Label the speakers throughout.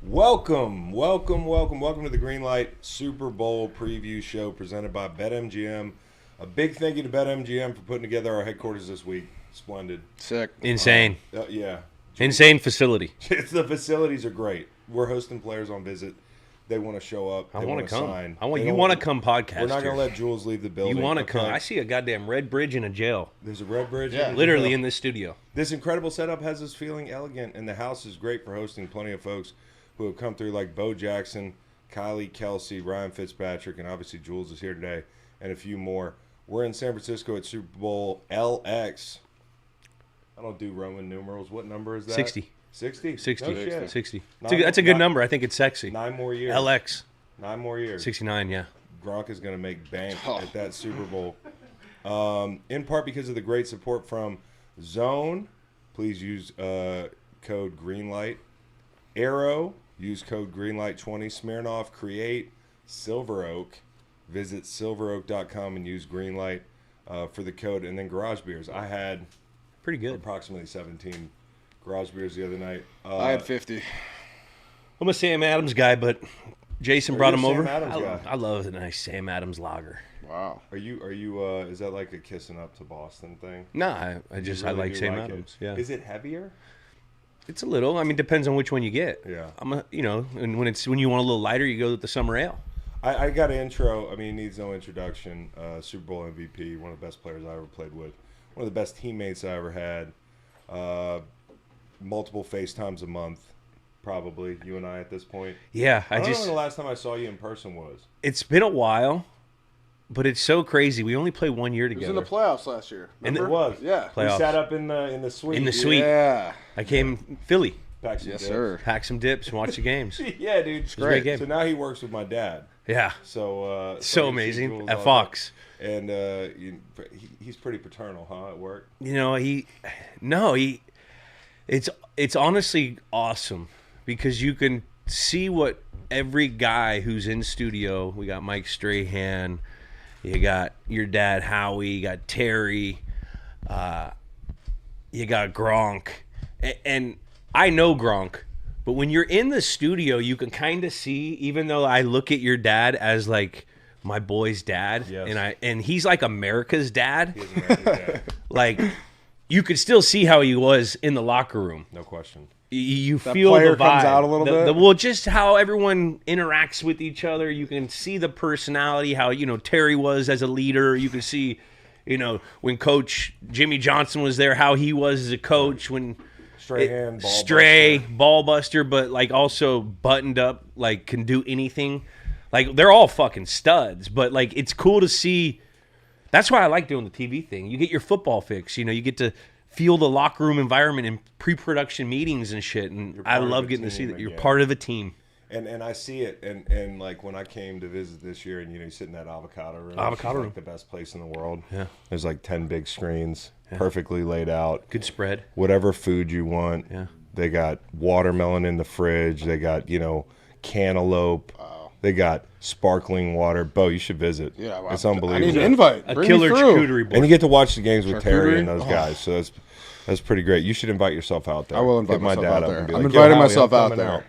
Speaker 1: Welcome to the Greenlight Super Bowl preview show presented by BetMGM. A big thank you to BetMGM for putting together our headquarters this week. Splendid.
Speaker 2: Sick.
Speaker 3: Insane.
Speaker 1: Yeah.
Speaker 3: Insane facility.
Speaker 1: The facilities are great. We're hosting players on visit. They want to show up.
Speaker 3: I want to come.
Speaker 1: Sign.
Speaker 3: You want to come podcast.
Speaker 1: We're not going to
Speaker 3: here.
Speaker 1: let Jules leave the building.
Speaker 3: You want to come. I see a goddamn red bridge in a jail.
Speaker 1: There's a red bridge.
Speaker 2: Yeah.
Speaker 3: Literally in this studio.
Speaker 1: This incredible setup has us feeling elegant, and the house is great for hosting plenty of folks who have come through, like Bo Jackson, Kylie Kelsey, Ryan Fitzpatrick, and obviously Jules is here today, and a few more. We're in San Francisco at Super Bowl LX. I don't do Roman numerals. What number is that?
Speaker 3: 60.
Speaker 1: 60?
Speaker 3: 60.
Speaker 1: No shit.
Speaker 3: 60.
Speaker 1: Nine-
Speaker 3: That's a good
Speaker 1: nine-
Speaker 3: number. I think it's sexy.
Speaker 1: 9 more years.
Speaker 3: LX.
Speaker 1: 9 more years.
Speaker 3: 69, yeah.
Speaker 1: Gronk is going to make bank at that Super Bowl. In part because of the great support from Zone. Please use code GREENLIGHT. Arrow. Use code GREENLIGHT20. Smirnoff, Create, Silver Oak. Visit silveroak.com and use GREENLIGHT for the code. And then Garage Beers. I had
Speaker 3: Pretty good.
Speaker 1: approximately 17 Garage Beers the other night.
Speaker 2: I had 50.
Speaker 3: I'm a Sam Adams guy, but Jason brought him
Speaker 1: Sam
Speaker 3: over.
Speaker 1: Adams guy.
Speaker 3: I love a nice Sam Adams lager.
Speaker 2: Wow.
Speaker 1: Are you? Is that like a kissing up to Boston thing?
Speaker 3: Nah, I
Speaker 1: You
Speaker 3: really
Speaker 1: really
Speaker 3: like
Speaker 1: do
Speaker 3: Sam
Speaker 1: like
Speaker 3: Adams.
Speaker 1: it.
Speaker 3: Yeah.
Speaker 1: Is it heavier?
Speaker 3: It's a little. I mean, depends on which one you get.
Speaker 1: Yeah.
Speaker 3: And when you want a little lighter, you go with the summer ale.
Speaker 1: I got an intro. I mean, he needs no introduction. Super Bowl MVP, one of the best players I ever played with, one of the best teammates I ever had. Multiple FaceTimes a month, probably, you and I at this point.
Speaker 3: Yeah,
Speaker 1: I don't know when the last time I saw you in person was.
Speaker 3: It's been a while, but it's so crazy. We only played 1 year
Speaker 2: He was
Speaker 3: together.
Speaker 2: in the playoffs last year.
Speaker 3: And
Speaker 1: It
Speaker 2: Remember?
Speaker 1: was.
Speaker 2: Yeah.
Speaker 1: We
Speaker 3: Playoffs.
Speaker 1: sat up in the suite.
Speaker 3: In the suite.
Speaker 2: Yeah.
Speaker 3: I came Philly,
Speaker 1: Packed some
Speaker 2: Yes,
Speaker 1: dips.
Speaker 2: sir.
Speaker 3: packed some dips, and watched the games.
Speaker 1: Yeah, dude. It's
Speaker 3: a great game.
Speaker 1: So now he works with my dad.
Speaker 3: Yeah,
Speaker 1: So
Speaker 3: so
Speaker 1: you see
Speaker 3: amazing
Speaker 1: Jules
Speaker 3: at
Speaker 1: all
Speaker 3: Fox.
Speaker 1: day. And he's pretty paternal, huh, at work?
Speaker 3: You know, it's honestly awesome because you can see what every guy who's in studio. We got Mike Strahan, you got your dad Howie, you got Terry, you got Gronk, and I know Gronk, but when you're in the studio, you can kind of see. Even though I look at your dad as like my boy's dad,
Speaker 1: Yes.
Speaker 3: and he's like America's dad.
Speaker 1: He is America's dad.
Speaker 3: Like, you could still see how he was in the locker room.
Speaker 1: No question.
Speaker 3: You
Speaker 2: That
Speaker 3: feel
Speaker 2: player
Speaker 3: the vibe.
Speaker 2: comes out a little bit?
Speaker 3: Well, just how everyone interacts with each other. You can see the personality, how, Terry was as a leader. You can see, when Coach Jimmy Johnson was there, how he was as a coach. When ball buster, but like also buttoned up, like can do anything. Like, they're all fucking studs, but like it's cool to see. That's why I like doing the TV thing. You get your football fix. You get to feel the locker room environment in pre-production meetings and shit. And I
Speaker 1: part of
Speaker 3: love
Speaker 1: a
Speaker 3: getting to see
Speaker 1: team
Speaker 3: that you're
Speaker 1: again.
Speaker 3: part of a team.
Speaker 1: And I see it, and like when I came to visit this year, and you sit in that avocado room,
Speaker 3: Avocado
Speaker 1: which is,
Speaker 3: room.
Speaker 1: like the best place in the world.
Speaker 3: Yeah.
Speaker 1: There's like 10 big screens, perfectly laid out.
Speaker 3: Good spread.
Speaker 1: Whatever food you want.
Speaker 3: Yeah.
Speaker 1: They got watermelon in the fridge. They got cantaloupe.
Speaker 2: Wow.
Speaker 1: They got sparkling water. Bo, you should visit.
Speaker 2: Yeah.
Speaker 1: It's
Speaker 2: I
Speaker 1: unbelievable.
Speaker 2: need an invite.
Speaker 3: A
Speaker 2: Bring
Speaker 3: killer
Speaker 2: me through.
Speaker 3: charcuterie board.
Speaker 1: And you get to watch the games with Terry
Speaker 2: Charcuterie?
Speaker 1: and those
Speaker 2: Oh.
Speaker 1: guys. So that's pretty great. You should invite yourself out there.
Speaker 2: I will invite
Speaker 1: Hit my
Speaker 2: myself
Speaker 1: dad
Speaker 2: out
Speaker 1: up
Speaker 2: there.
Speaker 1: and be
Speaker 2: I'm
Speaker 1: like, "Yo,
Speaker 2: inviting
Speaker 1: Howie,
Speaker 2: myself
Speaker 1: I'm
Speaker 2: out
Speaker 1: coming
Speaker 2: there.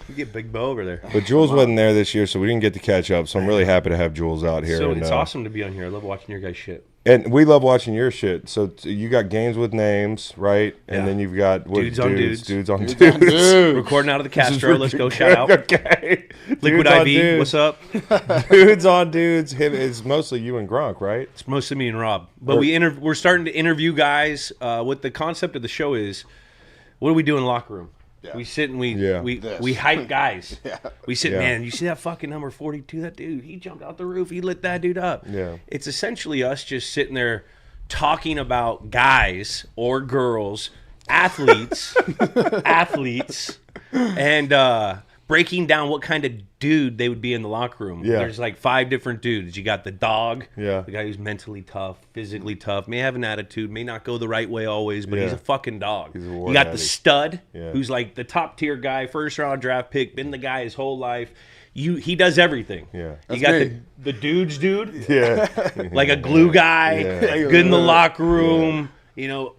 Speaker 3: You get Big Bo over there.
Speaker 1: But Jules wasn't there this year, so we didn't get to catch up. So I'm really happy to have Jules out here.
Speaker 3: So
Speaker 1: and,
Speaker 3: it's awesome to be on here. I love watching your guys' shit.
Speaker 1: And we love watching your shit. So you got games with names, right? And
Speaker 3: Yeah.
Speaker 1: then you've got
Speaker 3: Dudes on dudes.
Speaker 1: Dudes on
Speaker 2: Dudes
Speaker 1: dudes.
Speaker 2: on dudes.
Speaker 3: Recording out of the
Speaker 1: This is
Speaker 3: Castro. Let's go.
Speaker 1: really
Speaker 3: Shout out.
Speaker 1: good. Okay.
Speaker 3: Liquid
Speaker 1: Dudes on
Speaker 3: IV.
Speaker 1: dudes.
Speaker 3: What's up?
Speaker 1: Dudes on dudes. It's mostly you and Gronk, right?
Speaker 3: It's mostly me and Rob. But we're starting to interview guys. What the concept of the show is, what do we do in the locker room?
Speaker 2: Yeah.
Speaker 3: We sit and we
Speaker 2: This.
Speaker 3: hype guys.
Speaker 2: Yeah.
Speaker 3: We sit,
Speaker 1: Yeah.
Speaker 3: man, you see that fucking number 42? That dude, he jumped out the roof. He lit that dude up.
Speaker 1: Yeah.
Speaker 3: It's essentially us just sitting there talking about guys or girls, athletes, and breaking down what kind of dude they would be in the locker room.
Speaker 1: Yeah.
Speaker 3: There's like 5 different dudes. You got the dog,
Speaker 1: Yeah.
Speaker 3: the guy who's mentally tough, physically tough, may have an attitude, may not go the right way always, but he's
Speaker 1: Yeah.
Speaker 3: a fucking dog.
Speaker 1: He's a
Speaker 3: You
Speaker 1: war
Speaker 3: got
Speaker 1: daddy.
Speaker 3: the stud,
Speaker 1: Yeah.
Speaker 3: who's like the top tier guy, first round draft pick, been the guy his whole life. He does everything.
Speaker 1: Yeah.
Speaker 3: You
Speaker 2: That's
Speaker 3: got
Speaker 2: me.
Speaker 3: the dudes dude,
Speaker 1: Yeah.
Speaker 3: like a glue guy,
Speaker 1: Yeah.
Speaker 3: good in the locker room,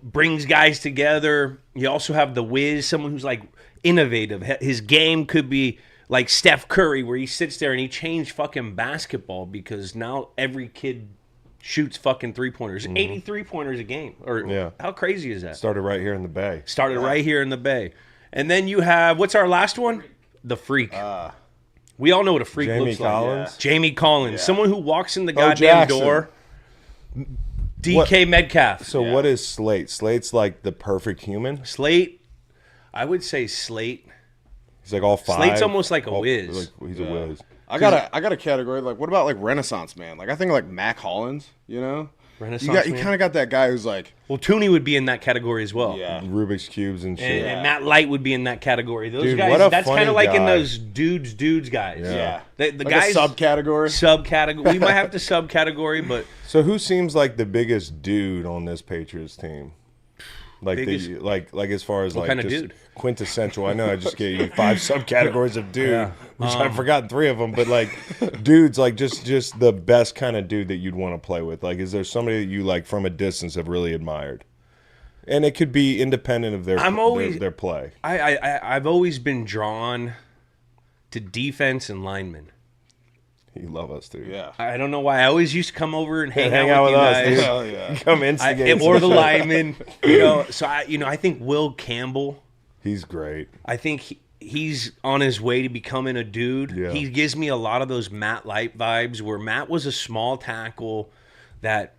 Speaker 3: brings guys together. You also have the whiz, someone who's like innovative. His game could be like Steph Curry, where he sits there and he changed fucking basketball because now every kid shoots fucking 3-pointers. 80 3-pointers a game. How crazy is that?
Speaker 1: Started right here in the Bay.
Speaker 3: Right here in the Bay. And then you have, what's our last one? The Freak. We all know what a freak looks like. Jamie Collins. Someone who walks in the goddamn door. DK Metcalf.
Speaker 1: So what is Slate? Slate's like the perfect human?
Speaker 3: Slate, I would say Slate.
Speaker 1: He's like all 5.
Speaker 3: Slate's almost like a whiz.
Speaker 1: He's a whiz.
Speaker 2: I got a category. Like, what about like Renaissance man? Like, I think like Mac Hollins. You know,
Speaker 3: Renaissance.
Speaker 2: You kind of got that guy who's like.
Speaker 3: Well, Tooney would be in that category as well.
Speaker 2: Yeah,
Speaker 1: Rubik's cubes and shit.
Speaker 3: And Matt Light would be in that category. Those
Speaker 1: Dude,
Speaker 3: guys. That's kind of like in those dudes guys.
Speaker 2: Yeah.
Speaker 3: The
Speaker 2: like
Speaker 3: guys
Speaker 2: a subcategory.
Speaker 3: Subcategory. We might have to subcategory, but.
Speaker 1: So who seems like the biggest dude on this Patriots team? Like like as far as
Speaker 3: what
Speaker 1: like
Speaker 3: kind of
Speaker 1: just
Speaker 3: dude?
Speaker 1: Quintessential. I know I just gave you 5 subcategories of dude, which I've forgotten 3 of them. But like dudes, like just the best kind of dude that you'd want to play with. Like, is there somebody that you like from a distance have really admired? And it could be independent of their play.
Speaker 3: I've always been drawn to defense and linemen.
Speaker 1: You love us, dude.
Speaker 2: Yeah.
Speaker 3: I don't know why. I always used to come over and hang
Speaker 1: out
Speaker 3: with you
Speaker 1: us,
Speaker 3: guys.
Speaker 1: dude.
Speaker 2: Hell yeah.
Speaker 1: Come instigate.
Speaker 3: Or the linemen. So I think Will Campbell.
Speaker 1: He's great.
Speaker 3: I think he's on his way to becoming a dude.
Speaker 1: Yeah.
Speaker 3: He gives me a lot of those Matt Light vibes, where Matt was a small tackle that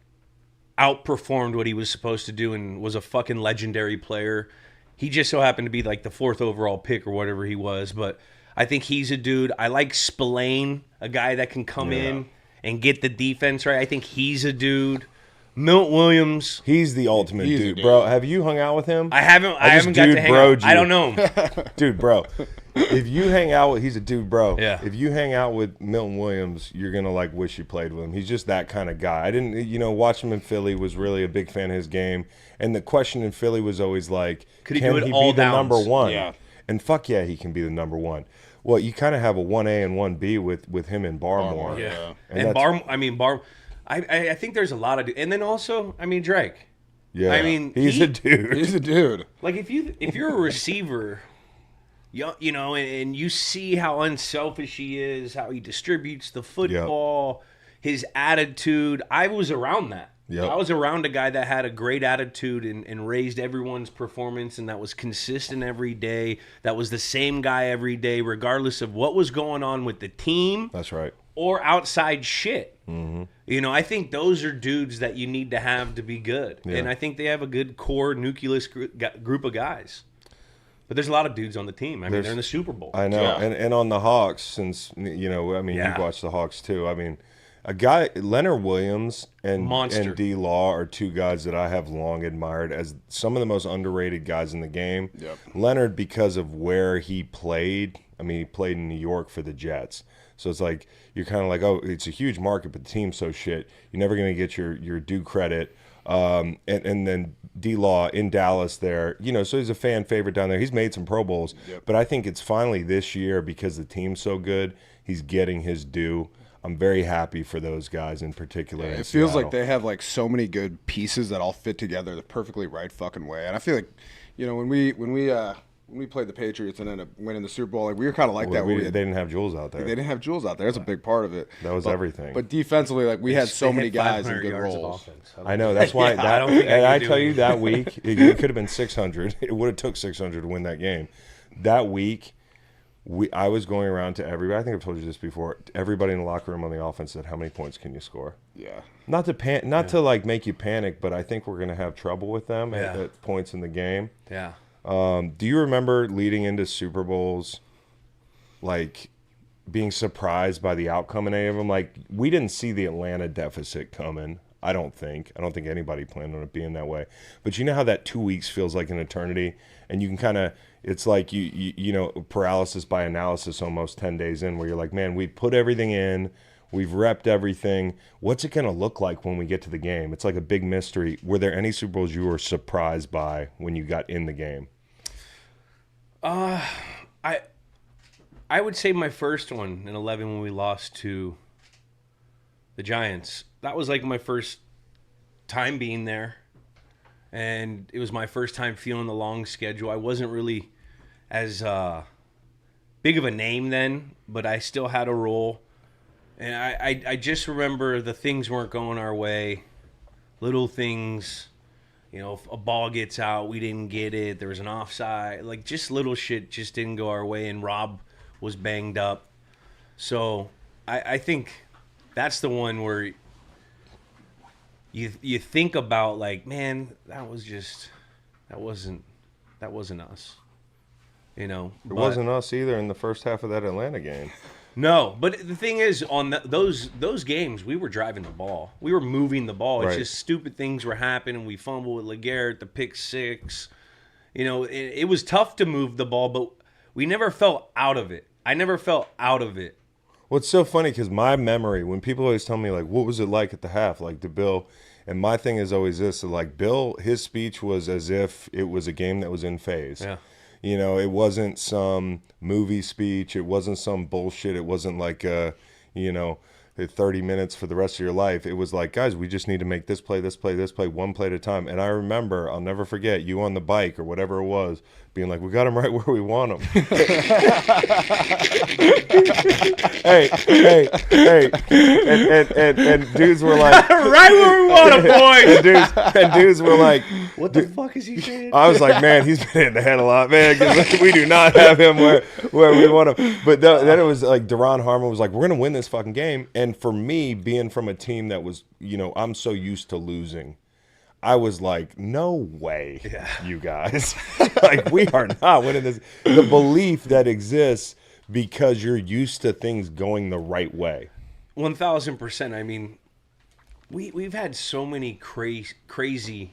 Speaker 3: outperformed what he was supposed to do and was a fucking legendary player. He just so happened to be like the 4th overall pick or whatever he was, but I think he's a dude. I like Spillane, a guy that can come in and get the defense right. I think he's a dude. Milton Williams.
Speaker 1: He's the ultimate dude, bro. Have you hung out with him?
Speaker 3: I haven't got to hang out. I don't know him.
Speaker 1: Dude, bro. If you hang out with, he's a dude, bro.
Speaker 3: Yeah.
Speaker 1: If you hang out with Milton Williams, you're gonna like wish you played with him. He's just that kind of guy. I didn't, watch him in Philly. Was really a big fan of his game. And the question in Philly was always like,
Speaker 3: can he be
Speaker 1: the number one?
Speaker 2: Yeah.
Speaker 1: And fuck yeah, he can be the number one. Well, you kind of have a 1A and 1B with him and Barmore.
Speaker 3: Yeah. And I think there's a lot of, and then also, Drake.
Speaker 1: Yeah. He's a dude.
Speaker 2: He's a dude.
Speaker 3: Like if you're a receiver, and you see how unselfish he is, how he distributes the football, his attitude. I was around that.
Speaker 1: Yep.
Speaker 3: I was around a guy that had a great attitude and raised everyone's performance, and that was consistent every day. That was the same guy every day, regardless of what was going on with the team.
Speaker 1: That's right.
Speaker 3: Or outside shit.
Speaker 1: Mm-hmm.
Speaker 3: I think those are dudes that you need to have to be good.
Speaker 1: Yeah.
Speaker 3: And I think they have a good core nucleus group of guys. But there's a lot of dudes on the team. They're in the Super Bowl.
Speaker 1: I know.
Speaker 2: Yeah.
Speaker 1: And on the Hawks, since, you've watched the Hawks too. A guy, Leonard Williams and D-Law are 2 guys that I have long admired as some of the most underrated guys in the game.
Speaker 2: Yep.
Speaker 1: Leonard, because of where he played, he played in New York for the Jets. So it's like, you're kind of like, oh, it's a huge market, but the team's so shit. You're never going to get your due credit. And then D-Law in Dallas there, so he's a fan favorite down there. He's made some Pro Bowls.
Speaker 2: Yep.
Speaker 1: But I think it's finally this year, because the team's so good, he's getting his due. I'm very happy for those guys in particular.
Speaker 2: It feels like they have like so many good pieces that all fit together the perfectly right fucking way. And I feel like, when we played the Patriots and ended up winning the Super Bowl, like we were kind of like that.
Speaker 1: They didn't have Jules out there.
Speaker 2: They didn't have Jules out there. That's a big part of it.
Speaker 1: That was everything.
Speaker 2: But defensively, like we had so many guys in good roles.
Speaker 1: I know. That's why.
Speaker 3: I don't think I
Speaker 1: tell you that week, it could have been 600. It would have took 600 to win that game. That week, I was going around to everybody. I think I've told you this before. Everybody in the locker room on the offense said, "How many points can you score?"
Speaker 2: Yeah.
Speaker 1: Not to like make you panic, but I think we're going to have trouble with them at points in the game.
Speaker 3: Yeah.
Speaker 1: Do you remember leading into Super Bowls, like being surprised by the outcome in any of them? Like, we didn't see the Atlanta deficit coming. I don't think anybody planned on it being that way. But you know how that 2 weeks feels like an eternity, and you can kind of, it's like you paralysis by analysis almost 10 days in, where you're like, man, we put everything in, we've repped everything. What's it going to look like when we get to the game? It's like a big mystery. Were there any Super Bowls you were surprised by when you got in the game?
Speaker 3: I would say my first one in 11 when we lost to the Giants. That was like my first time being there, and it was my first time feeling the long schedule. I wasn't really as big of a name then, but I still had a role. And I just remember the things weren't going our way. Little things, you know, if a ball gets out, we didn't get it. There was an offside. Like, just little shit just didn't go our way, and Rob was banged up. So I think that's the one where you think about, like, man, that wasn't us. You know,
Speaker 1: It wasn't us either in the first half of that Atlanta game.
Speaker 3: No, but the thing is, on those games, we were driving the ball. We were moving the ball. It's
Speaker 1: Right.
Speaker 3: just stupid things were happening. We fumbled with LeGarrette, the pick six. You know, it was tough to move the ball, but we never felt out of it. I never felt out of it.
Speaker 1: Well, it's so funny because my memory, when people always tell me, like, what was it like at the half, like, to Bill, and my thing is always this, like, Bill, his speech was as if it was a game that was in phase.
Speaker 3: Yeah.
Speaker 1: You know, it wasn't some movie speech. It wasn't some bullshit. It wasn't like, 30 minutes for the rest of your life. It was like, guys, we just need to make this play, one play at a time. And I remember, I'll never forget, you on the bike or whatever it was, being like, we got him right where we want him. hey. And dudes were like,
Speaker 3: Right where we want him, boys.
Speaker 1: and dudes were like,
Speaker 3: What the fuck is he saying?
Speaker 1: I was like, man, he's been hitting the head a lot, man, because we do not have him where we want him. But then it was like Deron Harmon was like, we're going to win this fucking game. And for me, being from a team that was, you know, I'm so used to losing, I was like, no way, you guys. Like, we are not winning this. The belief that exists because you're used to things going the right way.
Speaker 3: 1,000%. I mean, we've had so many crazy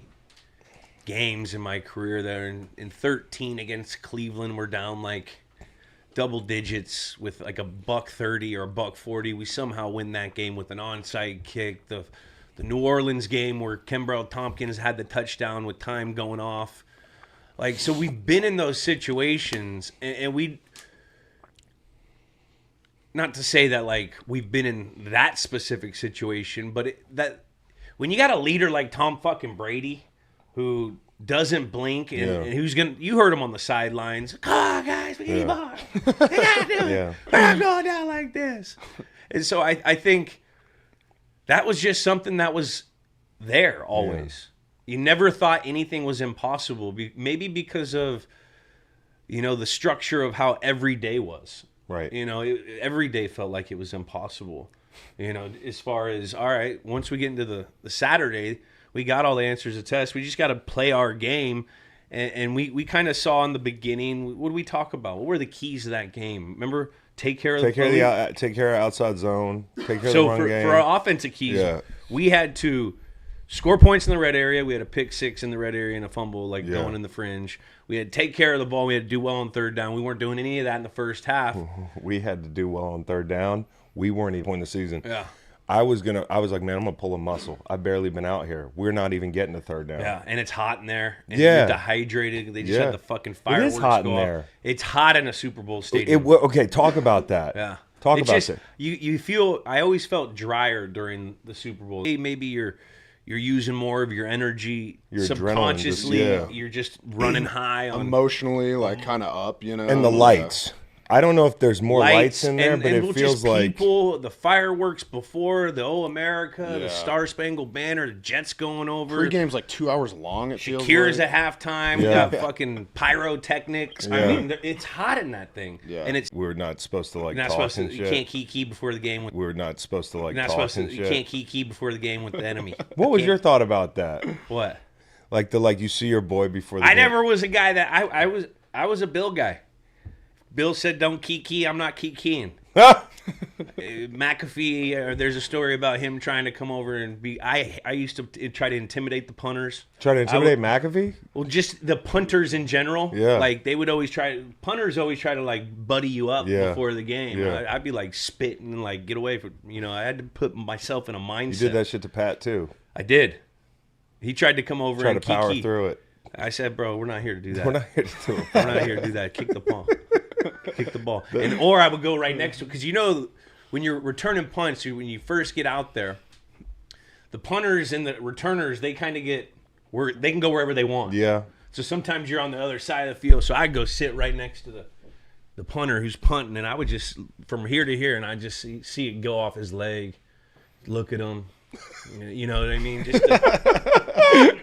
Speaker 3: games in my career that are in 13 against Cleveland. We're down like double digits with like a $130 or a $140. We somehow win that game with an onside kick. The New Orleans game where Kimbrell Tompkins had the touchdown with time going off. Like, so we've been in those situations, and we, not to say that like we've been in that specific situation, but that when you got a leader like Tom fucking Brady, who doesn't blink and who's gonna, you heard him on the sidelines, come on guys, we need more. We gotta do it. We're not going down like this. And so I think that was just something that was there always. You never thought anything was impossible, maybe because of, you know, the structure of how every day was.
Speaker 1: Right.
Speaker 3: You know, every day felt like it was impossible. You know, as far as, all right, once we get into the Saturday, we got all the answers to tests. We just got to play our game. And we kind of saw in the beginning, what did we talk about? What were the keys to that game? Remember, take care of
Speaker 1: outside zone. Take care of the run game.
Speaker 3: For our offensive keys, we had to score points in the red area. We had a pick six in the red area and a fumble going in the fringe. We had to take care of the ball. We had to do well on third down. We weren't doing any of that in the first half.
Speaker 1: We had to do well on third down. We weren't even in the season.
Speaker 3: Yeah.
Speaker 1: I was like, man, I'm gonna pull a muscle. I've barely been out here. We're not even getting to third down.
Speaker 3: Yeah, and it's hot in there. And you're dehydrated. They just had the fucking fireworks.
Speaker 1: It is hot
Speaker 3: go
Speaker 1: in
Speaker 3: off.
Speaker 1: there.
Speaker 3: It's hot in a Super Bowl stadium.
Speaker 1: Okay, talk about that.
Speaker 3: Yeah.
Speaker 1: Talk about it.
Speaker 3: You feel. I always felt drier during the Super Bowl. Maybe you're using more of your energy
Speaker 1: your
Speaker 3: subconsciously.
Speaker 1: Adrenaline
Speaker 3: You're just running high on
Speaker 2: emotionally, like kind of up, you know.
Speaker 1: And the lights. I don't know if there's more lights in there, but it feels like
Speaker 3: people, the fireworks before the "Oh America," the Star Spangled Banner, the jets going over.
Speaker 2: Pre-game's like 2 hours long. It feels
Speaker 3: Shakira's
Speaker 2: like.
Speaker 3: at halftime. We got fucking pyrotechnics.
Speaker 1: Yeah.
Speaker 3: I mean, it's hot in that thing.
Speaker 2: Yeah.
Speaker 3: And
Speaker 1: we're not supposed to like
Speaker 3: not
Speaker 1: talk
Speaker 3: supposed to.
Speaker 1: and
Speaker 3: You
Speaker 1: shit.
Speaker 3: can't key before the game.
Speaker 1: We're not supposed to like
Speaker 3: You're not
Speaker 1: talk
Speaker 3: supposed
Speaker 1: and
Speaker 3: to.
Speaker 1: shit.
Speaker 3: You can't key before the game with the enemy.
Speaker 1: What was your thought about that?
Speaker 3: What?
Speaker 1: Like you see your boy before the
Speaker 3: I
Speaker 1: game.
Speaker 3: never was a guy that I was a Bill guy. Bill said, "Don't key. I'm not keying." McAfee, there's a story about him trying to come over and be. I used to try to intimidate the punters.
Speaker 1: Try to intimidate McAfee?
Speaker 3: Well, just the punters in general.
Speaker 1: Yeah.
Speaker 3: Like they would always punters always try to like buddy you up before the game.
Speaker 1: Yeah.
Speaker 3: I'd be like spitting and like get away from. You know, I had to put myself in a mindset.
Speaker 1: You did that shit to Pat too.
Speaker 3: I did. He tried to come over
Speaker 1: Try
Speaker 3: and
Speaker 1: to power through it.
Speaker 3: I said, "Bro, we're not here to do that.
Speaker 1: We're not here to do it.
Speaker 3: We're not here to do that. Kick the ball." Kick the ball. Or I would go right next to it. Because, you know, when you're returning punts, when you first get out there, the punters and the returners, they kind of they can go wherever they want.
Speaker 1: Yeah.
Speaker 3: So sometimes you're on the other side of the field. So I go sit right next to the punter who's punting, and I would just from here to here, and I just see it go off his leg, look at him. You know what I mean?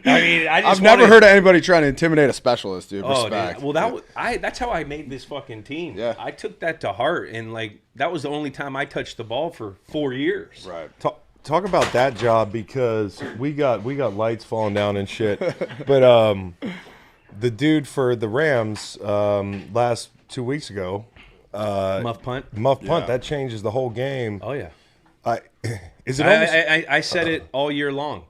Speaker 2: I've never heard of anybody trying to intimidate a specialist, dude. Respect.
Speaker 3: Dude. Well, that's how I made this fucking team.
Speaker 2: Yeah.
Speaker 3: I took that to heart, and like that was the only time I touched the ball for 4 years.
Speaker 2: Right.
Speaker 1: Talk about that job, because we got lights falling down and shit. But the dude for the Rams last 2 weeks ago,
Speaker 3: Muff punt.
Speaker 1: That changes the whole game.
Speaker 3: Oh yeah.
Speaker 1: I
Speaker 3: I said it all year long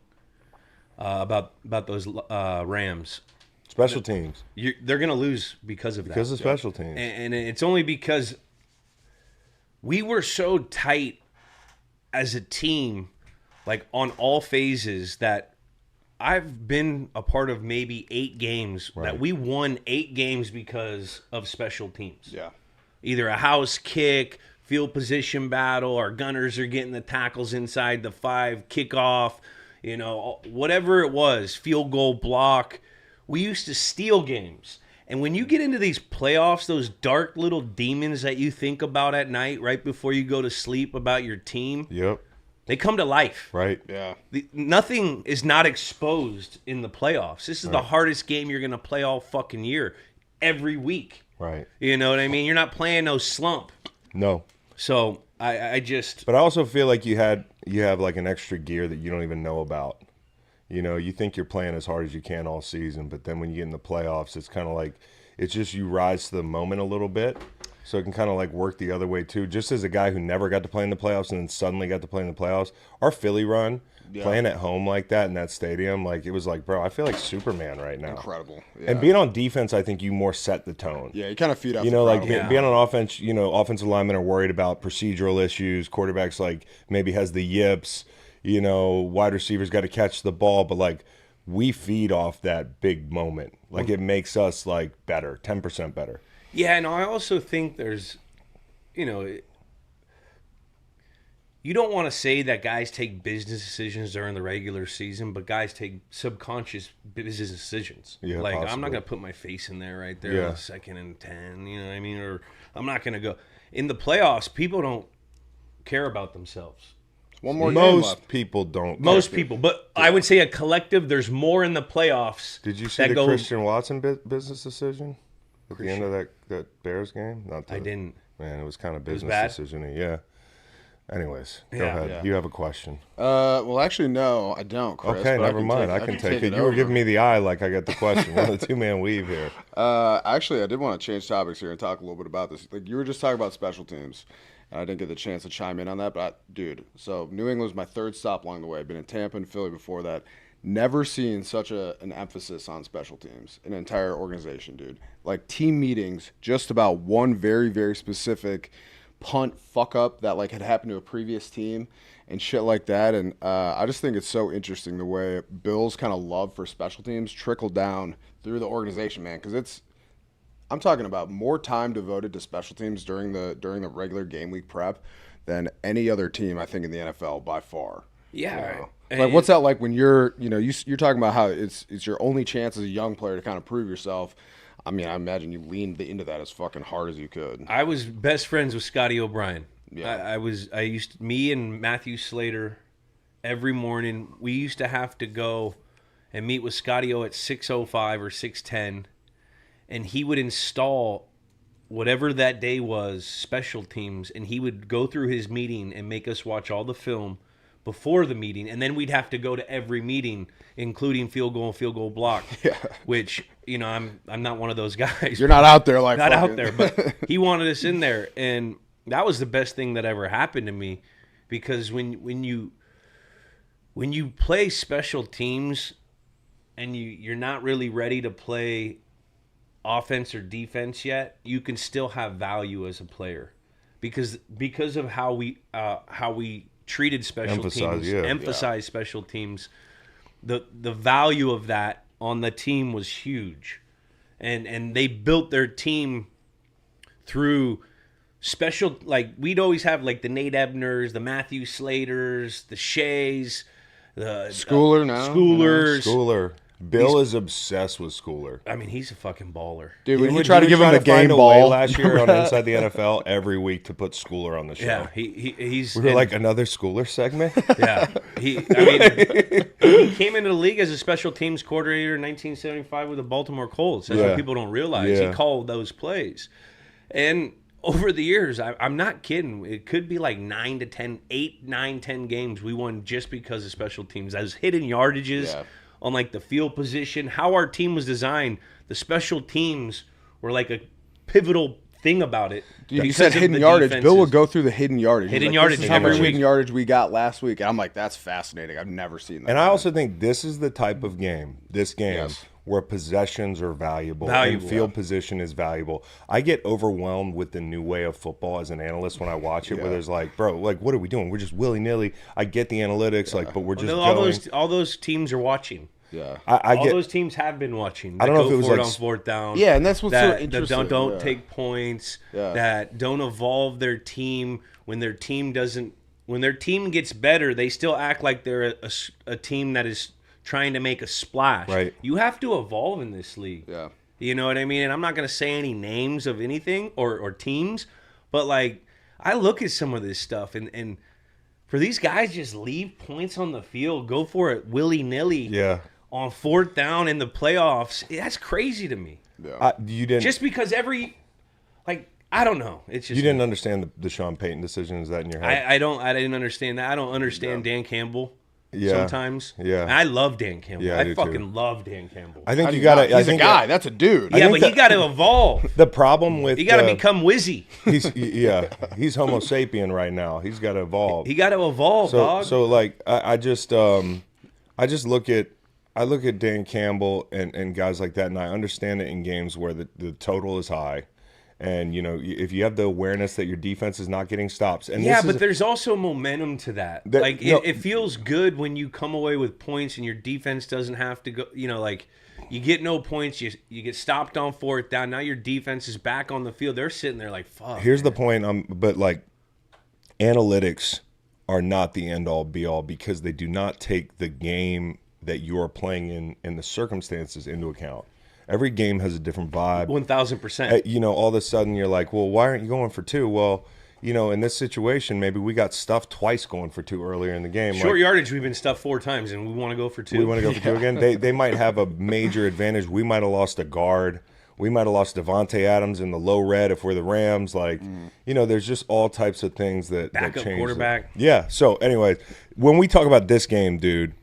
Speaker 3: about those Rams.
Speaker 1: Special teams.
Speaker 3: They're going to lose because of that.
Speaker 1: Because of special teams.
Speaker 3: And it's only because we were so tight as a team, like on all phases, that I've been a part of maybe 8 games that we won 8 games because of special teams.
Speaker 2: Yeah.
Speaker 3: Either a house kick, field position battle, our gunners are getting the tackles inside the 5, kickoff, whatever it was, field goal block. We used to steal games. And when you get into these playoffs, those dark little demons that you think about at night right before you go to sleep about your team, they come to life.
Speaker 1: Right.
Speaker 2: Yeah.
Speaker 3: Nothing is not exposed in the playoffs. This is the hardest game you're going to play all fucking year, every week.
Speaker 1: Right.
Speaker 3: You know what I mean? You're not playing no slump.
Speaker 1: No.
Speaker 3: So I just.
Speaker 1: But I also feel like you have like an extra gear that you don't even know about. You think you're playing as hard as you can all season, but then when you get in the playoffs, it's kind of like it's just you rise to the moment a little bit. So it can kind of like work the other way too. Just as a guy who never got to play in the playoffs and then suddenly got to play in the playoffs, our Philly run, playing at home like that in that stadium, like it was like, bro, I feel like Superman right now.
Speaker 2: Incredible. Yeah.
Speaker 1: And being on defense, I think you more set the tone.
Speaker 2: Yeah, you kind of feed off.
Speaker 1: Being on offense, offensive linemen are worried about procedural issues. Quarterbacks like maybe has the yips. Wide receivers got to catch the ball, but like we feed off that big moment. Like it makes us like better, 10% better.
Speaker 3: Yeah, and I also think there's, you don't want to say that guys take business decisions during the regular season, but guys take subconscious business decisions.
Speaker 1: Yeah,
Speaker 3: like,
Speaker 1: possibly.
Speaker 3: I'm not going to put my face in there right there on 2nd and 10, you know what I mean? Or I'm not going to go. In the playoffs, people don't care about themselves.
Speaker 2: One more game
Speaker 1: Most
Speaker 2: left.
Speaker 1: people don't.
Speaker 3: Most people. But I would say a collective, there's more in the playoffs.
Speaker 1: Did you see the Christian Watson business decision? At the end of that Bears game?
Speaker 3: I didn't.
Speaker 1: Man, it was kind of business decision. Yeah. Anyways, go ahead. Yeah. You have a question.
Speaker 2: Well, actually, no, I don't, Chris.
Speaker 1: Okay, never mind. I can take it. You were giving me the eye like I got the question. We're on the 2-man weave here.
Speaker 2: Actually, I did want to change topics here and talk a little bit about this. Like you were just talking about special teams. I didn't get the chance to chime in on that, but so New England was my 3rd stop along the way. I've been in Tampa and Philly before that. Never seen such an emphasis on special teams, an entire organization, dude. Like team meetings, just about one very, very specific punt fuck up that like had happened to a previous team and shit like that. And I just think it's so interesting the way Bill's kind of love for special teams trickled down through the organization, man. Because I'm talking about more time devoted to special teams during the regular game week prep than any other team I think in the NFL by far.
Speaker 3: Yeah.
Speaker 2: Like what's that like when you're talking about how it's your only chance as a young player to kind of prove yourself. I mean, I imagine you leaned into that as fucking hard as you could.
Speaker 3: I was best friends with Scotty O'Brien.
Speaker 2: Yeah.
Speaker 3: Me and Matthew Slater every morning, we used to have to go and meet with Scotty O at 6:05 or 6:10, and he would install whatever that day was, special teams, and he would go through his meeting and make us watch all the film before the meeting, and then we'd have to go to every meeting, including field goal block.
Speaker 2: Yeah.
Speaker 3: Which I'm not one of those guys.
Speaker 2: You're not out there like
Speaker 3: not out there, but he wanted us in there, and that was the best thing that ever happened to me, because when you play special teams and you're not really ready to play offense or defense yet, you can still have value as a player because of how we treated special teams, emphasized special teams. The value of that on the team was huge, and they built their team through special. Like we'd always have like the Nate Ebners, the Matthew Slaters, the Shays, the
Speaker 2: Schooler.
Speaker 1: Bill is obsessed with Schooler.
Speaker 3: I mean, he's a fucking baller.
Speaker 2: Dude, when he tried to give him the game ball
Speaker 1: last year on Inside the NFL every week to put Schooler on the show.
Speaker 3: Yeah, he's.
Speaker 1: We were like, another Schooler segment?
Speaker 3: Yeah. He came into the league as a special teams coordinator in 1975 with the Baltimore Colts. That's what people don't realize. He called those plays. And over the years, I'm not kidding. It could be like 8, 9, 10 games we won just because of special teams. Those hidden yardages on like the field position, how our team was designed. The special teams were like a pivotal thing about it.
Speaker 2: Dude, you said hidden yardage. Bill would go through the hidden yardage.
Speaker 3: Hidden yardage
Speaker 2: how much hidden yardage we got last week. And I'm like, that's fascinating. I've never seen that.
Speaker 1: And I also think this is the type of game, where possessions are valuable and field position is valuable. I get overwhelmed with the new way of football as an analyst when I watch it, where there's like, bro, like, what are we doing? We're just willy-nilly. I get the analytics, like, but we're just going.
Speaker 3: All those teams are watching.
Speaker 2: Yeah,
Speaker 3: all those teams have been watching.
Speaker 1: I don't know if it was like
Speaker 3: on fourth down.
Speaker 2: Yeah, and that's what's so interesting.
Speaker 3: That don't take points. That don't evolve their team when their team doesn't. When their team gets better, they still act like they're a team that is trying to make a splash.
Speaker 1: Right.
Speaker 3: You have to evolve in this league.
Speaker 2: Yeah.
Speaker 3: You know what I mean? And I'm not going to say any names of anything or teams, but like I look at some of this stuff and for these guys just leave points on the field, go for it willy-nilly.
Speaker 1: Yeah.
Speaker 3: On fourth down in the playoffs, that's crazy to me.
Speaker 2: Yeah.
Speaker 1: You didn't
Speaker 3: just because I don't know. It's just
Speaker 1: you didn't understand the Sean Payton decision. Is that in your head?
Speaker 3: I didn't understand that. I don't understand Dan Campbell. Sometimes.
Speaker 1: Yeah.
Speaker 3: And I love Dan Campbell.
Speaker 1: Yeah,
Speaker 3: I fucking love Dan Campbell.
Speaker 1: I think you got to.
Speaker 2: He's a guy. That's a dude.
Speaker 3: Yeah, but he got to evolve.
Speaker 1: The problem with
Speaker 3: he got to become Wizzy.
Speaker 1: He's Homo sapien right now. He's got to evolve.
Speaker 3: He got to evolve, dog.
Speaker 1: So like I just look at Dan Campbell and guys like that, and I understand it in games where the total is high. And, you know, if you have the awareness that your defense is not getting stops. And
Speaker 3: but there's also momentum to that. It feels good when you come away with points and your defense doesn't have to go, you know, like you get no points, you get stopped on fourth down. Now your defense is back on the field. They're sitting there like, fuck.
Speaker 1: Here's the point. But, like, analytics are not the end-all, be-all because they do not take the game that you're playing in the circumstances into account. Every game has a different vibe.
Speaker 3: 1,000%.
Speaker 1: You know, all of a sudden you're like, well, why aren't you going for two? Well, you know, in this situation, maybe we got stuffed twice going for two earlier in the game.
Speaker 3: Short yardage, we've been stuffed 4 times, and we want to go for 2.
Speaker 1: We want to go for 2 again. They might have a major advantage. We might have lost a guard. We might have lost Devontae Adams in the low red if we're the Rams. Like, you know, there's just all types of things that
Speaker 3: backup
Speaker 1: change.
Speaker 3: Quarterback.
Speaker 1: Yeah. So, anyways, when we talk about this game, dude,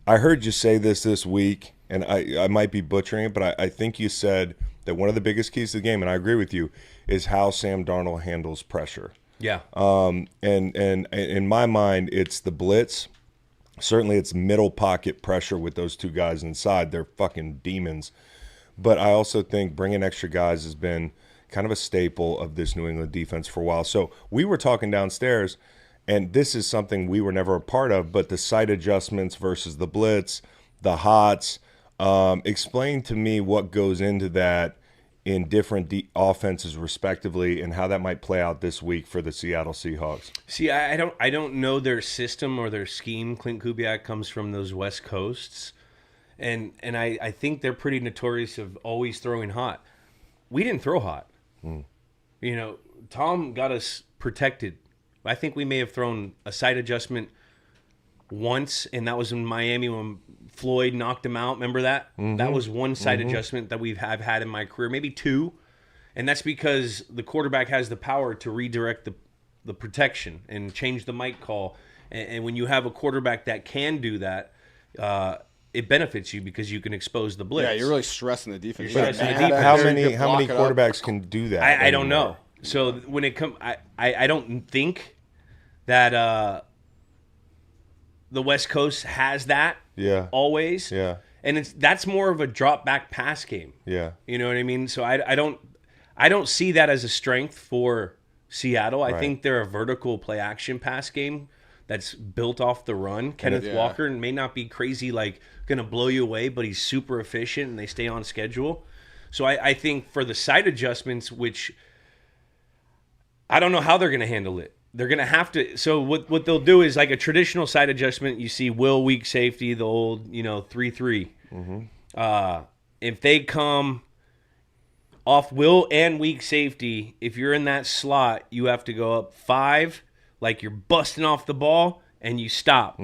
Speaker 1: I heard you say this week. And I might be butchering it, but I think you said that one of the biggest keys to the game, and I agree with you, is how Sam Darnold handles pressure.
Speaker 3: Yeah.
Speaker 1: And in my mind, it's the blitz. Certainly it's middle pocket pressure with those two guys inside. They're fucking demons. But I also think bringing extra guys has been kind of a staple of this New England defense for a while. So we were talking downstairs, and this is something we were never a part of, but the sight adjustments versus the blitz, the hots. Explain to me what goes into that in different offenses respectively and how that might play out this week for the Seattle Seahawks.
Speaker 3: See, I don't know their system or their scheme. Clint Kubiak comes from those West Coasts, and I think they're pretty notorious of always throwing hot. We didn't throw hot. You know, Tom got us protected. I think we may have thrown a sight adjustment once, and that was in Miami when Floyd knocked him out. Remember that? That was one side adjustment that I've had in my career, maybe 2. And that's because the quarterback has the power to redirect the protection and change the mic call. And when you have a quarterback that can do that, it benefits you because you can expose the blitz.
Speaker 2: Yeah, you're really stressing the defense.
Speaker 1: How many quarterbacks can do that?
Speaker 3: I don't know. So when it comes, I don't think that the West Coast has that.
Speaker 1: Yeah.
Speaker 3: Always.
Speaker 1: Yeah.
Speaker 3: And that's more of a drop back pass game.
Speaker 1: Yeah.
Speaker 3: You know what I mean? So I don't see that as a strength for Seattle. I think they're a vertical play action pass game that's built off the run. Kenneth Walker may not be crazy like gonna blow you away, but he's super efficient and they stay on schedule. So I think for the side adjustments, which I don't know how they're gonna handle it. They're going to have to – so what they'll do is like a traditional side adjustment. You see Will weak safety, the old, 3-3. If they come off will and weak safety, if you're in that slot, you have to go up 5, like you're busting off the ball, and you stop.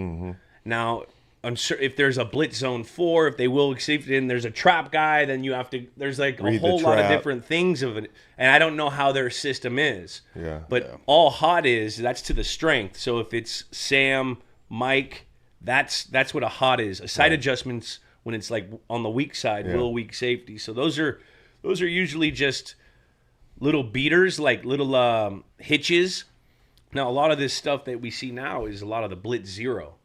Speaker 3: Now, if there's a blitz zone 4, if they will safety, and there's a trap guy, then you have to. There's like a whole lot of different things of it, and I don't know how their system is. But all hot that's to the strength. So if it's Sam, Mike, that's what a hot is. A side adjustments when it's like on the weak side, will weak safety. So those are usually just little beaters, like little hitches. Now, a lot of this stuff that we see now is a lot of the blitz 0,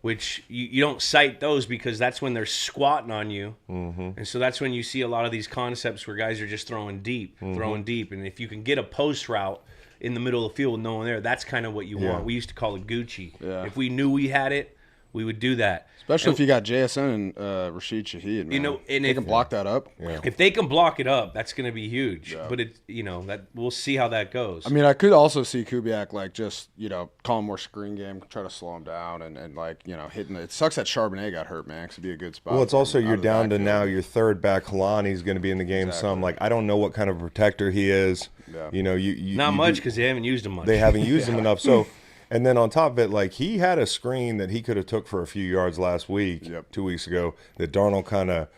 Speaker 3: which you don't cite those because that's when they're squatting on you. And so that's when you see a lot of these concepts where guys are just throwing deep. And if you can get a post route in the middle of the field with no one there, that's kind of what you want. We used to call it Gucci. If we knew we had it, we would do that.
Speaker 2: Especially if you got JSN and Rashid Shaheed, man.
Speaker 3: And
Speaker 2: they can block that up.
Speaker 3: If they can block it up, that's going to be huge. But that we'll see how that goes.
Speaker 2: I mean, I could also see Kubiak like just call him more screen game, try to slow him down, and like hitting. It sucks that Charbonnet got hurt, man. 'Cause it'd be a good spot.
Speaker 1: Well, it's also you're down to now your third back. Kalani's going to be in the game. Some like I don't know what kind of protector he is. You
Speaker 3: not much because they haven't used him much.
Speaker 1: They haven't used him enough. So. And then on top of it, like he had a screen that he could have took for a few yards last week, 2 weeks ago, that Darnold kind of,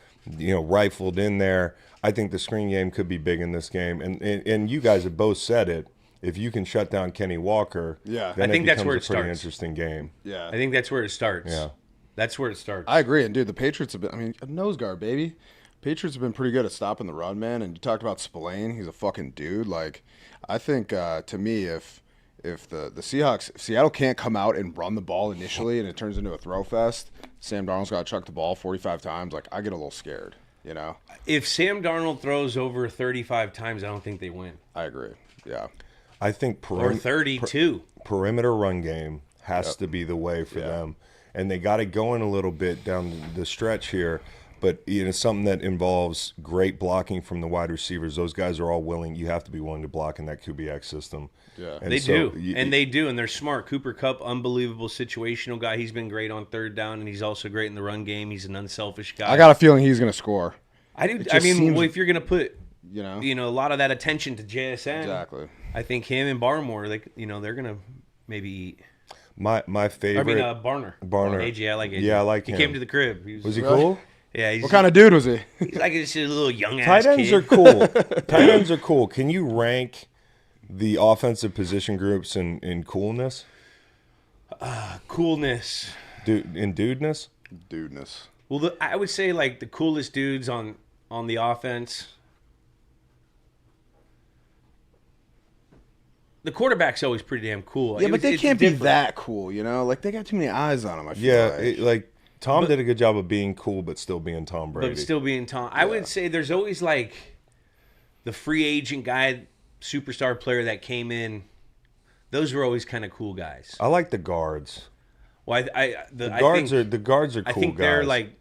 Speaker 1: rifled in there. I think the screen game could be big in this game. And you guys have both said it. If you can shut down Kenny Walker, then
Speaker 3: I think that's where it
Speaker 1: a pretty
Speaker 3: starts.
Speaker 1: Interesting game.
Speaker 3: I think that's where it starts. That's where it starts.
Speaker 2: I agree. And, dude, the Patriots have been – a nose guard, baby. Patriots have been pretty good at stopping the run, man. And you talked about Spillane. He's a fucking dude. Like, I think, to me, if the Seahawks, if Seattle can't come out and run the ball initially and it turns into a throw fest, Sam Darnold's got to chuck the ball 45 times, like I get a little scared, If
Speaker 3: Sam Darnold throws over 35 times, I don't think they win.
Speaker 2: I agree. Yeah.
Speaker 1: I think
Speaker 3: or 32.
Speaker 1: Perimeter run game has to be the way for them. And they got it going a little bit down the stretch here. But something that involves great blocking from the wide receivers. Those guys are all willing. You have to be willing to block in that Kubiak system.
Speaker 3: They do. And they're smart. Cooper Kupp, unbelievable situational guy. He's been great on third down, and he's also great in the run game. He's an unselfish guy.
Speaker 2: I got a feling he's going to score.
Speaker 3: I do. I mean, if you're going to put a lot of that attention to JSN,
Speaker 2: exactly.
Speaker 3: I think him and Barmore, they're going to maybe eat.
Speaker 1: My favorite.
Speaker 3: I mean, Barner. AJ, I like AJ.
Speaker 1: Yeah, I like him.
Speaker 3: He came to the crib.
Speaker 1: Was he cool?
Speaker 3: Yeah.
Speaker 2: What kind of dude was he?
Speaker 3: He's like just a little young ass
Speaker 1: Tight ends
Speaker 3: kid.
Speaker 1: are cool. Tight ends are cool. Can you rank the offensive position groups in coolness?
Speaker 3: Coolness.
Speaker 1: In dudeness?
Speaker 2: Dudeness.
Speaker 3: Well, I would say like the coolest dudes on the offense. The quarterback's always pretty damn cool.
Speaker 2: Yeah, but they can't be that cool, Like they got too many eyes on them. I feel like.
Speaker 1: Tom did a good job of being cool, but still being Tom Brady.
Speaker 3: But still being Tom. I would say there's always like the free agent guy, superstar player that came in. Those were always kind of cool guys.
Speaker 1: I like the guards.
Speaker 3: Well,
Speaker 1: the guards are cool guys.
Speaker 3: I think they're like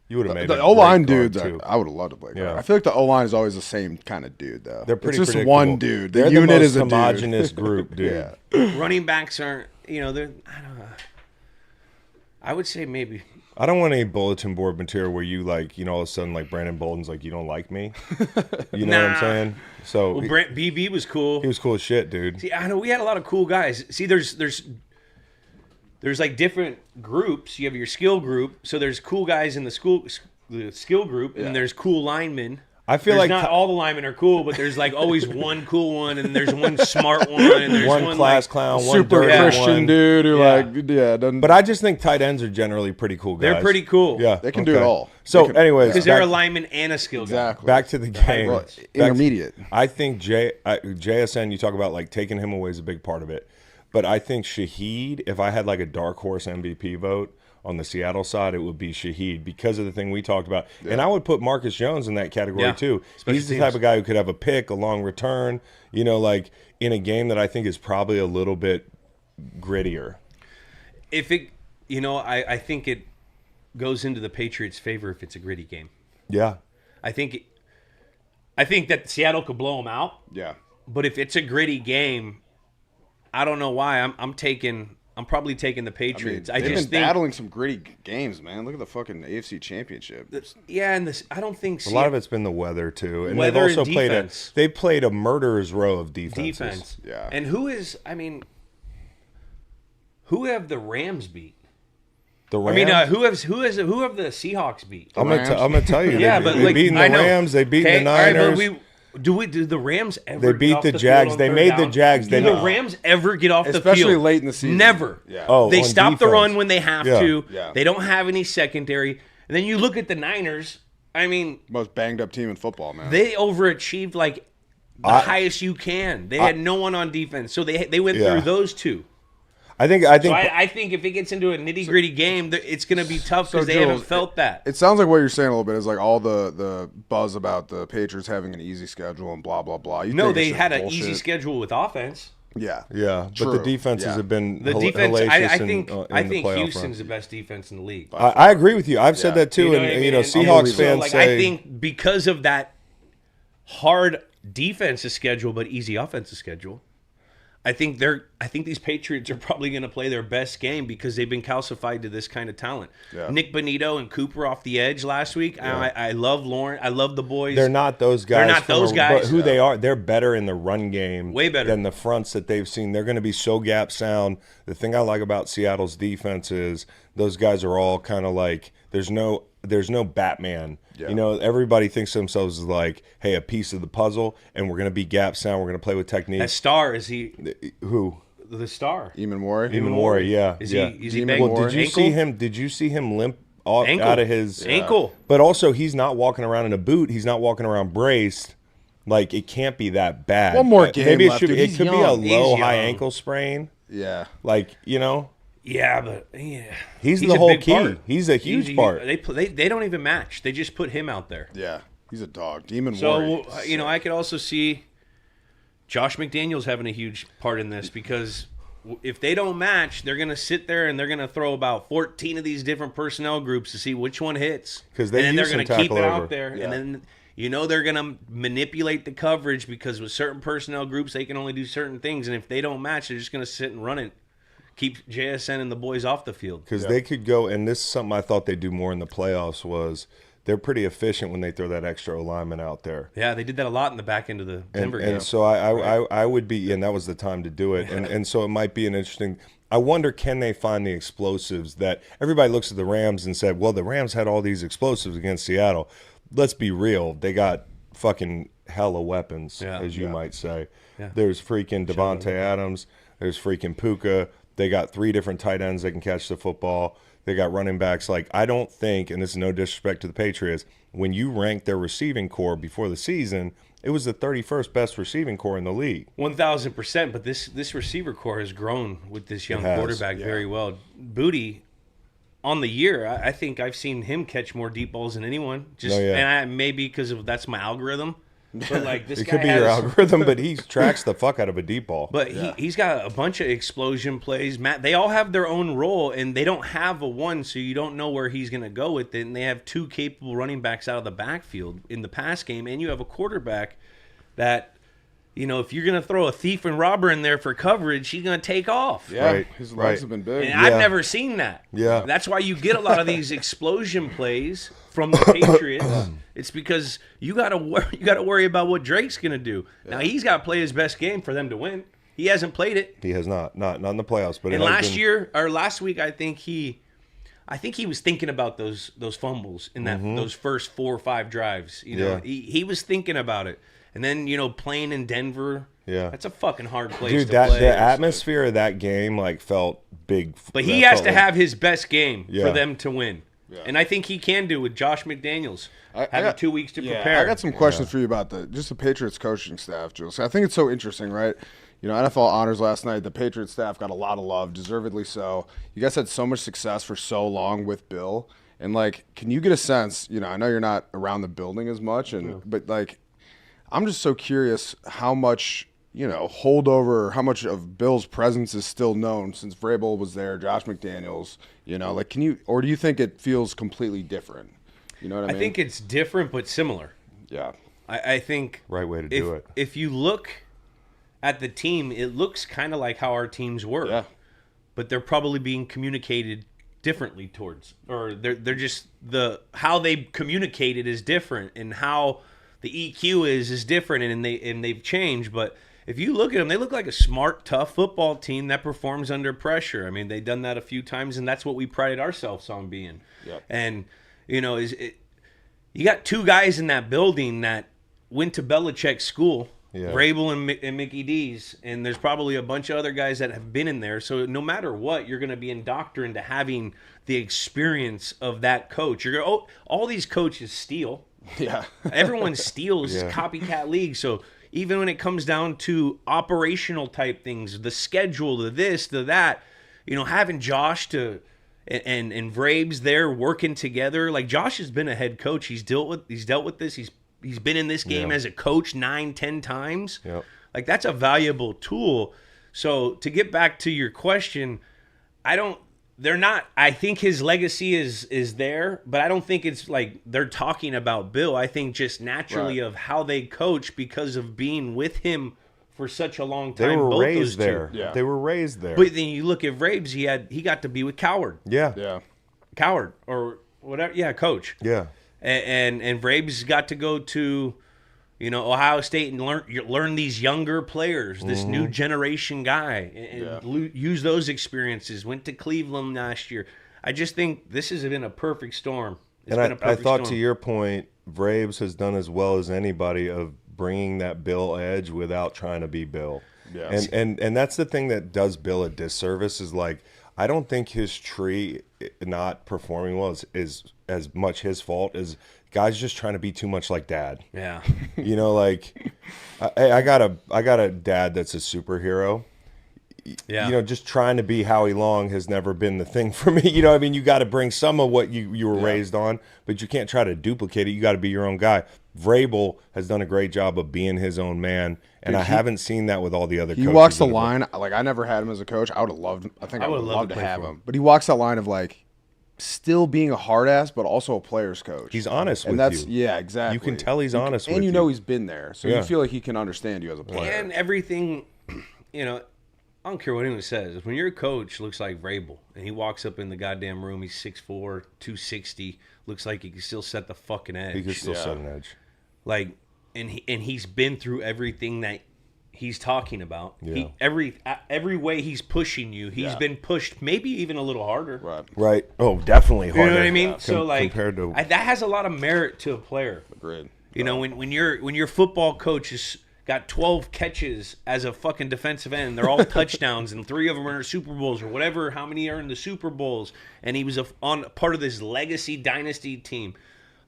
Speaker 1: you would have made
Speaker 2: the O-line dudes. I would have loved to play.
Speaker 1: Yeah.
Speaker 2: I feel like the O-line is always the same kind of dude, though.
Speaker 1: They're pretty.
Speaker 2: It's just one dude.
Speaker 1: They're
Speaker 2: unit
Speaker 1: the most
Speaker 2: is a
Speaker 1: homogenous group, dude.
Speaker 3: Running backs aren't. They're. I don't know. I would say maybe.
Speaker 1: I don't want any bulletin board material where you all of a sudden like Brandon Bolden's like you don't like me. You know what I'm saying? So
Speaker 3: BB was cool.
Speaker 1: He was cool as shit, dude.
Speaker 3: See, I know we had a lot of cool guys. See, there's like different groups. You have your skill group. So there's cool guys in the skill group, and there's cool linemen.
Speaker 1: I feel like
Speaker 3: not all the linemen are cool, but there's like always one cool one, and there's one smart one, and there's one
Speaker 1: class clown, one
Speaker 2: super
Speaker 1: dirty
Speaker 2: Christian
Speaker 1: one.
Speaker 2: dude who doesn't.
Speaker 1: But I just think tight ends are generally pretty cool guys.
Speaker 3: They're pretty cool.
Speaker 1: Yeah,
Speaker 2: they can do it all.
Speaker 1: So, anyways,
Speaker 3: because they're a lineman and a skill guy.
Speaker 2: Exactly.
Speaker 1: Back to the game.
Speaker 2: Intermediate.
Speaker 1: I think JSN. You talk about like taking him away is a big part of it, but I think Shaheed. If I had like a dark horse MVP vote. On the Seattle side, it would be Shaheed because of the thing we talked about. Yeah. And I would put Marcus Jones in that category too. He's the type of guy who could have a pick, a long return, like in a game that I think is probably a little bit grittier.
Speaker 3: If it, I think it goes into the Patriots' favor if it's a gritty game.
Speaker 1: Yeah.
Speaker 3: I think that Seattle could blow them out.
Speaker 2: Yeah.
Speaker 3: But if it's a gritty game, I don't know why. I'm taking I'm probably taking the Patriots. I
Speaker 2: they've
Speaker 3: just
Speaker 2: been
Speaker 3: think
Speaker 2: battling some gritty games, man. Look at the fucking AFC Championship.
Speaker 3: I don't think
Speaker 1: A lot of it's been the weather too, and
Speaker 3: Weather
Speaker 1: they've also
Speaker 3: and
Speaker 1: they played a murderer's row of defenses.
Speaker 3: defense.
Speaker 2: Yeah.
Speaker 3: And who have the Rams beat?
Speaker 1: The Rams.
Speaker 3: Who have the Seahawks beat?
Speaker 1: I'm gonna tell you.
Speaker 3: Yeah,
Speaker 1: they,
Speaker 3: but
Speaker 1: they
Speaker 3: like,
Speaker 1: beaten the
Speaker 3: I know.
Speaker 1: Rams. They beat
Speaker 3: Okay,
Speaker 1: the
Speaker 3: all right,
Speaker 1: Niners.
Speaker 3: but do the Rams ever?
Speaker 1: They beat
Speaker 3: get off
Speaker 1: the
Speaker 3: field
Speaker 1: Jags.
Speaker 3: on
Speaker 1: They
Speaker 3: third
Speaker 1: made the
Speaker 3: down?
Speaker 1: Jags.
Speaker 3: Do the Rams ever get off the field?
Speaker 2: Especially late in the season.
Speaker 3: Never.
Speaker 2: Yeah.
Speaker 1: Oh,
Speaker 3: They
Speaker 1: on
Speaker 3: stop the
Speaker 1: defense.
Speaker 3: run when they have to.
Speaker 2: Yeah.
Speaker 3: They don't have any secondary. And then you look at the Niners. I mean,
Speaker 2: Most banged up team in football, man.
Speaker 3: they overachieved like the highest you can. They had no one on defense, so they went through those two.
Speaker 1: I think.
Speaker 3: So I think if it gets into a nitty gritty game, it's going to be tough because they
Speaker 2: Jules,
Speaker 3: haven't felt that.
Speaker 2: It sounds like what you're saying a little bit is like all the buzz about the Patriots having an easy schedule and blah blah blah.
Speaker 3: No, they had an easy schedule with offense.
Speaker 2: Yeah,
Speaker 1: Yeah,
Speaker 2: True.
Speaker 1: but the defenses have been
Speaker 3: The defense, I think
Speaker 1: the
Speaker 3: Houston's the best defense in the league.
Speaker 1: I agree with you. I've said that too,
Speaker 3: You know what I
Speaker 1: and
Speaker 3: mean?
Speaker 1: Seahawks
Speaker 3: So,
Speaker 1: fans
Speaker 3: like,
Speaker 1: say
Speaker 3: I think because of that hard defensive schedule but easy offensive schedule, I think these Patriots are probably going to play their best game because they've been calcified to this kind of talent.
Speaker 2: Yeah.
Speaker 3: Nick Bonito and Cooper off the edge last week. I love Lauren. I love the boys.
Speaker 1: they're not those guys.
Speaker 3: They're not those guys.
Speaker 1: But who they are, they're better in the run game.
Speaker 3: Way better.
Speaker 1: than the fronts that they've seen. They're going to be so gap sound. The thing I like about Seattle's defense is those guys are all kind of like there's no Batman.
Speaker 2: Yeah.
Speaker 1: You know, everybody thinks of themselves as like, hey, a piece of the puzzle, and we're going to be gap sound. We're going to play with technique.
Speaker 3: That star is he
Speaker 1: Who?
Speaker 3: the star?
Speaker 2: Eamon Warren.
Speaker 1: Eamon Warren, yeah.
Speaker 3: Is
Speaker 1: yeah.
Speaker 3: he
Speaker 2: Eamon
Speaker 3: banged?
Speaker 2: Warren.
Speaker 1: Well, did you
Speaker 3: Ankle?
Speaker 1: see him? Did you see him limp
Speaker 3: Ankle.
Speaker 1: out of his
Speaker 3: ankle?
Speaker 1: But also, he's not walking around in a boot. He's not walking around braced. Like, it can't be that bad.
Speaker 2: One more game
Speaker 1: Maybe
Speaker 2: left,
Speaker 1: it should.
Speaker 2: dude.
Speaker 1: It
Speaker 2: He's
Speaker 1: could be a
Speaker 2: young.
Speaker 1: low,
Speaker 3: He's
Speaker 1: high
Speaker 3: young.
Speaker 1: ankle sprain.
Speaker 2: Yeah.
Speaker 1: Like, you know,
Speaker 3: Yeah, but yeah,
Speaker 1: he's
Speaker 3: a
Speaker 1: the whole
Speaker 3: big
Speaker 1: key.
Speaker 3: part.
Speaker 1: He's a huge part.
Speaker 3: They don't even match. They just put him out there.
Speaker 2: Yeah. He's a dog. Eamon
Speaker 3: So
Speaker 2: Warren.
Speaker 3: I could also see Josh McDaniels having a huge part in this because if they don't match, they're going to sit there and they're going to throw about 14 of these different personnel groups to see which one hits.
Speaker 1: 'Cause they
Speaker 3: and then
Speaker 1: use
Speaker 3: they're going
Speaker 1: some
Speaker 3: to keep it
Speaker 1: tackle over.
Speaker 3: out there,
Speaker 2: Yeah.
Speaker 3: and then they're going to manipulate the coverage because with certain personnel groups they can only do certain things, and if they don't match, they're just going to sit and run it. Keep JSN and the boys off the field.
Speaker 1: Because they could go, and this is something I thought they'd do more in the playoffs was they're pretty efficient when they throw that extra alignment out there.
Speaker 3: Yeah, they did that a lot in the back end of the Denver game.
Speaker 1: And so I would be, and that was the time to do it. And so it might be an interesting. I wonder, can they find the explosives that everybody looks at the Rams and said, well, the Rams had all these explosives against Seattle. Let's be real. They got fucking hella weapons, as you might say.
Speaker 3: Yeah.
Speaker 1: There's freaking Devontae Adams. There's freaking Puka. They got 3 different tight ends that can catch the football. They got running backs. Like, I don't think, and this is no disrespect to the Patriots, when you rank their receiving core before the season, it was the 31st best receiving core in the league.
Speaker 3: 1,000%, but this receiver core has grown with this young quarterback very well. Booty, on the year, I think I've seen him catch more deep balls than anyone. And maybe because that's my algorithm. But like this
Speaker 1: It
Speaker 3: guy
Speaker 1: could be your algorithm, but he tracks the fuck out of a deep ball.
Speaker 3: But he's got a bunch of explosion plays. They all have their own role, and they don't have a one, so you don't know where he's going to go with it. And they have 2 capable running backs out of the backfield in the pass game, and you have a quarterback that, if you're going to throw a thief and robber in there for coverage, he's going to take off.
Speaker 2: Yeah.
Speaker 1: Right,
Speaker 2: His
Speaker 1: right.
Speaker 2: legs have been big.
Speaker 3: And I've never seen that.
Speaker 1: Yeah.
Speaker 3: That's why you get a lot of these explosion plays from the Patriots. It's because you got to worry about what Drake's going to do. Yeah. Now he's got to play his best game for them to win. He hasn't played it.
Speaker 1: He has not in the playoffs. But
Speaker 3: and last week, I think he was thinking about those fumbles in that those first 4 or 5 drives. He was thinking about it. And then, playing in Denver, that's a fucking hard place to play.
Speaker 1: The atmosphere of that game felt big.
Speaker 3: But he has to have his best game for them to win. Yeah. And I think he can do with Josh McDaniels having 2 weeks to prepare.
Speaker 2: I got some questions for you about the Patriots coaching staff, Jules. I think it's so interesting, right? NFL honors last night. The Patriots staff got a lot of love, deservedly so. You guys had so much success for so long with Bill. And, can you get a sense, I know you're not around the building as much, but, I'm just so curious how much, holdover, how much of Bill's presence is still known since Vrabel was there, Josh McDaniels, or do you think it feels completely different? You know what I mean?
Speaker 3: I think it's different but similar.
Speaker 2: Yeah.
Speaker 3: I think
Speaker 1: right way to do it.
Speaker 3: If you look at the team, it looks kind of like how our teams were.
Speaker 2: Yeah.
Speaker 3: but they're probably being communicated differently towards, or they're just how they communicated is different, and how the EQ is different, and they've changed. But if you look at them, they look like a smart, tough football team that performs under pressure. I mean, they've done that a few times, and that's what we prided ourselves on being.
Speaker 2: Yep.
Speaker 3: And you got two guys in that building that went to Belichick's school.
Speaker 1: Yeah.
Speaker 3: Vrabel and Mickey D's, and there's probably a bunch of other guys that have been in there. So no matter what, you're going to be indoctrinated into having the experience of that coach. All these coaches steal.
Speaker 2: Yeah.
Speaker 3: Everyone steals.
Speaker 1: Yeah.
Speaker 3: Copycat league. So even when it comes down to operational type things, the schedule, the this, the that, having Josh and Vrabes there working together. Like, Josh has been a head coach. He's dealt with this. He's been in this game as a coach 9-10 times.
Speaker 1: Yep.
Speaker 3: Like, that's a valuable tool. So to get back to your question, I think his legacy is there, but I don't think it's like they're talking about Bill. I think just naturally of how they coach, because of being with him for such a long time.
Speaker 1: They were
Speaker 3: both
Speaker 1: raised
Speaker 3: those two.
Speaker 1: there.
Speaker 2: Yeah.
Speaker 1: They were raised there.
Speaker 3: But then you look at Vrabes, he got to be with Coward.
Speaker 1: Yeah.
Speaker 2: Yeah.
Speaker 3: Coward or whatever. Yeah, coach.
Speaker 1: Yeah.
Speaker 3: And Vrabes got to go to, Ohio State and learn these younger players, this new generation guy, and use those experiences. Went to Cleveland last year. I just think this has been a perfect storm.
Speaker 1: I thought, to your point, Vrabes has done as well as anybody of bringing that Bill edge without trying to be Bill.
Speaker 2: Yeah.
Speaker 1: And that's the thing that does Bill a disservice, is like, I don't think his tree not performing well is as much his fault as guys just trying to be too much like Dad.
Speaker 3: Yeah.
Speaker 1: Like, I got a dad that's a superhero.
Speaker 3: Yeah.
Speaker 1: Just trying to be Howie Long has never been the thing for me. You got to bring some of what you were raised on, but you can't try to duplicate it. You got to be your own guy. Vrabel has done a great job of being his own man, and I haven't seen that with all the other coaches.
Speaker 2: He walks the line. Like, I never had him as a coach. I would have loved. I would have loved to have him. But he walks that line of, like, still being a hard ass, but also a player's coach.
Speaker 1: He's honest
Speaker 2: and
Speaker 1: with
Speaker 2: that's,
Speaker 1: you.
Speaker 2: Yeah, exactly.
Speaker 1: You can tell he's honest with you.
Speaker 2: And you know he's been there, so you feel like he can understand you as a player.
Speaker 3: And everything, I don't care what anyone says. When your coach looks like Vrabel and he walks up in the goddamn room, he's 6'4", 260, looks like he can still set the fucking edge.
Speaker 1: He can still set an edge.
Speaker 3: Like, and he's been through everything that he's talking about.
Speaker 1: Yeah.
Speaker 3: Every way he's pushing you, he's been pushed, maybe even a little harder.
Speaker 1: Right. Oh, definitely harder.
Speaker 3: You know what I mean? So
Speaker 1: compared to
Speaker 3: that has a lot of merit to a player.
Speaker 2: Agreed.
Speaker 3: When your football coach has got 12 catches as a fucking defensive end, they're all touchdowns, and 3 of them are Super Bowls or whatever. How many are in the Super Bowls? And he was on part of this legacy dynasty team.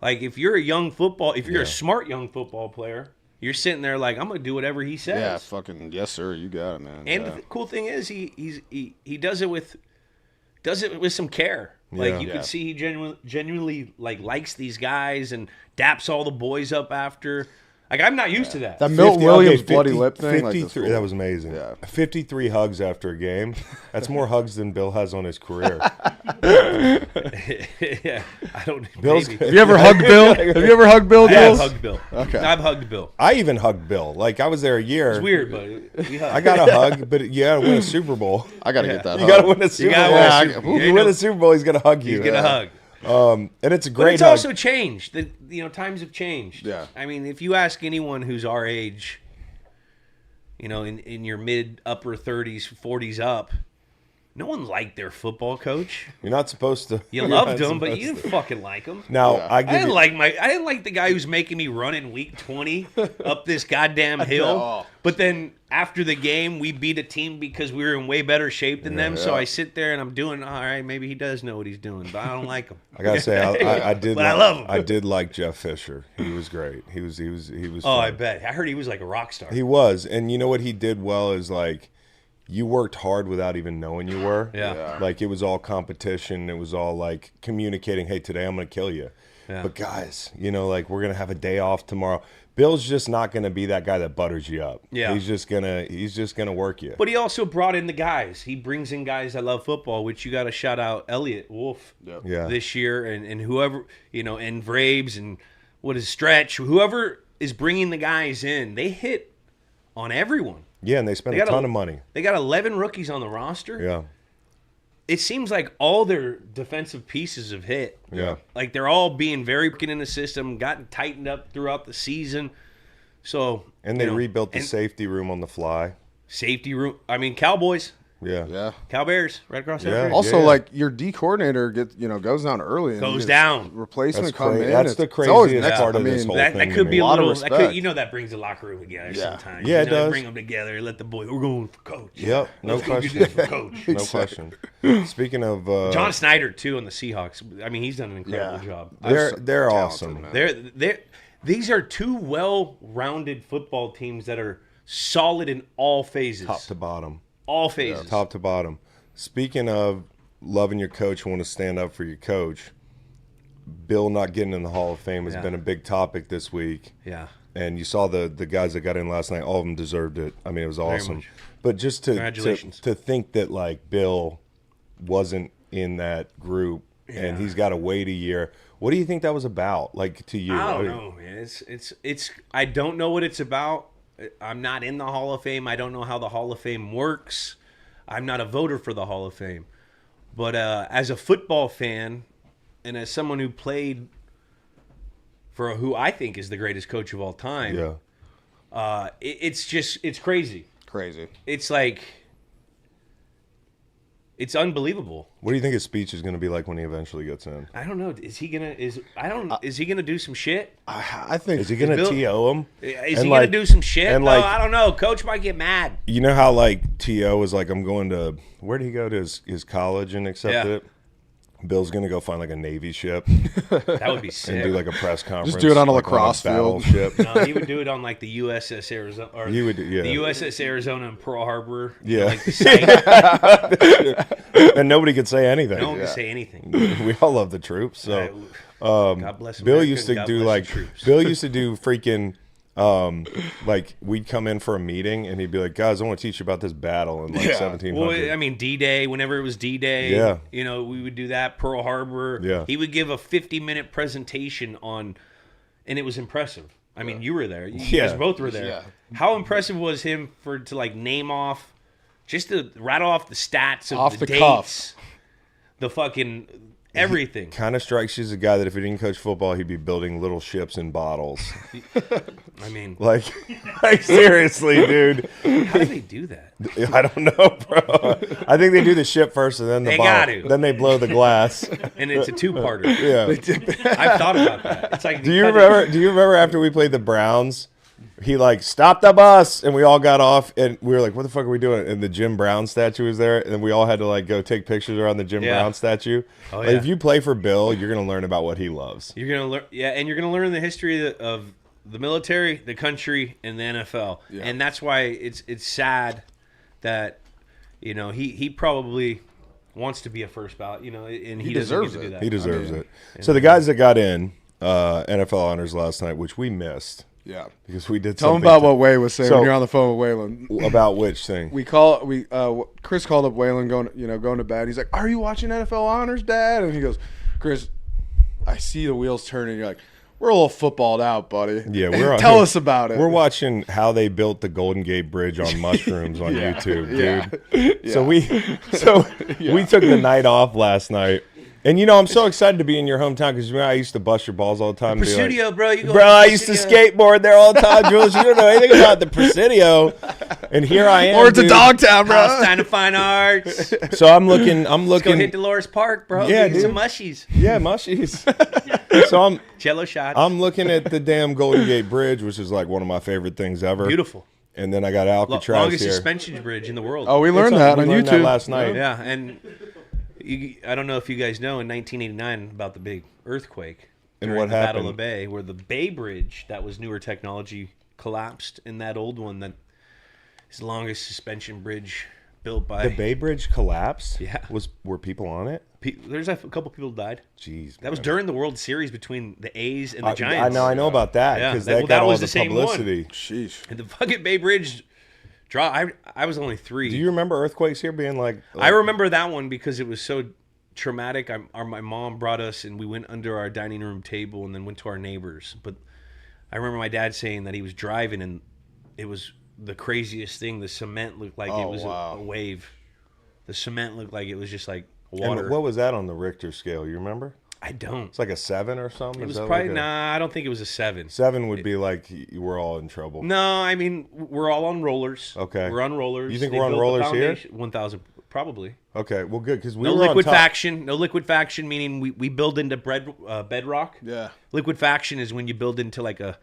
Speaker 3: Like, if you're a smart young football player, you're sitting there like, I'm gonna do whatever he says.
Speaker 2: Yeah, fucking yes, sir. You got it, man.
Speaker 3: And the cool thing is, he does it with some care. Like, you can see he genuinely likes these guys and daps all the boys up after. Like, I'm not used to that.
Speaker 2: That Milton Williams bloody lip thing.
Speaker 1: 53, that was amazing. Yeah. 53 hugs after a game. That's more hugs than Bill has on his career.
Speaker 3: Yeah, I don't.
Speaker 2: Have you ever hugged Bill? Have you ever hugged Bill?
Speaker 3: I've hugged Bill.
Speaker 2: Okay.
Speaker 3: I've hugged Bill.
Speaker 1: I even hugged Bill. Like, I was there a year.
Speaker 3: It's weird, but we hugged.
Speaker 1: I got a hug, but you got to win a Super Bowl.
Speaker 2: I got to get that.
Speaker 1: You got to win a Super Bowl. You win a Super Bowl, he's gonna hug you.
Speaker 3: He's gonna hug.
Speaker 1: And it's a great.
Speaker 3: But it's also changed. Times have changed.
Speaker 2: Yeah.
Speaker 3: I mean, if you ask anyone who's our age, in your mid upper 30s, 40s up, no one liked their football coach.
Speaker 1: You're not supposed to.
Speaker 3: You loved him, but you didn't fucking like him.
Speaker 1: Now I
Speaker 3: didn't like the guy who's making me run in week 20 up this goddamn hill. But then after the game, we beat a team because we were in way better shape than them. So I sit there and I'm doing all right. Maybe he does know what he's doing, but I don't like him.
Speaker 1: I gotta say, I did.
Speaker 3: But I love him.
Speaker 1: I did like Jeff Fisher. He was great. He was.
Speaker 3: Oh,
Speaker 1: fun.
Speaker 3: I bet. I heard he was like a rock star.
Speaker 1: He was, and you know what he did well is like. You worked hard without even knowing you were.
Speaker 3: Yeah.
Speaker 1: Like, it was all competition. It was all, like, communicating, hey, today I'm going to kill you.
Speaker 3: Yeah.
Speaker 1: But, guys, we're going to have a day off tomorrow. Bill's just not going to be that guy that butters you up.
Speaker 3: Yeah.
Speaker 1: He's just gonna work you.
Speaker 3: But he also brought in the guys. He brings in guys that love football, which you got to shout out Elliott Wolf this year and whoever, and Vrabes and Stretch. Whoever is bringing the guys in, they hit on everyone.
Speaker 1: Yeah, and they spent a ton of money.
Speaker 3: They got 11 rookies on the roster.
Speaker 1: Yeah.
Speaker 3: it seems like all their defensive pieces have hit.
Speaker 1: Yeah.
Speaker 3: Like they're all being very in the system, gotten tightened up throughout the season. So
Speaker 1: And they rebuilt the safety room on the fly.
Speaker 3: Safety room. I mean, Cowboys,
Speaker 2: Yeah.
Speaker 3: Cow Bears, right across the
Speaker 1: Yeah.
Speaker 3: street.
Speaker 2: Also, like your D coordinator goes down early. And
Speaker 3: Goes
Speaker 2: gets
Speaker 3: down.
Speaker 2: Replacement
Speaker 1: That's
Speaker 2: come
Speaker 1: crazy.
Speaker 2: in.
Speaker 1: That's the
Speaker 2: It's always
Speaker 1: craziest
Speaker 2: next-
Speaker 1: part of
Speaker 2: I
Speaker 1: this
Speaker 2: mean,
Speaker 1: whole
Speaker 3: That
Speaker 1: thing.
Speaker 3: could
Speaker 1: to
Speaker 3: be
Speaker 1: me.
Speaker 3: a
Speaker 2: lot of
Speaker 3: little.
Speaker 2: respect.
Speaker 3: That brings the locker room together sometimes.
Speaker 1: Yeah, it
Speaker 3: You know,
Speaker 1: does.
Speaker 3: Bring them together. Let the boy. We're going for coach.
Speaker 1: Yep, no
Speaker 3: Let's go get
Speaker 1: question.
Speaker 3: this for coach.
Speaker 1: No question. Speaking of,
Speaker 3: John Snyder too on the Seahawks. I mean, he's done an incredible job.
Speaker 1: they're
Speaker 2: Talented,
Speaker 1: awesome.
Speaker 2: man.
Speaker 3: These are two well-rounded football teams that are solid in all phases.
Speaker 1: Top to bottom.
Speaker 3: All phases.
Speaker 1: Top to bottom. Speaking of loving your coach and want to stand up for your coach, Bill not getting in the Hall of Fame has been a big topic this week.
Speaker 3: Yeah.
Speaker 1: And you saw the guys that got in last night, all of them deserved it. I mean, it was awesome.
Speaker 3: much.
Speaker 1: But just
Speaker 3: Congratulations.
Speaker 1: to think that, like, Bill wasn't in that group and he's got to wait a year. What do you think that was about, like, to you?
Speaker 3: I don't know, man. It's. I don't know what it's about. I'm not in the Hall of Fame. I don't know how the Hall of Fame works. I'm not a voter for the Hall of Fame. But as a football fan and as someone who played for who I think is the greatest coach of all time, it's crazy.
Speaker 2: Crazy.
Speaker 3: It's like, it's unbelievable.
Speaker 1: What do you think his speech is going to be like when he eventually gets in?
Speaker 3: I don't know. Is he gonna do some shit?
Speaker 2: I think
Speaker 1: Is he going to
Speaker 3: Bill-
Speaker 1: TO him?
Speaker 3: Is he gonna do some shit?
Speaker 1: and,
Speaker 3: No,
Speaker 1: like-
Speaker 3: I don't know. Coach might get mad.
Speaker 1: You know how, like, T.O. was like, I'm going to, where did he go to his college and accept
Speaker 3: Yeah.
Speaker 1: it? Bill's going to go find, like, a Navy ship
Speaker 3: That would be sick.
Speaker 1: and do, like, a press conference.
Speaker 2: do it on a
Speaker 1: like,
Speaker 2: lacrosse field.
Speaker 1: battleship.
Speaker 3: No, he would do it on like the USS Arizona, or
Speaker 1: He would do- yeah.
Speaker 3: the USS Arizona and Pearl Harbor.
Speaker 1: Yeah.
Speaker 3: Like the site.
Speaker 1: And nobody could say anything.
Speaker 3: No one can say anything.
Speaker 1: We all love the troops. So
Speaker 3: God bless
Speaker 1: Bill
Speaker 3: America
Speaker 1: used to
Speaker 3: and God
Speaker 1: do,
Speaker 3: bless
Speaker 1: like,
Speaker 3: the troops.
Speaker 1: Bill used to do freaking, like, we'd come in for a meeting and he'd be like, guys, I want to teach you about this battle in, like, 1700.
Speaker 3: Well, I mean, D-Day, whenever it was D-Day,
Speaker 1: Yeah.
Speaker 3: you know, we would do that. Pearl Harbor.
Speaker 1: Yeah.
Speaker 3: He would give a 50-minute presentation on, and it was impressive. I mean, you were there. You guys both were there.
Speaker 2: Yeah.
Speaker 3: How impressive was him to like name off, just to rattle off the stats of
Speaker 2: Off
Speaker 3: the
Speaker 2: the
Speaker 3: dates,
Speaker 2: cuff.
Speaker 3: the fucking everything.
Speaker 1: Kind of strikes you as a guy that if he didn't coach football, he'd be building little ships in bottles.
Speaker 3: I mean,
Speaker 1: like seriously, dude.
Speaker 3: how do they do that?
Speaker 1: I don't know, bro. I think they do the ship first and then the
Speaker 3: They
Speaker 1: bottle.
Speaker 3: got to.
Speaker 1: Then they blow the glass.
Speaker 3: And it's a two-parter.
Speaker 1: Yeah.
Speaker 3: I've thought about that. It's like
Speaker 1: Do you remember after we played the Browns? He like stopped the bus and we all got off and we were like, what the fuck are we doing? And the Jim Brown statue was there and we all had to like go take pictures around the Jim Brown statue.
Speaker 3: Oh,
Speaker 1: Like,
Speaker 3: yeah.
Speaker 1: if you play for Bill, you're gonna learn about what he loves.
Speaker 3: You're gonna learn, and you're gonna learn the history of the military, the country, and the NFL.
Speaker 2: Yeah.
Speaker 3: And that's why it's sad that he probably wants to be a first ballot, and he doesn't
Speaker 2: deserves
Speaker 3: get to do
Speaker 2: it.
Speaker 3: that.
Speaker 1: He deserves it. So the guys that got in NFL honors last night, which we missed
Speaker 2: Yeah.
Speaker 1: because we did
Speaker 2: Tell him
Speaker 1: something
Speaker 2: about what Way was saying
Speaker 1: So-
Speaker 2: when you're on the phone with Waylon.
Speaker 1: about which thing.
Speaker 2: Chris called up Waylon going to bed. He's like, "Are you watching NFL honors, Dad?" And he goes, "Chris, I see the wheels turning." You're like, "We're a little footballed out, buddy."
Speaker 1: Yeah, we're
Speaker 2: tell us about it.
Speaker 1: We're watching how they built the Golden Gate Bridge on mushrooms on YouTube, dude.
Speaker 2: Yeah.
Speaker 1: So we took the night off last night. And I'm so excited to be in your hometown because I used to bust your balls all the time. and be like,
Speaker 3: Presidio, bro. You go
Speaker 1: Bro,
Speaker 3: to
Speaker 1: I used to
Speaker 3: Presidio.
Speaker 1: skateboard there all the time, Jules. You don't know anything about the Presidio. And here I am.
Speaker 2: or it's a
Speaker 1: dude.
Speaker 2: Dogtown, bro.
Speaker 3: Palestine of Fine Arts.
Speaker 1: So I'm looking.
Speaker 3: Go hit Dolores Park, bro.
Speaker 1: Yeah,
Speaker 3: Get some
Speaker 1: dude.
Speaker 3: mushies.
Speaker 1: Yeah, mushies. So
Speaker 3: Jello shots.
Speaker 1: I'm looking at the damn Golden Gate Bridge, which is like one of my favorite things ever.
Speaker 3: Beautiful.
Speaker 1: And then I got Alcatraz
Speaker 3: Longest
Speaker 1: here.
Speaker 3: suspension bridge in the world.
Speaker 2: Oh, we learned that
Speaker 1: We
Speaker 2: on
Speaker 1: learned
Speaker 2: YouTube
Speaker 1: that last night.
Speaker 3: Yeah, and I don't know if you guys know in 1989 about the big earthquake
Speaker 1: And
Speaker 3: during
Speaker 1: what
Speaker 3: the Battle of
Speaker 1: happened?
Speaker 3: the Bay, where the Bay Bridge, that was newer technology, collapsed, and that old one that is the longest suspension bridge built by.
Speaker 1: The Bay Bridge collapsed.
Speaker 3: Yeah.
Speaker 1: Were people on it?
Speaker 3: There's a couple people died.
Speaker 1: Jeez.
Speaker 3: That was
Speaker 1: man.
Speaker 3: during the World Series between the A's and the Giants.
Speaker 1: I know about that
Speaker 3: Yeah,
Speaker 1: because
Speaker 3: that-
Speaker 1: that
Speaker 3: well,
Speaker 1: got
Speaker 3: that
Speaker 1: all
Speaker 3: was
Speaker 1: the
Speaker 3: the same one.
Speaker 1: publicity.
Speaker 2: Sheesh.
Speaker 3: And the fucking Bay Bridge draw. I was only 3.
Speaker 1: Do you remember earthquakes here being like?
Speaker 3: I remember that one because it was so traumatic. My mom brought us and we went under our dining room table and then went to our neighbors. But I remember my dad saying that he was driving and it was the craziest thing. The cement looked like it was
Speaker 2: wow.
Speaker 3: a wave. The cement looked like it was just like water.
Speaker 1: And what was that on the Richter scale? You remember?
Speaker 3: I don't.
Speaker 1: It's like a 7 or something.
Speaker 3: It was
Speaker 1: Is that
Speaker 3: probably
Speaker 1: like
Speaker 3: I don't think it was a 7.
Speaker 1: 7 would be like we're all in trouble.
Speaker 3: No, I mean we're all on rollers.
Speaker 1: Okay.
Speaker 3: We're on rollers.
Speaker 1: You think we're on rollers here?
Speaker 3: 1,000 probably.
Speaker 1: Okay, well good because we
Speaker 3: No
Speaker 1: were
Speaker 3: liquefaction. No liquefaction meaning we build into bedrock.
Speaker 2: Yeah.
Speaker 3: Liquefaction is when you build into like a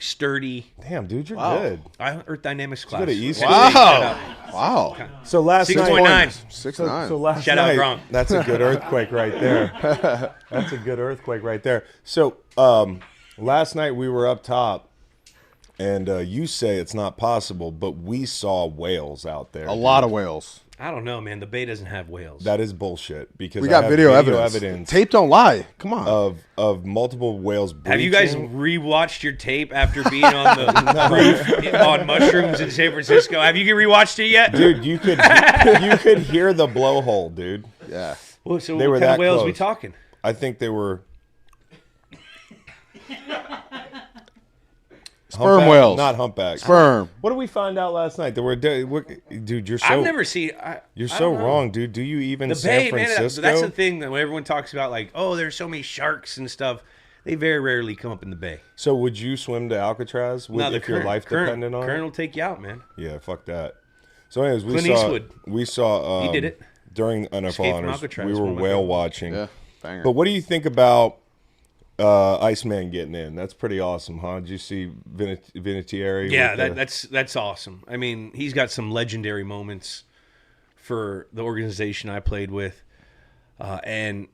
Speaker 3: sturdy.
Speaker 1: Damn, dude, you're
Speaker 2: Wow.
Speaker 1: good.
Speaker 3: Earth dynamics class.
Speaker 1: Go to East
Speaker 2: Wow. Wow.
Speaker 1: So last
Speaker 3: 6.9.
Speaker 1: night,
Speaker 2: 6'9".
Speaker 1: so last
Speaker 3: Shout out
Speaker 1: night,
Speaker 3: Gronk.
Speaker 1: that's a good earthquake right there. That's a good earthquake right there. So last night we were up top, and you say it's not possible, but we saw whales out there.
Speaker 2: A lot of whales.
Speaker 3: I don't know, man. The Bay doesn't have whales.
Speaker 1: That is bullshit because
Speaker 2: We
Speaker 1: I
Speaker 2: got
Speaker 1: have
Speaker 2: video evidence. Tape don't lie. Come on.
Speaker 1: of multiple whales breaching.
Speaker 3: Have you guys rewatched your tape after being on the reef on mushrooms in San Francisco? Have you rewatched it yet?
Speaker 1: Dude, you could hear the blowhole, dude.
Speaker 2: Yeah.
Speaker 3: Well, so
Speaker 1: They
Speaker 3: what
Speaker 1: were
Speaker 3: kind of
Speaker 1: that
Speaker 3: whales
Speaker 1: close.
Speaker 3: we talking?
Speaker 1: I think they were
Speaker 2: Sperm
Speaker 1: humpback-
Speaker 2: whales.
Speaker 1: not humpbacks.
Speaker 2: Sperm.
Speaker 1: What did we find out last night? There were dude. You're so
Speaker 3: I've never seen.
Speaker 1: you're
Speaker 3: I
Speaker 1: so
Speaker 3: don't know.
Speaker 1: wrong, dude. Do you even
Speaker 3: The
Speaker 1: San
Speaker 3: Bay, man.
Speaker 1: Francisco?
Speaker 3: That's the thing that when everyone talks about, like, oh, there's so many sharks and stuff. They very rarely come up in the Bay.
Speaker 1: So would you swim to Alcatraz if your life depended on
Speaker 3: Current
Speaker 1: it?
Speaker 3: will take you out, man.
Speaker 1: Yeah, fuck that. So anyways,
Speaker 3: Clint Eastwood.
Speaker 1: we saw
Speaker 3: He did it.
Speaker 1: during
Speaker 3: Escape
Speaker 1: NFL
Speaker 3: from
Speaker 1: Honors.
Speaker 3: Alcatraz,
Speaker 1: We
Speaker 3: one
Speaker 1: were
Speaker 3: of my
Speaker 1: whale
Speaker 3: favorites.
Speaker 1: watching.
Speaker 2: Yeah. Banger.
Speaker 1: But what do you think about Iceman getting in? That's pretty awesome, huh? Did you see Vinatieri?
Speaker 3: Yeah,
Speaker 1: with
Speaker 3: that's awesome. I mean, he's got some legendary moments for the organization I played with, and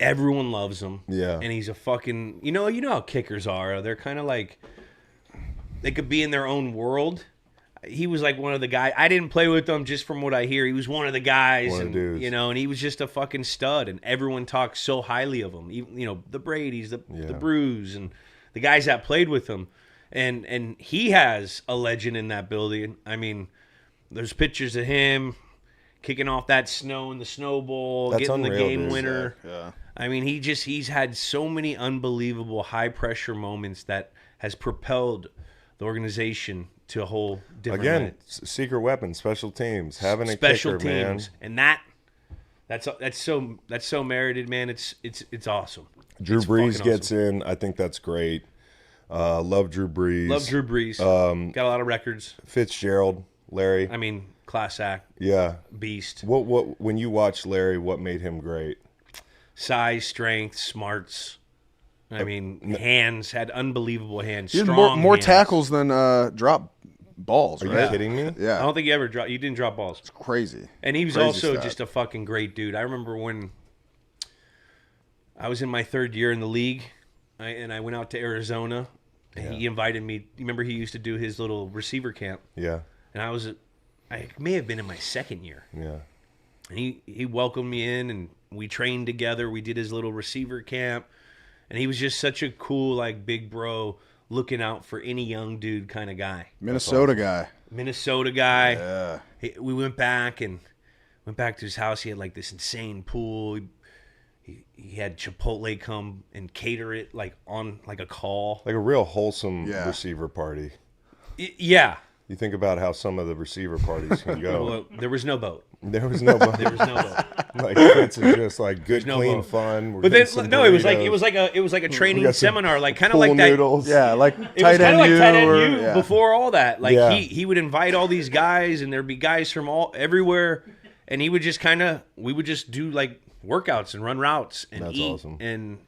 Speaker 3: everyone loves him.
Speaker 1: Yeah.
Speaker 3: And he's a fucking you know how kickers are. They're kind of like they could be in their own world. He was like one of the guys. I didn't play with him just from what I hear. He was one of the guys,
Speaker 1: One of
Speaker 3: and
Speaker 1: the dudes.
Speaker 3: and he was just a fucking stud. And everyone talks so highly of him. Even, the Brady's, the Brews, and the guys that played with him. And he has a legend in that building. I mean, there's pictures of him kicking off that snow in the Snow Bowl,
Speaker 1: That's
Speaker 3: getting the
Speaker 1: unreal,
Speaker 3: game
Speaker 1: dude.
Speaker 3: winner.
Speaker 2: Yeah.
Speaker 3: I mean, he's had so many unbelievable high pressure moments that has propelled the organization to a whole different
Speaker 1: Again,
Speaker 3: height.
Speaker 1: secret weapon, special teams, having a
Speaker 3: Special
Speaker 1: kicker,
Speaker 3: teams,
Speaker 1: man.
Speaker 3: and that's so merited, man. It's awesome.
Speaker 1: Drew
Speaker 3: It's
Speaker 1: Brees
Speaker 3: fucking
Speaker 1: gets in. I think that's great. Love Drew Brees.
Speaker 3: Love Drew Brees. Got a lot of records.
Speaker 1: Fitzgerald, Larry.
Speaker 3: I mean, class act,
Speaker 1: Yeah.
Speaker 3: beast,
Speaker 1: What when you watched Larry, what made him great?
Speaker 3: size, strength, smarts. I mean, hands, had unbelievable hands.
Speaker 2: He had
Speaker 3: Strong
Speaker 2: more
Speaker 3: hands.
Speaker 2: tackles than drop balls,
Speaker 1: Are
Speaker 2: right?
Speaker 1: you kidding me?
Speaker 3: I
Speaker 2: Yeah.
Speaker 3: don't think you didn't drop balls.
Speaker 2: It's crazy.
Speaker 3: And he was
Speaker 2: Crazy
Speaker 3: also
Speaker 2: stat.
Speaker 3: just a fucking great dude. I remember when I was in my 3rd year in the league, and I went out to Arizona, and he invited me. You remember he used to do his little receiver camp,
Speaker 1: Yeah.
Speaker 3: and I may have been in my 2nd year.
Speaker 1: Yeah.
Speaker 3: And he welcomed me in, and we trained together. We did his little receiver camp, and he was just such a cool, like, big bro, looking out for any young dude kind of guy.
Speaker 2: Minnesota guy.
Speaker 3: Minnesota guy.
Speaker 2: Yeah.
Speaker 3: We went back to his house. He had like this insane pool. He had Chipotle come and cater it like on like a call.
Speaker 1: Like a real wholesome
Speaker 2: Yeah.
Speaker 1: receiver party.
Speaker 3: Yeah.
Speaker 1: You think about how some of the receiver parties can go.
Speaker 3: Well, there was no boat.
Speaker 1: There was no
Speaker 3: There was no boat.
Speaker 1: like Fitz is just like good,
Speaker 3: no
Speaker 1: clean
Speaker 3: boat.
Speaker 1: fun. We're
Speaker 3: But
Speaker 1: getting
Speaker 3: then
Speaker 1: some
Speaker 3: no, it was like
Speaker 1: burritos.
Speaker 3: a training
Speaker 1: got some
Speaker 3: seminar, like kind of
Speaker 1: pool
Speaker 3: like that.
Speaker 1: noodles.
Speaker 2: Yeah, like
Speaker 3: It was
Speaker 2: tight
Speaker 3: kind
Speaker 2: end
Speaker 3: of like
Speaker 2: U.
Speaker 3: tight end
Speaker 2: or-
Speaker 3: U
Speaker 2: yeah.
Speaker 3: before all that. Like
Speaker 1: Yeah.
Speaker 3: he would invite all these guys, and there'd be guys from everywhere, and he would just we would just do like workouts and run routes and
Speaker 1: That's
Speaker 3: eat
Speaker 1: awesome.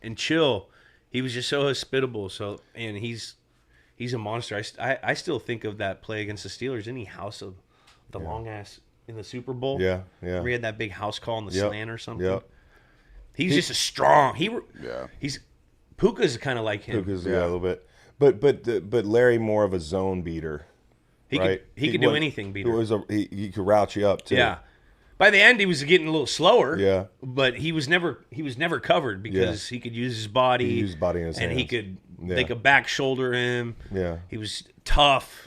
Speaker 3: and chill. He was just so hospitable. So and he's a monster. I still think of that play against the Steelers. Any house of the long ass in the Super Bowl.
Speaker 1: Yeah, yeah.
Speaker 3: Remember he had that big house call on the
Speaker 1: Yep,
Speaker 3: slant or something.
Speaker 1: Yep.
Speaker 3: He's just a strong.
Speaker 2: Yeah.
Speaker 3: He's Puka's kind of like him.
Speaker 1: Because a little bit. But Larry more of a zone beater.
Speaker 3: He
Speaker 1: right?
Speaker 3: could do
Speaker 1: was-
Speaker 3: anything, beater.
Speaker 1: He could route you up too.
Speaker 3: Yeah. By the end, he was getting a little slower.
Speaker 1: Yeah.
Speaker 3: But he was never covered because he could use his body.
Speaker 1: He used his body in his
Speaker 3: and he
Speaker 1: hands.
Speaker 3: could
Speaker 1: Yeah.
Speaker 3: they could back shoulder him.
Speaker 1: Yeah.
Speaker 3: He was tough.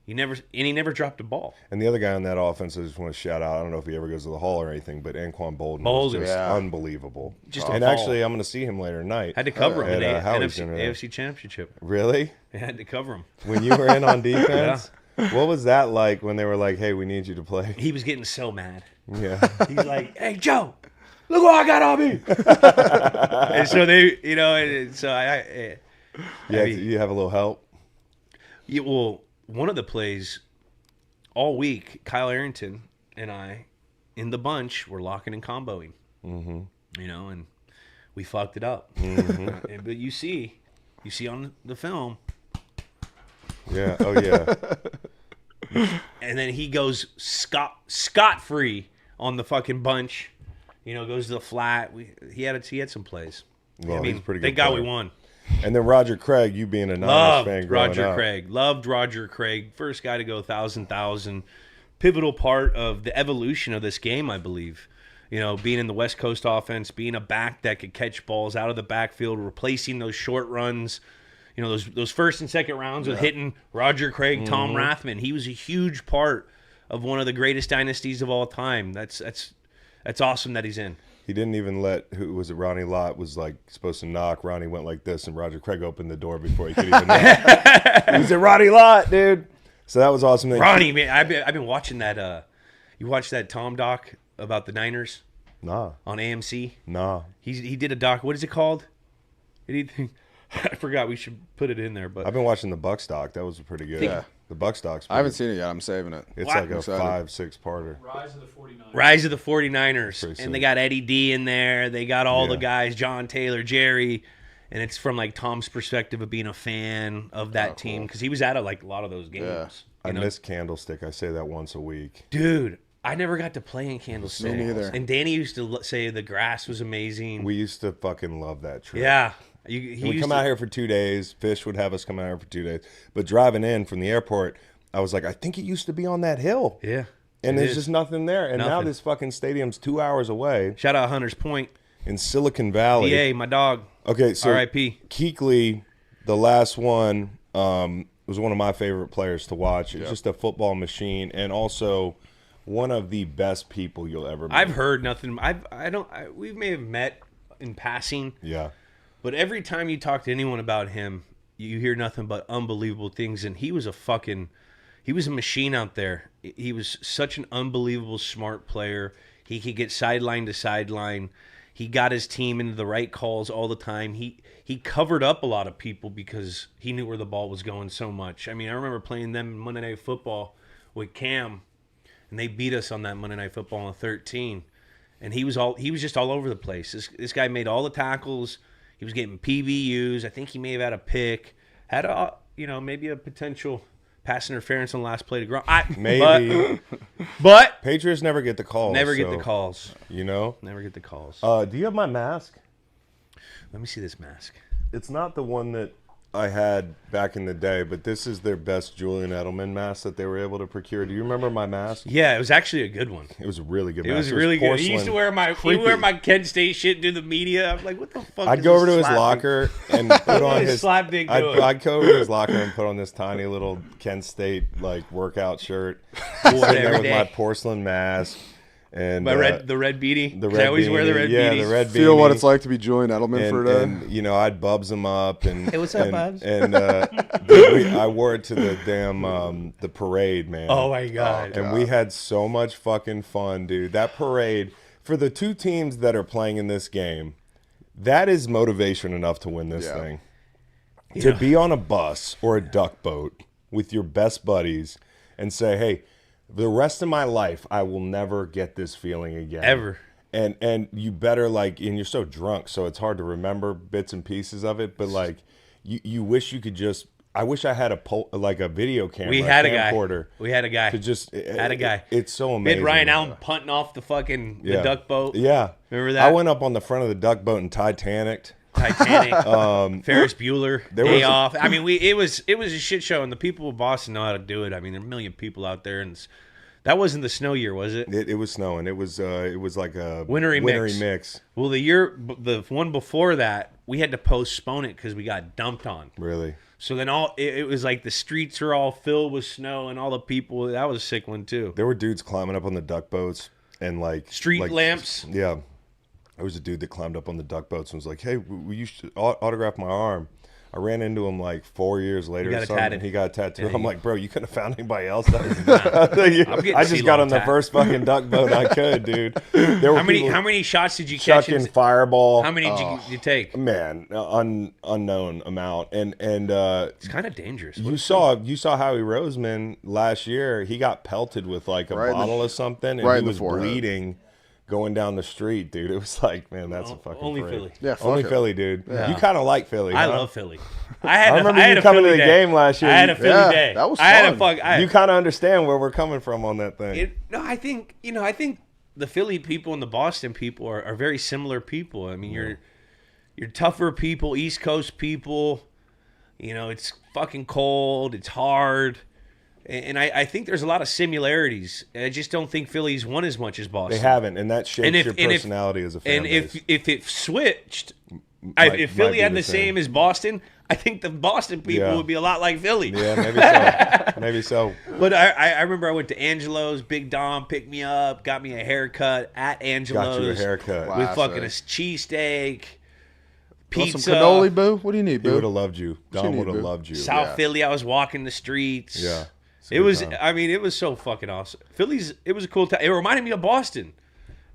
Speaker 3: He never dropped a ball.
Speaker 1: And the other guy on that offense, I just want to shout out. I don't know if he ever goes to the Hall or anything, but Anquan Bolden was
Speaker 3: Bolden.
Speaker 1: just
Speaker 2: Yeah.
Speaker 1: unbelievable.
Speaker 3: Just a
Speaker 1: and
Speaker 3: ball.
Speaker 1: actually, I'm going to see him later tonight.
Speaker 3: Had to cover him
Speaker 1: At,
Speaker 3: in
Speaker 1: Howie's
Speaker 3: NFC,
Speaker 1: dinner.
Speaker 3: AFC Championship.
Speaker 1: Really?
Speaker 3: They had to cover him.
Speaker 1: When you were in on defense? What was that like when they were like, "Hey, we need you to play"?
Speaker 3: He was getting so mad.
Speaker 1: Yeah.
Speaker 3: He's like, "Hey, Joe, look what I got on me." And so they, and so
Speaker 1: You have a little help.
Speaker 3: Yeah, well, one of the plays all week, Kyle Arrington and I, in the bunch, were locking and comboing. Mm-hmm. And we fucked it up. Mm-hmm. But you see on the film.
Speaker 1: Yeah. Oh yeah.
Speaker 3: And then he goes scot-free on the fucking bunch. Goes to the flat. He had some plays.
Speaker 1: Well, he's a pretty good.
Speaker 3: Thank God
Speaker 1: player.
Speaker 3: we won.
Speaker 1: And then Roger Craig, you being a Niners fan growing
Speaker 3: Roger
Speaker 1: up.
Speaker 3: Craig. Loved Roger Craig. First guy to go 1,000. Pivotal part of the evolution of this game, I believe. Being in the West Coast offense, being a back that could catch balls out of the backfield, replacing those short runs. Those first and second rounds with hitting Roger Craig, Tom Rathman. He was a huge part of one of the greatest dynasties of all time. That's awesome that he's in.
Speaker 1: He didn't even let, who was it, Ronnie Lott was like supposed to knock. Ronnie went like this, and Roger Craig opened the door before he could even knock. He said, "Ronnie Lott, dude." So that was awesome.
Speaker 3: Ronnie, man, I've been watching that. You watched that Tom doc about the Niners?
Speaker 1: Nah.
Speaker 3: On AMC?
Speaker 1: Nah.
Speaker 3: He did a doc. What is it called? Anything? I forgot. We should put it in there. But
Speaker 1: I've been watching the Bucks doc. That was pretty good.
Speaker 2: Yeah.
Speaker 1: The Bucks doc's
Speaker 2: I haven't seen it yet. I'm saving it.
Speaker 1: It's
Speaker 3: What?
Speaker 1: like a
Speaker 2: Excited.
Speaker 1: 5-6 parter.
Speaker 3: Rise of the 49ers.
Speaker 1: Pretty
Speaker 3: And they
Speaker 1: sick.
Speaker 3: got Eddie D in there. They got all the
Speaker 1: Yeah.
Speaker 3: guys, John Taylor, Jerry. And it's from like Tom's perspective of being a fan of that team. Because he was at a lot of those games.
Speaker 2: Yeah.
Speaker 1: I miss Candlestick. I say that once a week.
Speaker 3: Dude, I never got to play in Candlestick.
Speaker 2: Me neither.
Speaker 3: And Danny used to say the grass was amazing.
Speaker 1: We used to fucking love that trip.
Speaker 3: Yeah.
Speaker 1: We'd come out here for 2 days. Fish would have us come out here for 2 days. But driving in from the airport, I was like, I think it used to be on that hill.
Speaker 3: Yeah.
Speaker 1: And there's just nothing there. And now
Speaker 3: Nothing.
Speaker 1: this fucking stadium's 2 hours away
Speaker 3: Shout out Hunters Point.
Speaker 1: in Silicon Valley.
Speaker 3: PA, my dog.
Speaker 1: Okay, so
Speaker 3: R.I.P.
Speaker 1: Kuechly, the last one, was one of my favorite players to watch. It's just a football machine, and also one of the best people you'll ever meet.
Speaker 3: I've heard nothing. We may have met in passing,
Speaker 1: Yeah.
Speaker 3: but every time you talk to anyone about him, you hear nothing but unbelievable things. And he was a machine out there. He was such an unbelievable smart player. He could get sideline to sideline. He got his team into the right calls all the time. He covered up a lot of people because he knew where the ball was going so much. I mean, I remember playing them in Monday Night Football with Cam, and they beat us on that Monday Night Football on 13. And he was just all over the place. This guy made all the tackles. He was getting PBUs. I think he may have had a pick. Had maybe a potential pass interference on the last play to ground.
Speaker 1: Maybe.
Speaker 3: But
Speaker 1: Patriots never get the calls.
Speaker 3: never get the calls.
Speaker 1: Never
Speaker 3: get the calls.
Speaker 1: Do you have my mask?
Speaker 3: Let me see this mask.
Speaker 1: It's not the one that I had back in the day, but this is their best Julian Edelman mask that they were able to procure. Do you remember my mask?
Speaker 3: Yeah, it was actually a good one.
Speaker 1: It was a really good
Speaker 3: It
Speaker 1: mask.
Speaker 3: was really good. He
Speaker 1: porcelain.
Speaker 3: used to wear my Kent State shit, do the media. I'm like, what the fuck?
Speaker 1: I'd
Speaker 3: is
Speaker 1: go over
Speaker 3: this
Speaker 1: to his
Speaker 3: slap
Speaker 1: locker and put on his
Speaker 3: slap dick
Speaker 1: I'd
Speaker 3: doing?
Speaker 1: go over to his locker and put on this tiny little Kent State workout shirt.
Speaker 3: Wore it
Speaker 1: Sitting there
Speaker 3: every
Speaker 1: with my
Speaker 3: day.
Speaker 1: porcelain mask and
Speaker 3: The red beanie.
Speaker 1: the
Speaker 3: 'Cause
Speaker 1: red
Speaker 3: I always wear the
Speaker 1: beanie.
Speaker 3: red
Speaker 1: Yeah,
Speaker 3: beanies.
Speaker 1: the red
Speaker 2: Feel what
Speaker 1: beanie.
Speaker 2: it's like to be Julian Edelman for a day.
Speaker 1: And I'd bubs him up and
Speaker 3: Hey, what's up, Bubs?
Speaker 1: And I wore it to the damn the parade, man.
Speaker 3: Oh my god.
Speaker 1: And we had so much fucking fun, dude. That parade for the two teams that are playing in this game, that is motivation enough to win this thing. To be on a bus or a duck boat with your best buddies and say, "Hey, the rest of my life, I will never get this feeling again.
Speaker 3: Ever."
Speaker 1: And you better and you're so drunk, so it's hard to remember bits and pieces of it. But you wish you could just. I wish I had a video camera.
Speaker 3: We had a guy.
Speaker 1: camcorder
Speaker 3: We had a guy.
Speaker 1: to just
Speaker 3: Had a guy.
Speaker 1: It's so
Speaker 3: We
Speaker 1: amazing.
Speaker 3: had Ryan Allen punting off the fucking the duck boat.
Speaker 1: Yeah,
Speaker 3: Remember that?
Speaker 1: I went up on the front of the duck boat and Titanic.
Speaker 3: Titanic. Ferris Bueller. Day
Speaker 1: was a-
Speaker 3: off. I mean, it was a shit show, and the people of Boston know how to do it. I mean, there are a million people out there, and that wasn't the snow year, was it?
Speaker 1: It was snowing. It was like a
Speaker 3: Wintry mix. Well, the one before that, we had to postpone it because we got dumped on.
Speaker 1: Really.
Speaker 3: So then it was like the streets are all filled with snow, and all the people. That was a sick one too.
Speaker 1: There were dudes climbing up on the duck boats and
Speaker 3: Street lamps.
Speaker 1: Yeah. There was a dude that climbed up on the duck boats and was like, "Hey, will you autograph my arm?" I ran into him like 4 years later or something. He got a tattoo.
Speaker 3: Yeah,
Speaker 1: I'm like, bro, you couldn't have found anybody else. I just got on the first fucking duck boat I could, dude.
Speaker 3: How many shots did you catch?
Speaker 1: Chucking Fireball.
Speaker 3: How many did you take?
Speaker 1: Man, unknown amount. And
Speaker 3: it's kind of dangerous.
Speaker 1: You saw Howie Roseman last year. He got pelted with like a bottle of something, and he was bleeding. Going down the street, dude. It was like, man, that's a fucking
Speaker 3: only
Speaker 1: freak.
Speaker 3: Philly.
Speaker 1: Yeah, only Philly, dude. Yeah. You kind of like Philly.
Speaker 3: I
Speaker 1: huh?
Speaker 3: love Philly. I
Speaker 1: remember you coming to the game last year.
Speaker 3: I had a Philly day.
Speaker 2: That was fun.
Speaker 1: You kind of understand where we're coming from on that thing.
Speaker 3: I think the Philly people and the Boston people are very similar people. I mean, you're tougher people, East Coast people. You know, it's fucking cold. It's hard. And I think there's a lot of similarities. I just don't think Philly's won as much as Boston.
Speaker 1: They haven't, and that shapes your personality as a fan base.
Speaker 3: And if it switched, if Philly had the same as Boston, I think the Boston people would be a lot like Philly.
Speaker 1: Yeah, maybe so. Maybe so.
Speaker 3: But I remember I went to Angelo's. Big Dom picked me up, got me a haircut at Angelo's.
Speaker 1: Got you a haircut.
Speaker 3: With fucking a cheesesteak. Pizza.
Speaker 2: Want some cannoli, Boo? What do you need, Boo?
Speaker 1: He would have loved you. Dom would have loved you.
Speaker 3: South Philly, I was walking the streets.
Speaker 1: Yeah.
Speaker 3: It was, it was so fucking awesome. It was a cool time. It reminded me of Boston.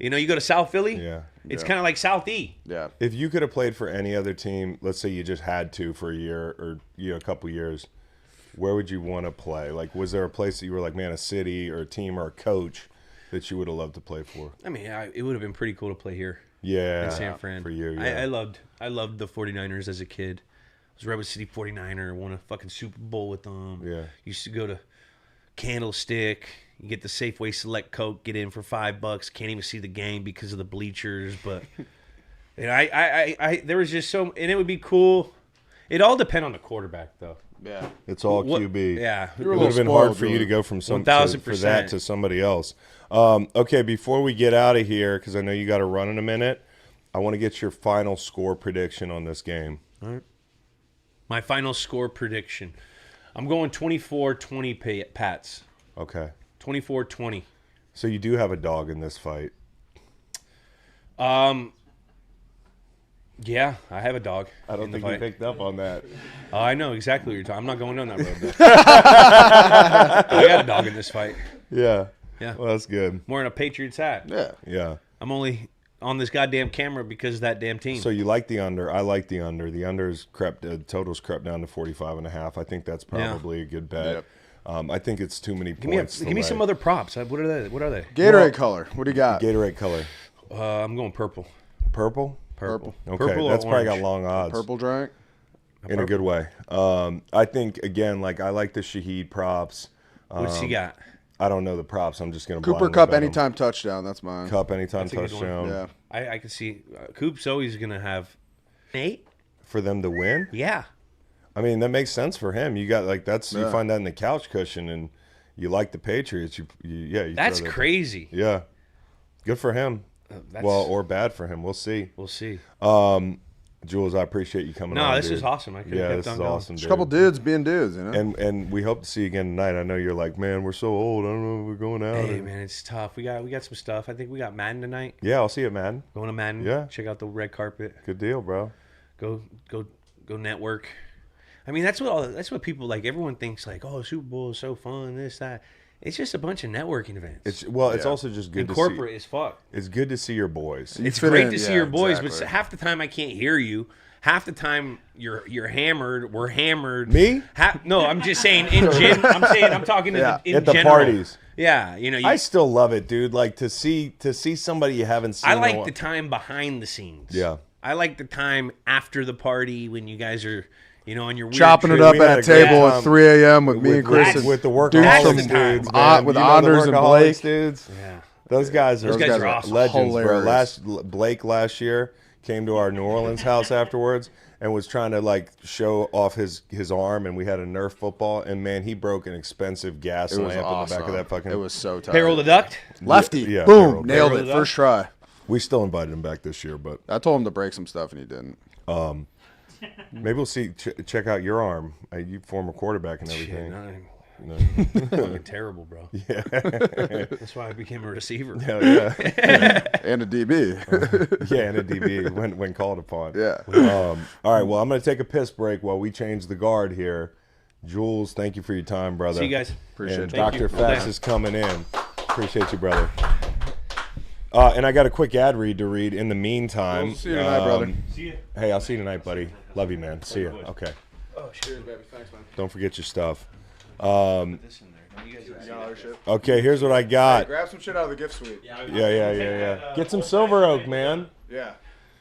Speaker 3: You know, you go to South Philly.
Speaker 1: Yeah.
Speaker 3: It's kind of like South E.
Speaker 2: Yeah.
Speaker 1: If you could have played for any other team, let's say you just had to for a year or a couple years, where would you want to play? Like, was there a place that you were like, man, a city or a team or a coach that you would have loved to play for?
Speaker 3: I mean, it would have been pretty cool to play here.
Speaker 1: Yeah.
Speaker 3: In San Fran.
Speaker 1: For you,
Speaker 3: yeah. I loved the 49ers as a kid. I was a Rebel City 49er, won a fucking Super Bowl with them.
Speaker 1: Yeah.
Speaker 3: Used to go to Candlestick. You get the Safeway Select Coke, get in for $5. Can't even see the game because of the bleachers. But and I there was just so, and it would be cool. It all depend on the quarterback, though.
Speaker 2: Yeah,
Speaker 1: it's all QB.
Speaker 3: Yeah,
Speaker 1: it would have been hard for you to go from for that to somebody else. Okay, before we get out of here, because I know you got to run in a minute, I want to get your final score prediction on this game.
Speaker 3: All right. My final score prediction. I'm going 24-20 Pats.
Speaker 1: Okay.
Speaker 3: 24-20.
Speaker 1: So you do have a dog in this fight.
Speaker 3: Yeah, I have a dog.
Speaker 1: I don't think you picked up on that.
Speaker 3: Oh, I know exactly what you're talking. I'm not going down that road, though. I got a dog in this fight.
Speaker 1: Yeah.
Speaker 3: Yeah.
Speaker 1: Well, that's good.
Speaker 3: I'm wearing a Patriots hat.
Speaker 2: Yeah.
Speaker 1: Yeah.
Speaker 3: I'm only on this goddamn camera because of that damn team.
Speaker 1: So you like the under. I like the under. The under's totals crept down to 45.5. I think that's probably a good bet. Yep. I think it's too many points.
Speaker 3: Give me some other props. What are they?
Speaker 2: Gatorade color. What do you got?
Speaker 1: Gatorade color.
Speaker 3: I'm going purple.
Speaker 1: Purple?
Speaker 2: Purple.
Speaker 1: Okay,
Speaker 3: purple
Speaker 1: that's probably got long odds.
Speaker 2: Purple drink?
Speaker 1: In a good way. I think, again, like I like the Shaheed props.
Speaker 3: What's he got?
Speaker 1: I don't know the props. I'm just going to
Speaker 2: Cooper Kupp anytime touchdown. That's mine.
Speaker 1: Kupp anytime touchdown.
Speaker 2: Yeah.
Speaker 3: I can see Coop's always going to have Nate.
Speaker 1: For them to win?
Speaker 3: Yeah.
Speaker 1: I mean, that makes sense for him. You got like you find that in the couch cushion, and you like the Patriots. You
Speaker 3: that's crazy.
Speaker 1: Yeah. Good for him. Or bad for him. We'll see.
Speaker 3: We'll see.
Speaker 1: Jules, I appreciate you coming on.
Speaker 3: No, this is awesome.
Speaker 1: This is awesome, dude.
Speaker 2: A couple dudes being dudes, you know?
Speaker 1: And we hope to see you again tonight. I know you're like, man, we're so old. I don't know if we're going out.
Speaker 3: Hey, man, it's tough. We got some stuff. I think we got Madden tonight.
Speaker 1: Yeah, I'll see you at Madden.
Speaker 3: Going to Madden.
Speaker 1: Yeah.
Speaker 3: Check out the red carpet.
Speaker 1: Good deal, bro.
Speaker 3: Go network. I mean, that's what people like. Everyone thinks like, oh, Super Bowl is so fun, this, that. It's just a bunch of networking events.
Speaker 1: It's also just good to see.
Speaker 3: Corporate as fuck.
Speaker 1: It's good to see your boys.
Speaker 3: It's great to see your boys, but half the time I can't hear you. Half the time you're hammered. We're hammered.
Speaker 1: Me?
Speaker 3: No, I'm just saying in gym. I'm talking in
Speaker 1: at
Speaker 3: general.
Speaker 1: the parties.
Speaker 3: Yeah,
Speaker 1: I still love it, dude. Like to see somebody you haven't seen.
Speaker 3: I like the time behind the scenes.
Speaker 1: Yeah.
Speaker 3: I like the time after the party when you guys are, on your weird
Speaker 2: chopping it up at a table at 3 a.m. with me and Chris
Speaker 1: with the
Speaker 2: workaholics
Speaker 1: dudes,
Speaker 2: with Anders and Blake
Speaker 1: dudes.
Speaker 3: Yeah,
Speaker 1: those guys are
Speaker 3: awesome.
Speaker 1: legends,
Speaker 2: hilarious.
Speaker 1: bro. Blake last year came to our New Orleans house afterwards and was trying to like show off his arm, and we had a Nerf football, and man, he broke an expensive gas lamp in the back of that fucking.
Speaker 2: It was so tight.
Speaker 3: Payroll deduct.
Speaker 2: Lefty.
Speaker 1: Yeah,
Speaker 2: boom, nailed it first try.
Speaker 1: We still invited him back this year, but
Speaker 2: I told him to break some stuff and he didn't.
Speaker 1: Maybe we'll see. Check out your arm. You former quarterback and everything. No.
Speaker 3: Fucking terrible, bro.
Speaker 1: Yeah.
Speaker 3: That's why I became a receiver.
Speaker 1: Hell yeah.
Speaker 2: And a DB.
Speaker 1: Yeah, and a DB when called upon.
Speaker 2: Yeah.
Speaker 1: All right, well, I'm going to take a piss break while we change the guard here. Jules, thank you for your time, brother.
Speaker 3: See you guys.
Speaker 2: Appreciate
Speaker 1: And
Speaker 2: it.
Speaker 1: Dr. Fax is coming in. Appreciate you, brother. And I got a quick ad read to read in the meantime.
Speaker 2: We'll see you tonight, brother.
Speaker 3: See you.
Speaker 1: Hey, I'll see you tonight, buddy. Love you, man. See you. Okay.
Speaker 2: Oh, cheers, baby. Thanks, man.
Speaker 1: Don't forget your stuff.
Speaker 3: This in there. You guys
Speaker 2: You got other shit?
Speaker 1: Okay, here's what I got.
Speaker 2: Grab some shit out of the gift suite.
Speaker 1: Yeah. Get some Silver Oak, man.
Speaker 2: Yeah.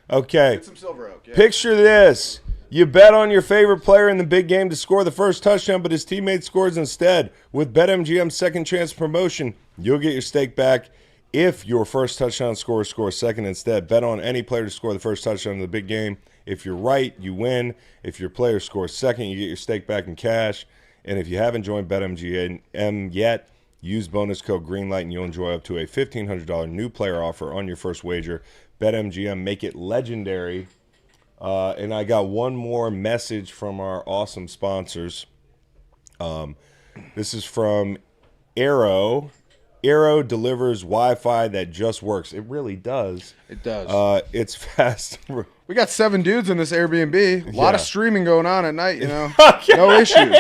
Speaker 1: Okay.
Speaker 2: Get some Silver Oak. Yeah.
Speaker 1: Picture this. You bet on your favorite player in the big game to score the first touchdown, but his teammate scores instead. With BetMGM's second chance promotion, you'll get your stake back if your first touchdown scorer scores second instead. Bet on any player to score the first touchdown in the big game. If you're right, you win. If your player scores second, you get your stake back in cash. And if you haven't joined BetMGM yet, use bonus code GREENLIGHT and you'll enjoy up to a $1,500 new player offer on your first wager. BetMGM, make it legendary. And I got one more message from our awesome sponsors. This is from Arrow. Arrow delivers Wi-Fi that just works. It really does.
Speaker 2: It does.
Speaker 1: It's fast.
Speaker 2: We got 7 dudes in this Airbnb. A lot of
Speaker 1: Yeah.
Speaker 2: streaming going on at night, you know. No issues.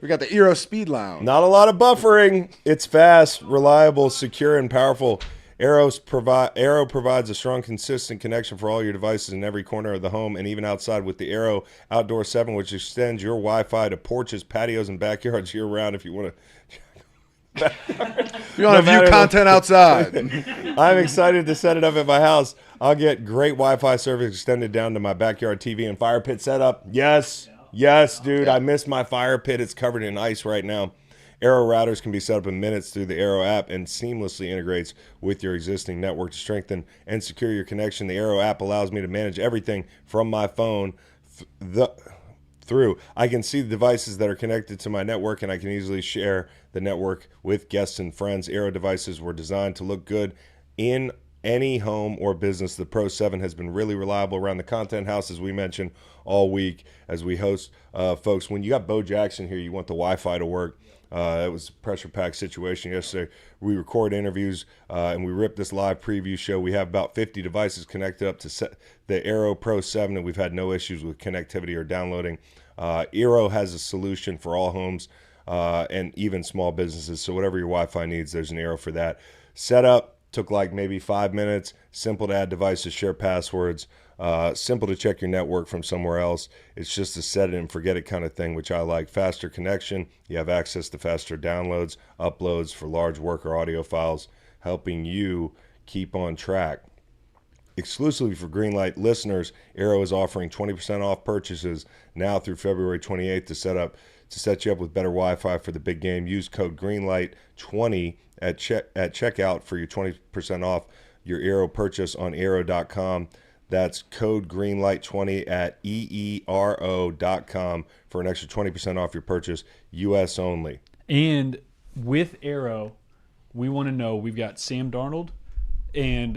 Speaker 2: We got the Eero Speed Lounge.
Speaker 1: Not a lot of buffering. It's fast, reliable, secure, and powerful. Arrow provides a strong, consistent connection for all your devices in every corner of the home and even outside with the Arrow Outdoor 7, which extends your Wi-Fi to porches, patios, and backyards year-round if you want to.
Speaker 2: You want to view content outside.
Speaker 1: I'm excited to set it up at my house. I'll get great Wi-Fi service extended down to my backyard TV and fire pit setup. Yes, dude. I missed my fire pit. It's covered in ice right now. Arrow routers can be set up in minutes through the Arrow app and seamlessly integrates with your existing network to strengthen and secure your connection. The Arrow app allows me to manage everything from my phone through. I can see the devices that are connected to my network, and I can easily share the network with guests and friends. Arrow devices were designed to look good in any home or business. The Pro 7 has been really reliable around the content house, as we mentioned all week as we host folks. When you got Bo Jackson here, you want the Wi-Fi to work. It was a pressure-packed situation yesterday. We record interviews, and we rip this live preview show. We have about 50 devices connected up to the Arrow Pro 7, and we've had no issues with connectivity or downloading. Arrow has a solution for all homes and even small businesses. So whatever your Wi-Fi needs, there's an Arrow for that. Setup took like maybe 5 minutes. Simple to add devices, share passwords. Simple to check your network from somewhere else. It's just a set it and forget it kind of thing, which I like. Faster connection. You have access to faster downloads, uploads for large work or audio files, helping you keep on track. Exclusively for Greenlight listeners, Arrow is offering 20% off purchases now through February 28th to set you up with better Wi-Fi for the big game. Use code GREENLIGHT20 at checkout for your 20% off your Arrow purchase on Arrow.com. That's code GREENLIGHT20 at EERO.com for an extra 20% off your purchase, U.S. only.
Speaker 4: And with Arrow, we want to know, we've got Sam Darnold and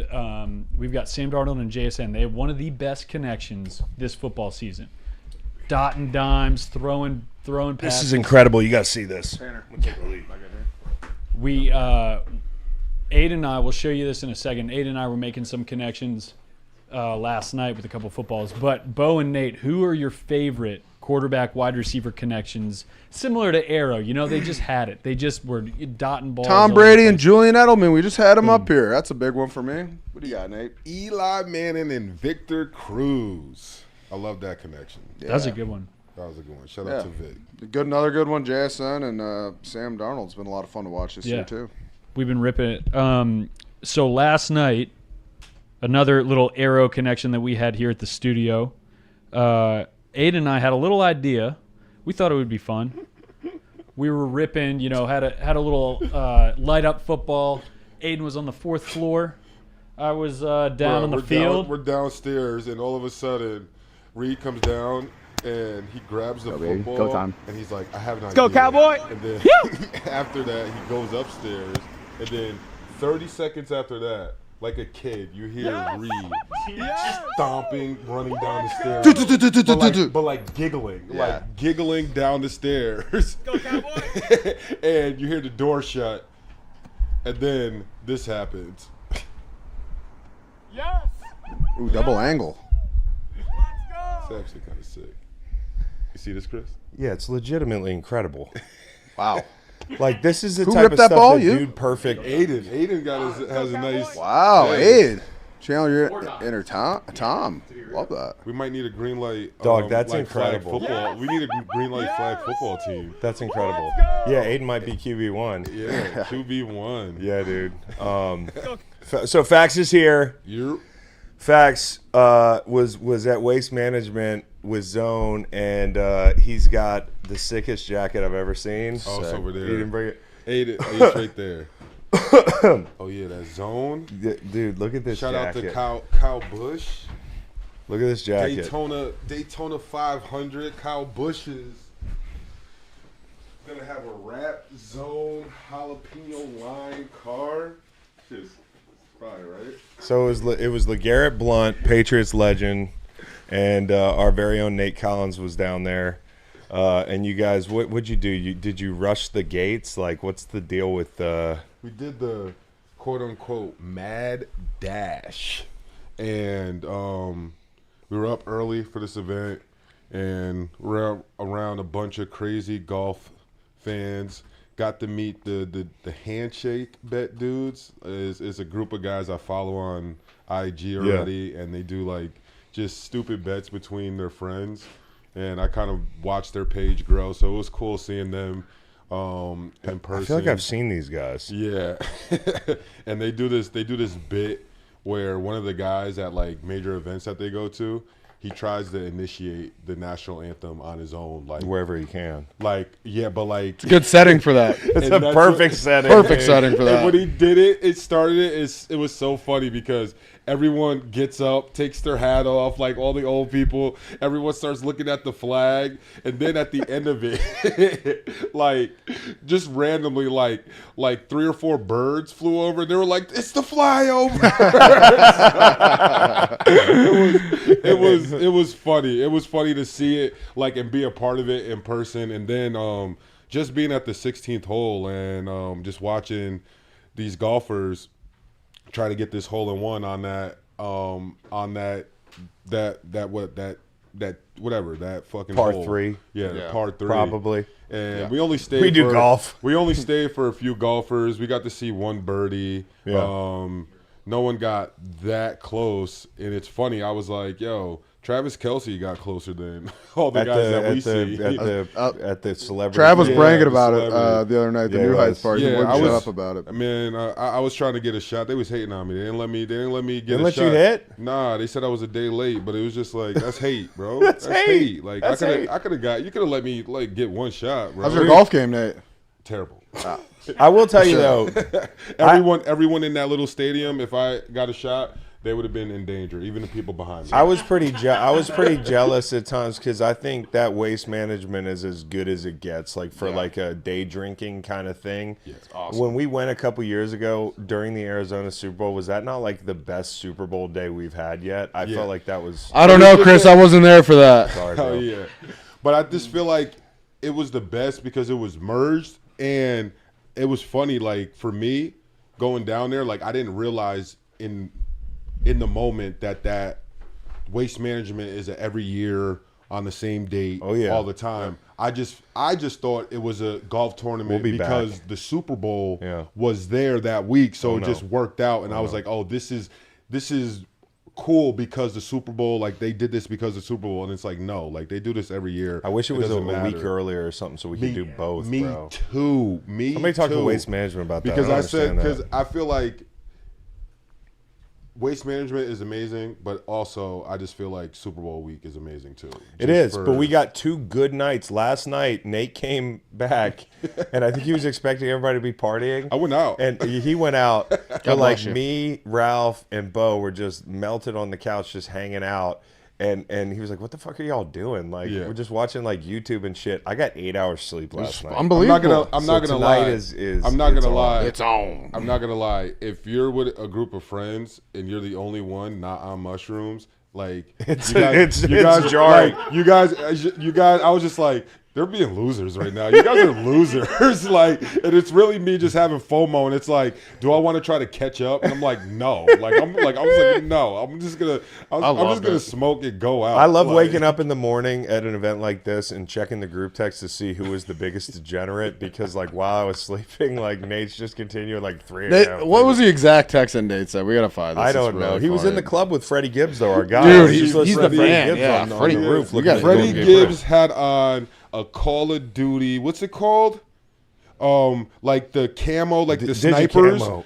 Speaker 4: JSN. They have one of the best connections this football season. Dot and dimes, throwing passes.
Speaker 1: This is incredible. You got to see this.
Speaker 2: Tanner.
Speaker 4: We, Aiden and I, will show you this in a second. Aiden and I were making some connections last night with a couple footballs. But Beau and Nate, who are your favorite quarterback wide receiver connections? Similar to Arrow, you know, they just had it. They just were dotting balls.
Speaker 2: Tom Brady and Julian Edelman. We just had them up here. That's a big one for me. What do you got, Nate?
Speaker 5: Eli Manning and Victor Cruz. I love that connection.
Speaker 2: Yeah.
Speaker 4: That's a good one.
Speaker 5: That was a good one. Shout out to Vic.
Speaker 2: Another good one, JSN and Sam Darnold's been a lot of fun to watch this year too.
Speaker 4: We've been ripping it. So last night, another little Arrow connection that we had here at the studio. Aiden and I had a little idea. We thought it would be fun. We were ripping, you know, had a little light up football. Aiden was on the 4th floor. I was down on the field.
Speaker 5: We're downstairs, and all of a sudden, Reed comes down, and he grabs the football.
Speaker 2: Go time.
Speaker 5: And he's like, I have an idea.
Speaker 2: Go, Cowboy!
Speaker 5: And then after that, he goes upstairs, and then 30 seconds after that, like a kid, you hear Reed stomping, running down the stairs, but like giggling, like giggling down the stairs. Go Cowboys! And you hear the door shut, and then this happens.
Speaker 6: Yes!
Speaker 2: Ooh, double angle.
Speaker 5: It's actually kind of sick. You see this, Chris?
Speaker 1: Yeah, it's legitimately incredible.
Speaker 2: Wow.
Speaker 1: Like, this is the
Speaker 2: Who
Speaker 1: type
Speaker 2: ripped
Speaker 1: of
Speaker 2: that
Speaker 1: stuff
Speaker 2: ball?
Speaker 1: that
Speaker 2: You?
Speaker 1: Dude Perfect.
Speaker 5: Aiden has a nice.
Speaker 2: Wow,
Speaker 5: Hey.
Speaker 2: Aid. Channel your inner Tom. Love that.
Speaker 5: We might need a green light.
Speaker 1: Dog, that's
Speaker 5: like
Speaker 1: incredible.
Speaker 5: Flag football. We need a green light flag football team.
Speaker 1: That's incredible. Yeah, Aiden might be QB1.
Speaker 5: Yeah, 2v1.
Speaker 1: Yeah, dude. So Fax is here.
Speaker 5: You're
Speaker 1: Fax was at Waste Management with Zone, and he's got the sickest jacket I've ever seen.
Speaker 5: Oh, it's over there.
Speaker 1: You didn't bring it?
Speaker 5: Aiden, it's right there. Oh yeah, that zone.
Speaker 1: Dude, look at this
Speaker 5: Shout
Speaker 1: jacket.
Speaker 5: out to Kyle Busch.
Speaker 1: Look at this jacket.
Speaker 5: Daytona 500. Kyle Busch is gonna have a wrap zone jalapeno lime car. Just fire, right?
Speaker 1: So it was LeGarrette Blount, Patriots legend, and our very own Nate Collins was down there. And you guys, what'd you do? Did you rush the gates? Like, what's the deal with
Speaker 5: We did the quote unquote mad dash, and we were up early for this event, and we're around a bunch of crazy golf fans. Got to meet the handshake bet dudes. Is a group of guys I follow on IG already, and they do like just stupid bets between their friends. And I kind of watched their page grow, so it was cool seeing them in person.
Speaker 1: I feel like I've seen these guys.
Speaker 5: Yeah, and they do this bit where one of the guys at like major events that they go to, he tries to initiate the national anthem on his own, like
Speaker 1: Wherever he can.
Speaker 5: like yeah, but like
Speaker 2: Good setting for that.
Speaker 1: It's
Speaker 5: and
Speaker 1: a
Speaker 5: that's
Speaker 1: perfect
Speaker 5: what-
Speaker 1: setting.
Speaker 2: Perfect
Speaker 1: dude.
Speaker 2: setting for
Speaker 5: And
Speaker 2: that.
Speaker 5: when he did it, it was so funny because everyone gets up, takes their hat off, like all the old people. Everyone starts looking at the flag, and then at the end of it, like just randomly, like 3 or 4 birds flew over, and they were like, "It's the flyover." it was funny. It was funny to see it, like, and be a part of it in person, and then just being at the 16th hole and just watching these golfers try to get this hole in one on that fucking
Speaker 1: Par
Speaker 5: hole.
Speaker 1: 3.
Speaker 5: Yeah, par 3
Speaker 1: Probably.
Speaker 5: And we only stayed.
Speaker 1: We do golf.
Speaker 5: We only stayed for a few golfers. We got to see one birdie.
Speaker 1: Yeah.
Speaker 5: No one got that close, and it's funny. I was like, "Yo, Travis Kelce got closer than all the guys that we see."
Speaker 1: At the celebrity.
Speaker 2: Trav was
Speaker 5: Yeah,
Speaker 2: bragging
Speaker 5: the
Speaker 2: about it
Speaker 5: celebrity.
Speaker 2: the other night, the
Speaker 1: Yeah,
Speaker 2: New
Speaker 1: he
Speaker 2: Heights
Speaker 1: was.
Speaker 2: party. He
Speaker 5: Yeah,
Speaker 2: wouldn't
Speaker 5: I
Speaker 2: shut
Speaker 5: was-
Speaker 2: up about it.
Speaker 5: Man, I was trying to get a shot. They was hating on me. They didn't let me get
Speaker 1: Didn't
Speaker 5: a
Speaker 1: let
Speaker 5: shot.
Speaker 1: you hit?
Speaker 5: Nah, they said I was a day late, but it was just like, that's hate, bro. That's
Speaker 1: hate.
Speaker 5: Like
Speaker 1: That's hate.
Speaker 5: I could have got. You could have let me like get one shot, bro.
Speaker 2: How's your golf game, Nate?
Speaker 5: Terrible.
Speaker 1: I will tell you though,
Speaker 5: Everyone in that little stadium, if I got a shot, they would have been in danger. Even the people behind me.
Speaker 1: I was pretty jealous at times because I think that Waste Management is as good as it gets, like for like a day drinking kind of thing.
Speaker 5: Yeah, it's awesome.
Speaker 1: When we went a couple years ago during the Arizona Super Bowl, was that not like the best Super Bowl day we've had yet? I felt like that was.
Speaker 2: I don't know, Chris. I wasn't there for that.
Speaker 1: Sorry, bro.
Speaker 5: Oh yeah, but I just feel like it was the best because it was merged, and it was funny. Like for me, going down there, like I didn't realize in the moment that Waste Management is every year on the same date.
Speaker 1: Oh, yeah.
Speaker 5: all the time. I just thought it was a golf tournament
Speaker 1: We'll be
Speaker 5: because
Speaker 1: back.
Speaker 5: the Super Bowl
Speaker 1: Yeah.
Speaker 5: was there that week, so
Speaker 1: Oh,
Speaker 5: it
Speaker 1: no.
Speaker 5: just worked out, and I was like, oh, this is cool because the Super Bowl, like they did this because of the Super Bowl, and it's like no, like they do this every year.
Speaker 1: I wish it was a
Speaker 5: doesn't
Speaker 1: week
Speaker 5: matter.
Speaker 1: earlier or something so we could do both,
Speaker 5: Me
Speaker 1: bro.
Speaker 5: too. Me
Speaker 1: Somebody talk to
Speaker 5: too.
Speaker 1: Waste Management about that.
Speaker 5: Because
Speaker 1: I
Speaker 5: I said
Speaker 1: understand that.
Speaker 5: because I feel like Waste Management is amazing, but also I just feel like Super Bowl week is amazing too.
Speaker 1: It
Speaker 5: Just
Speaker 1: is,
Speaker 5: for-
Speaker 1: but we got 2 good nights. Last night, Nate came back, and I think he was expecting everybody to be partying.
Speaker 5: I went out.
Speaker 1: And he went out. But
Speaker 2: bless
Speaker 1: like
Speaker 2: you.
Speaker 1: me, Ralph, and Beau were just melted on the couch, just hanging out. And he was like, "What the fuck are y'all doing? Like, we're just watching like YouTube and shit." I got 8 hours sleep last night.
Speaker 2: Unbelievable.
Speaker 5: I'm not gonna lie. I'm not gonna lie.
Speaker 2: It's on.
Speaker 5: I'm not gonna lie. If you're with a group of friends and you're the only one not on mushrooms, like
Speaker 1: It's
Speaker 5: jarring. Like, you guys. I was just like, they're being losers right now. You guys are losers. Like, and it's really me just having FOMO. And it's like, do I want to try to catch up? And I'm like, no. I was like, no. I'm just gonna smoke and go out.
Speaker 1: I love waking up in the morning at an event like this and checking the group text to see who was the biggest degenerate, because like while I was sleeping, like Nate's just continuing like 3 a.m.
Speaker 2: What was the exact text and Nate said? We gotta find this.
Speaker 1: I don't know. He was in the club with Freddie Gibbs though, our guy.
Speaker 2: Dude,
Speaker 1: he's
Speaker 2: the man.
Speaker 1: Yeah, on the roof.
Speaker 5: Freddie Gibbs had on a Call of Duty. What's it called? Like the camo, like the snipers. A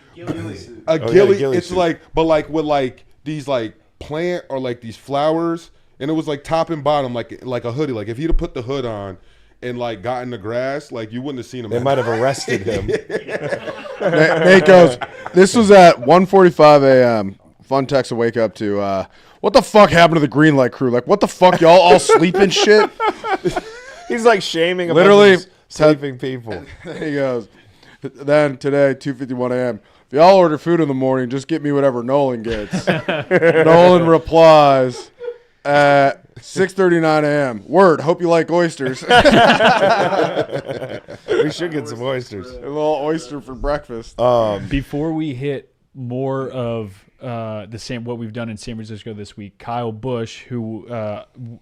Speaker 5: ghillie. It's suit. Like, but like with like these like plant or like these flowers, and it was like top and bottom, like a hoodie. Like if he'd have put the hood on and like got in the grass, like you wouldn't have seen him.
Speaker 1: They might have arrested him.
Speaker 2: Nate goes, this was at 1:45 a.m. Fun text to wake up to. What the fuck happened to the green light crew? Like, what the fuck, y'all all sleeping shit?
Speaker 1: He's like shaming
Speaker 2: literally
Speaker 1: sleeping people.
Speaker 2: He goes, then today, 2:51 a.m. If y'all order food in the morning, just get me whatever Nolan gets. Nolan replies at 6:39 a.m. Word, hope you like oysters.
Speaker 1: We should get some oysters.
Speaker 2: A little oyster for breakfast.
Speaker 4: Before we hit more of what we've done in San Francisco this week, Kyle Busch, who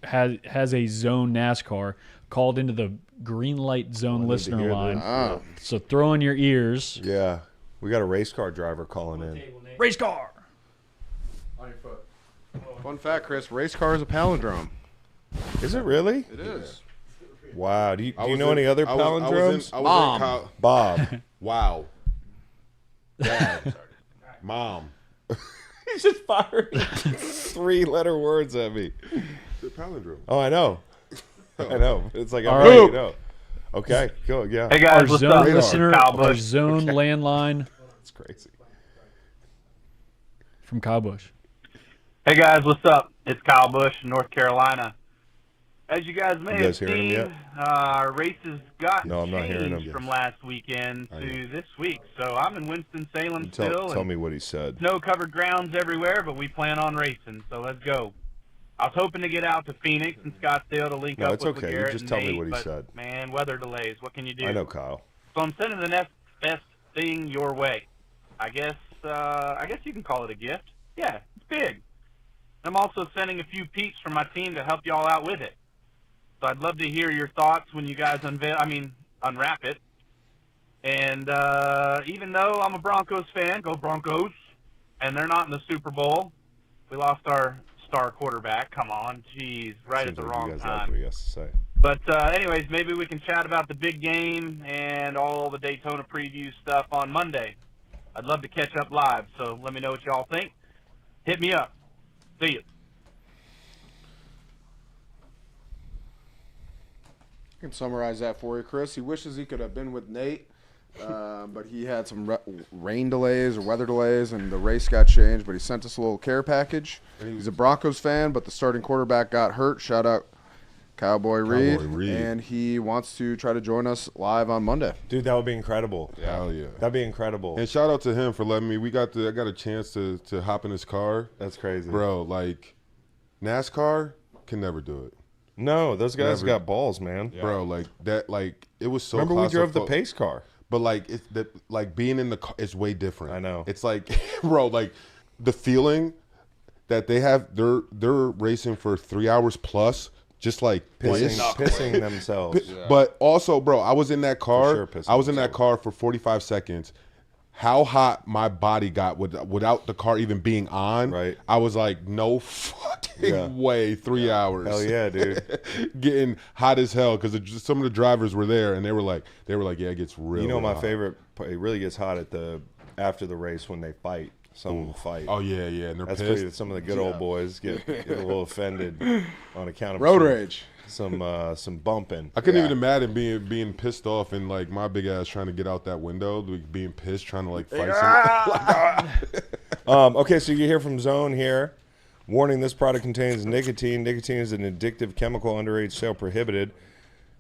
Speaker 4: has a zone NASCAR, called into the green light zone listener line. So throw in your ears.
Speaker 1: Yeah, we got a race car driver calling in.
Speaker 4: Race car.
Speaker 2: On your foot. Fun fact, Chris: race car is a palindrome.
Speaker 1: Is it really?
Speaker 2: It is.
Speaker 1: Wow. Do you know any other palindromes?
Speaker 5: Bob. Wow. Dad. Mom.
Speaker 1: He's just firing 3-letter words at me.
Speaker 5: The palindrome.
Speaker 1: Oh, I know. I know. It's like,
Speaker 4: All
Speaker 1: I'm
Speaker 4: right.
Speaker 1: ready to know. Okay, cool, yeah.
Speaker 6: Hey guys,
Speaker 4: Our
Speaker 6: what's
Speaker 4: zone
Speaker 6: up?
Speaker 4: listener,
Speaker 6: Kyle
Speaker 4: our
Speaker 6: Busch.
Speaker 4: zone landline
Speaker 1: That's crazy.
Speaker 4: from Kyle Busch.
Speaker 6: Hey guys, what's up? It's Kyle Busch, North Carolina. As you guys may
Speaker 1: You guys
Speaker 6: have
Speaker 1: hearing him
Speaker 6: seen, our races got
Speaker 1: No, I'm not hearing
Speaker 6: changed
Speaker 1: him.
Speaker 6: from last weekend to this week. So I'm in Winston-Salem
Speaker 1: Tell
Speaker 6: still.
Speaker 1: me what he said.
Speaker 6: Snow-covered grounds everywhere, but we plan on racing, so let's go. I was hoping to get out to Phoenix and Scottsdale to link up
Speaker 1: it's
Speaker 6: with
Speaker 1: okay. You
Speaker 6: Garrett
Speaker 1: just
Speaker 6: and
Speaker 1: tell me
Speaker 6: Nate,
Speaker 1: what he
Speaker 6: but,
Speaker 1: said.
Speaker 6: man, weather delays. What can you do?
Speaker 1: I know, Kyle.
Speaker 6: So I'm sending the next best thing your way. I guess you can call it a gift. Yeah, it's big. I'm also sending a few peeps from my team to help y'all out with it. So I'd love to hear your thoughts when you guys unwrap it. And even though I'm a Broncos fan, go Broncos, and they're not in the Super Bowl, we lost our star quarterback. Come on, jeez, right
Speaker 1: Seems
Speaker 6: at the
Speaker 1: like
Speaker 6: wrong
Speaker 1: you guys
Speaker 6: time.
Speaker 1: like what he has to say.
Speaker 6: But anyways, maybe we can chat about the big game and all the Daytona preview stuff on Monday. I'd love to catch up live, so let me know what y'all think. Hit me up. See you.
Speaker 2: I can summarize that for you, Chris. He wishes he could have been with Nate, but he had some rain delays or weather delays, and the race got changed. But he sent us a little care package. He's a Broncos fan, but the starting quarterback got hurt. Shout out Cowboy Reed. And he wants to try to join us live on Monday.
Speaker 1: Dude, that would be incredible.
Speaker 5: Hell yeah.
Speaker 1: That'd be incredible.
Speaker 5: And shout out to him for letting me. I got a chance to hop in his car.
Speaker 1: That's crazy.
Speaker 5: Bro, like, NASCAR can never do it.
Speaker 1: No, those guys got balls, man.
Speaker 5: Yeah. Bro, like that, like it was so.
Speaker 1: Remember we drove the pace car,
Speaker 5: but like it's that, like being in the car is way different.
Speaker 1: I know.
Speaker 5: It's like, bro, like the feeling that they have. They're racing for 3 hours plus, just like
Speaker 1: pissing themselves.
Speaker 5: But also, bro, I was in that car.
Speaker 1: For sure,
Speaker 5: I was in that car for 45 seconds. How hot my body got without the car even being on.
Speaker 1: Right.
Speaker 5: I was like, no fucking way, 3 hours.
Speaker 1: Hell yeah, dude.
Speaker 5: Getting hot as hell because some of the drivers were there and they were like, yeah, it gets really.
Speaker 1: You know, my
Speaker 5: hot.
Speaker 1: favorite. It really gets hot after the race when they fight. Some will fight.
Speaker 5: Oh yeah, and they're
Speaker 1: That's
Speaker 5: pissed.
Speaker 1: pretty. Some of the good old boys get a little offended on account of
Speaker 2: Road rage.
Speaker 1: Some bumping.
Speaker 5: I couldn't even imagine being pissed off and like my big ass trying to get out that window, like, being pissed, trying to like fight someone.
Speaker 1: Okay, so you hear from Zone here. Warning, this product contains nicotine. Nicotine is an addictive chemical. Underage sale prohibited.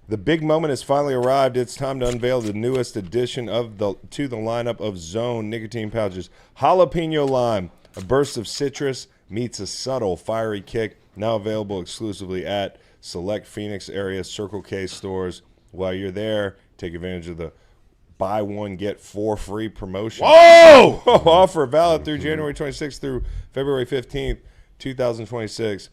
Speaker 1: The big moment has finally arrived. It's time to unveil the newest addition to the lineup of Zone nicotine pouches. Jalapeno lime, a burst of citrus meets a subtle fiery kick. Now available exclusively at select Phoenix area Circle K stores. While you're there, take advantage of the buy one get 4 free promotion.
Speaker 2: Whoa!
Speaker 1: Offer valid through January 26th through February 15th, 2026.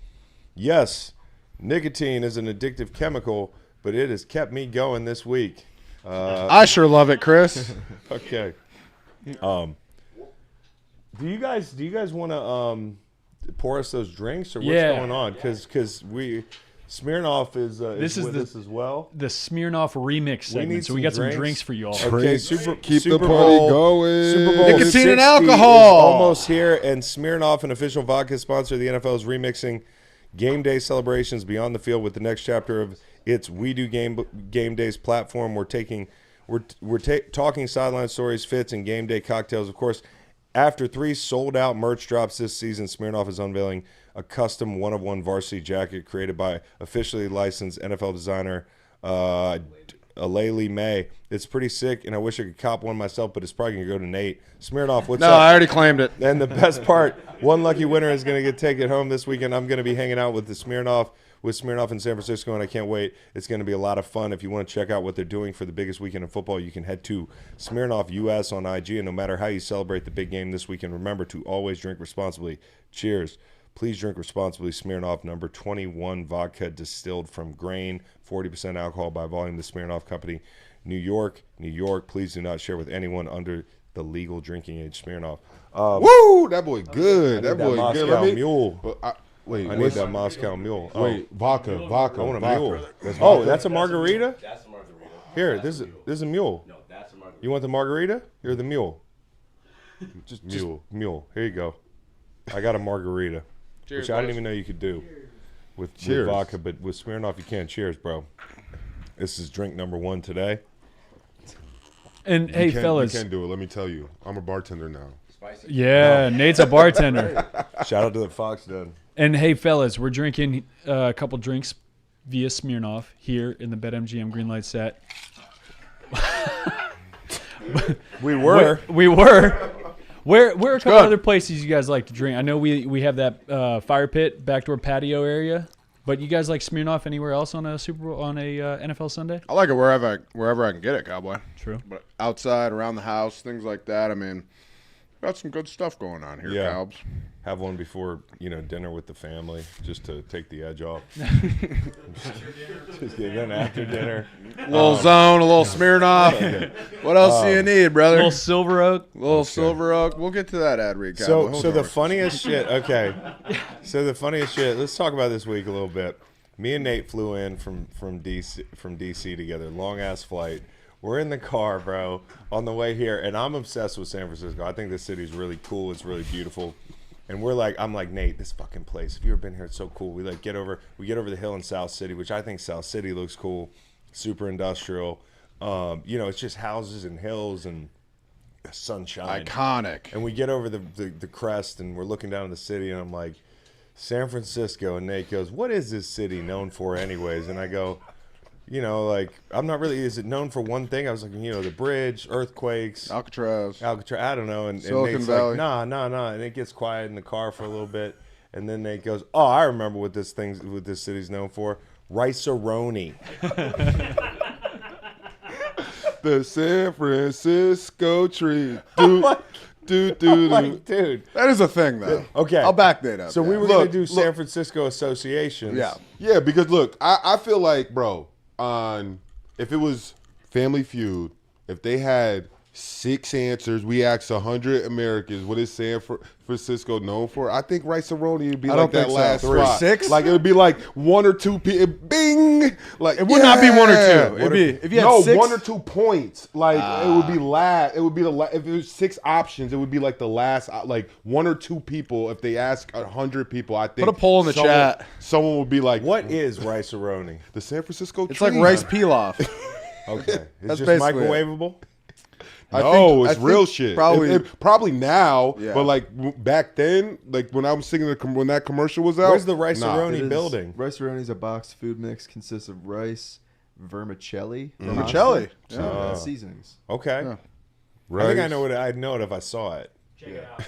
Speaker 1: Yes, nicotine is an addictive chemical, but it has kept me going this week.
Speaker 2: I sure love it, Chris.
Speaker 1: Okay. Do you guys want to pour us those drinks or what's going on? Because Smirnoff is with us as well.
Speaker 4: The Smirnoff remix segment. So we got some drinks for you all.
Speaker 1: Okay,
Speaker 5: Keep
Speaker 1: Super
Speaker 5: the party
Speaker 1: Bowl,
Speaker 5: going.
Speaker 1: Super Bowl
Speaker 2: Nicotine
Speaker 1: 60
Speaker 2: and alcohol.
Speaker 1: is almost here, and Smirnoff, an official vodka sponsor of the NFL, is remixing game day celebrations beyond the field with the next chapter of its We Do Game Days platform. We're talking sideline stories, fits, and game day cocktails. Of course, after 3 sold-out merch drops this season, Smirnoff is unveiling a custom one-of-one varsity jacket created by officially licensed NFL designer Maye. It's pretty sick, and I wish I could cop one myself, but it's probably going to go to Nate. Smirnoff, what's up?
Speaker 2: No, I already claimed it.
Speaker 1: And the best part, one lucky winner is going to take it home this weekend. I'm going to be hanging out with Smirnoff in San Francisco, and I can't wait. It's going to be a lot of fun. If you want to check out what they're doing for the biggest weekend in football, you can head to Smirnoff US on IG, and no matter how you celebrate the big game this weekend, remember to always drink responsibly. Cheers. Please drink responsibly. Smirnoff number 21 vodka distilled from grain, 40% alcohol by volume. The Smirnoff Company, New York. Please do not share with anyone under the legal drinking age. Smirnoff.
Speaker 5: Woo! That boy good. That boy good.
Speaker 1: Moscow Mule.
Speaker 5: Wait,
Speaker 1: I need that Moscow Mule.
Speaker 5: Wait, vodka.
Speaker 1: I want a
Speaker 5: vodka.
Speaker 1: mule.
Speaker 5: Vodka.
Speaker 1: That's a margarita?
Speaker 7: That's a margarita.
Speaker 1: Here, this is a mule.
Speaker 7: No, that's a margarita.
Speaker 1: You want the margarita? You're the mule.
Speaker 5: Just
Speaker 1: Mule. Here you go. I got a margarita, which I didn't even know you could do with vodka, but with Smirnoff you can. Cheers, bro. This is drink number 1 today.
Speaker 4: And hey, fellas.
Speaker 5: You can do it. Let me tell you. I'm a bartender now.
Speaker 7: Spicy.
Speaker 4: Yeah, Nate's a bartender.
Speaker 1: Shout out to the Fox Den.
Speaker 4: And hey, fellas, we're drinking a couple drinks via Smirnoff here in the BetMGM Greenlight set.
Speaker 1: We were.
Speaker 4: Where are a couple other places you guys like to drink? I know we have that fire pit backdoor patio area, but you guys like Smirnoff anywhere else on a Super Bowl on a NFL Sunday?
Speaker 2: I like it wherever I can get it, Cowboy.
Speaker 4: True.
Speaker 2: But outside, around the house, things like that. I mean, got some good stuff going on here,
Speaker 1: Yeah.
Speaker 2: Cowbs.
Speaker 1: Have one before dinner with the family, just to take the edge off. Just then after dinner.
Speaker 2: A little Zone, a little Smirnoff. What else do you need, brother?
Speaker 4: A little Silver Oak.
Speaker 2: Silver Oak. We'll get to that ad read, Cowboy.
Speaker 1: So
Speaker 2: Hold
Speaker 1: the
Speaker 2: on.
Speaker 1: funniest shit. Okay. So the funniest shit. Let's talk about this week a little bit. Me and Nate flew in from DC together. Long ass flight. We're in the car, bro, on the way here, and I'm obsessed with San Francisco. I think this city's really cool. It's really beautiful. And I'm like, Nate, this fucking place. Have you ever been here? It's so cool. We get over the hill in South City, which I think South City looks cool. Super industrial. It's just houses and hills and sunshine.
Speaker 2: Iconic.
Speaker 1: And we get over the crest, and we're looking down at the city, and I'm like, San Francisco. And Nate goes, what is this city known for anyways? And I go, I'm not really, is it known for one thing? I was like, the bridge, earthquakes.
Speaker 2: Alcatraz.
Speaker 1: I don't know. And
Speaker 2: Silicon
Speaker 1: Nate's
Speaker 2: Valley.
Speaker 1: like, nah. And it gets quiet in the car for a little bit. And then Nate goes, oh, I remember what this city's known for. Rice-A-Roni.
Speaker 5: The San Francisco tree. Dude.
Speaker 2: That is a thing, though.
Speaker 1: Okay.
Speaker 2: I'll back that up.
Speaker 1: So we were going to do San Francisco associations.
Speaker 5: Yeah, because look, I feel like, bro, if it was Family Feud, if they had 6 answers, we asked 100 Americans, what is San Francisco known for? I think Rice-A-Roni would be like that last spot.
Speaker 2: 6?
Speaker 5: Like it would be like 1 or 2 people. Bing! Like
Speaker 2: It would not be 1 or 2. It'd be if you had 6.
Speaker 5: 1 or 2 points. Like it would be last. It would be if it was 6 options, it would be like the last. Like 1 or 2 people. If they ask 100 people, I think
Speaker 2: Put a poll in the chat.
Speaker 5: Someone would be like,
Speaker 1: What is Rice-A-Roni?
Speaker 5: The San Francisco
Speaker 2: It's
Speaker 5: tree.
Speaker 2: like rice pilaf.
Speaker 1: Okay. It's
Speaker 2: That's
Speaker 1: just
Speaker 2: basically it.
Speaker 1: microwavable?
Speaker 5: No,
Speaker 2: I
Speaker 5: it's
Speaker 2: think
Speaker 5: real shit.
Speaker 2: probably-
Speaker 5: Probably now,
Speaker 2: Yeah.
Speaker 5: but like back then, like when I was singing when that commercial was out.
Speaker 1: Where's the
Speaker 5: Nah.
Speaker 1: Rice-A-Roni
Speaker 7: It is-
Speaker 1: building?
Speaker 7: Rice-A-Roni is a boxed food mix, consists of rice, vermicelli,
Speaker 2: Vermicelli.
Speaker 7: pasta,
Speaker 2: Yeah.
Speaker 7: and seasonings.
Speaker 1: Okay.
Speaker 2: Yeah.
Speaker 1: I think I know what I'd know it if I saw it.
Speaker 3: Check it out.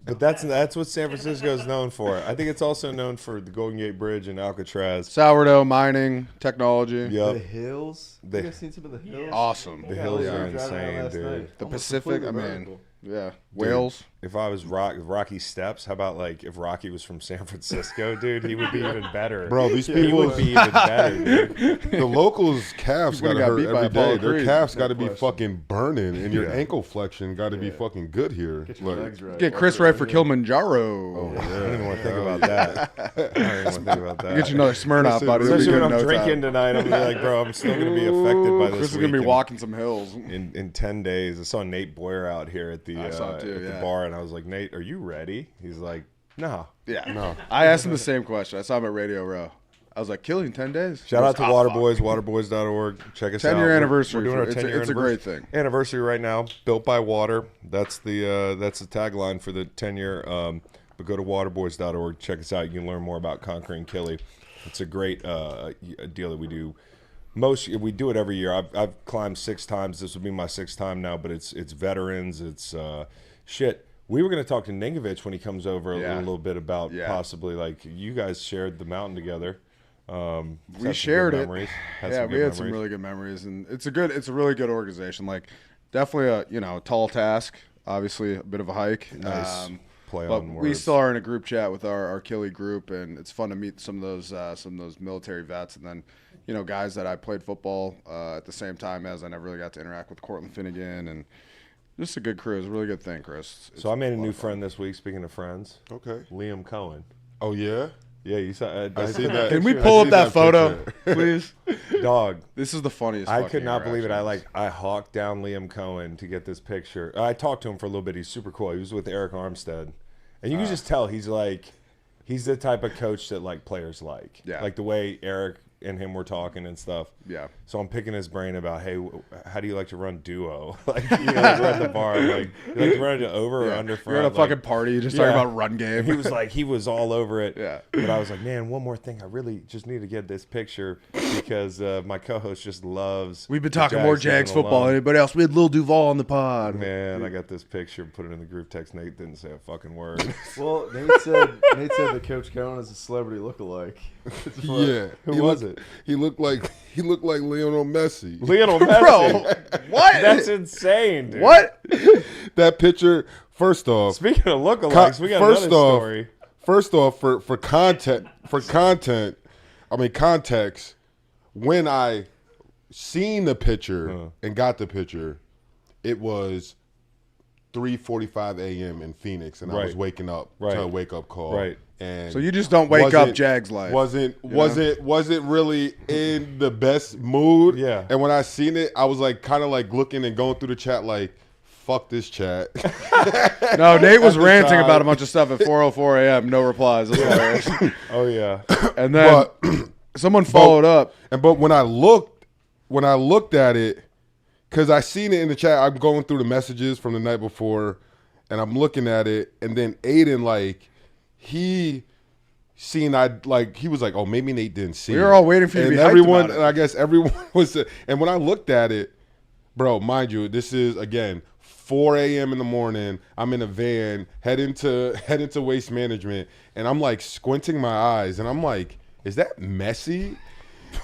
Speaker 1: But that's what San Francisco is known for. I think it's also known for the Golden Gate Bridge and Alcatraz.
Speaker 2: Sourdough, mining, technology.
Speaker 7: The
Speaker 1: Yup.
Speaker 7: hills.
Speaker 1: The-
Speaker 7: You guys seen some of the hills?
Speaker 2: Awesome.
Speaker 1: The hills
Speaker 7: Yeah,
Speaker 1: are
Speaker 7: we were driving around
Speaker 1: insane,
Speaker 7: last
Speaker 1: dude.
Speaker 7: night.
Speaker 2: The
Speaker 7: Almost
Speaker 2: Pacific,
Speaker 7: completely
Speaker 2: I mean,
Speaker 7: vertical.
Speaker 2: yeah. Wales.
Speaker 1: If I was Rocky Steps, how about like if Rocky was from San Francisco, dude? He would be even better.
Speaker 5: Bro, these
Speaker 1: He
Speaker 5: people,
Speaker 1: would be even better, dude.
Speaker 5: the locals' calves
Speaker 2: You would've
Speaker 5: got to
Speaker 2: got beat
Speaker 5: hurt
Speaker 2: by
Speaker 5: every
Speaker 2: Apollo
Speaker 5: day. Their
Speaker 2: Creed.
Speaker 5: calves
Speaker 7: No
Speaker 5: got to be
Speaker 7: question.
Speaker 5: fucking burning, and your
Speaker 1: Yeah.
Speaker 5: ankle flexion got to be fucking good here.
Speaker 7: Get your
Speaker 5: Like,
Speaker 7: legs right.
Speaker 2: Get Chris right for Kilimanjaro.
Speaker 1: I don't even want to think about that. I don't even want to think about that.
Speaker 2: Get you another Smirnoff, buddy. It'll be
Speaker 1: Especially
Speaker 2: good
Speaker 1: when
Speaker 2: in
Speaker 1: I'm
Speaker 2: no
Speaker 1: drinking
Speaker 2: time.
Speaker 1: tonight, I'm gonna be like, bro, I'm still gonna be affected by this.
Speaker 2: Chris is gonna be
Speaker 1: weekend.
Speaker 2: walking some hills.
Speaker 1: in 10 days. I saw Nate Boyer out here at the
Speaker 2: I saw it too,
Speaker 1: at the
Speaker 2: yeah.
Speaker 1: bar, and I was like, Nate, are you ready? He's like, no.
Speaker 2: Yeah.
Speaker 5: No.
Speaker 2: I asked him the same question. I saw him at Radio Row. I was like, killing 10 days?
Speaker 1: Shout out to
Speaker 2: He goes,
Speaker 1: Waterboys, waterboys.org. Check us out.
Speaker 2: 10-year
Speaker 1: We're
Speaker 2: anniversary.
Speaker 1: doing our
Speaker 2: It's a-
Speaker 1: 10-year
Speaker 2: it's a great thing.
Speaker 1: Anniversary right now. Built by water. That's the tagline for the 10-year. But go to waterboys.org. Check us out. You can learn more about conquering Killy. It's a great deal that we do. We do it every year. I've climbed 6 times. This will be my 6th time now. But it's veterans. It's shit. We were going to talk to Ningovich when he comes over
Speaker 2: Yeah.
Speaker 1: a little bit about
Speaker 2: Yeah.
Speaker 1: possibly like you guys shared the mountain together.
Speaker 2: We shared it.
Speaker 1: Yeah,
Speaker 2: We had some really good memories, and it's a really good organization. Like, definitely a tall task. Obviously, a bit of a hike.
Speaker 1: Nice. Play
Speaker 2: But
Speaker 1: on
Speaker 2: we
Speaker 1: words.
Speaker 2: still are in a group chat with our Killy group, and it's fun to meet some of those military vets, and then guys that I played football at the same time as. I never really got to interact with Cortland Finnegan, and just a good crew. It's a really good thing, Chris. It's
Speaker 1: So I made a
Speaker 2: lot
Speaker 1: new
Speaker 2: of fun.
Speaker 1: friend this week. Speaking of friends,
Speaker 5: Okay.
Speaker 1: Liam Cohen.
Speaker 5: Oh yeah.
Speaker 1: Yeah, you saw.
Speaker 5: I see that.
Speaker 2: Can we
Speaker 5: I
Speaker 2: pull
Speaker 5: see
Speaker 2: up that photo,
Speaker 5: picture.
Speaker 2: please?
Speaker 1: Dog.
Speaker 2: This is the funniest.
Speaker 1: I
Speaker 2: fucking
Speaker 1: could not believe it.
Speaker 2: interaction.
Speaker 1: I hawked down Liam Cohen to get this picture. I talked to him for a little bit. He's super cool. He was with Eric Armstead, and you can just tell he's the type of coach that like players like.
Speaker 2: Yeah.
Speaker 1: Like the way Eric and him were talking and stuff.
Speaker 2: Yeah.
Speaker 1: So I'm picking his brain about, hey, how do you like to run duo? Like, like we're at the bar, like, you like to run it over or under front?
Speaker 2: You're at a
Speaker 1: Like,
Speaker 2: fucking party, just
Speaker 1: yeah.
Speaker 2: talking about run game.
Speaker 1: He was all over it.
Speaker 2: Yeah.
Speaker 1: But I was like, man, one more thing. I really just need to get this picture because my co-host just loves.
Speaker 2: We've been
Speaker 1: the
Speaker 2: talking more
Speaker 1: Jags
Speaker 2: Jags
Speaker 1: living
Speaker 2: football than
Speaker 1: alone.
Speaker 2: anybody else. We had Lil Duval on the pod.
Speaker 1: Man, I got this picture, put it in the group text. Nate didn't say a fucking word.
Speaker 7: Well, Nate said that Coach Cohen is a celebrity lookalike. It's fun.
Speaker 5: Yeah.
Speaker 1: Who was it?
Speaker 5: He looked like Lionel Messi.
Speaker 1: Lionel Messi.
Speaker 2: Bro, what?
Speaker 1: That's insane, dude.
Speaker 2: What?
Speaker 5: That picture. First off,
Speaker 1: Speaking of lookalikes, we got
Speaker 5: first
Speaker 1: another
Speaker 5: off,
Speaker 1: story.
Speaker 5: First off, for context, when I seen the picture and got the picture, it was 3:45 a.m. in Phoenix, and I was
Speaker 1: Right.
Speaker 5: waking up
Speaker 1: Right.
Speaker 5: to a wake up call.
Speaker 1: Right.
Speaker 5: And
Speaker 2: So you just don't wake up
Speaker 5: wasn't-
Speaker 2: Jags life.
Speaker 5: Wasn't really in the best mood.
Speaker 1: Yeah.
Speaker 5: And when I seen it, I was like kind of like looking and going through the chat like, fuck this chat.
Speaker 2: No, Nate was
Speaker 5: At the
Speaker 2: ranting
Speaker 5: time.
Speaker 2: about a bunch of stuff at 4:04 a.m. No replies. That's hilarious.
Speaker 1: Oh yeah.
Speaker 2: And then someone followed up.
Speaker 5: But when I looked at it, because I seen it in the chat, I'm going through the messages from the night before, and I'm looking at it, and then Aiden he was like, oh, maybe Nate didn't see.
Speaker 2: We were all waiting for you to
Speaker 5: and
Speaker 2: be hyped
Speaker 5: everyone,
Speaker 2: about it.
Speaker 5: and I guess everyone was. And when I looked at it, bro, mind you, this is again 4 a.m. in the morning. I'm in a van heading to Waste Management, and I'm like squinting my eyes, and I'm like, is that messy?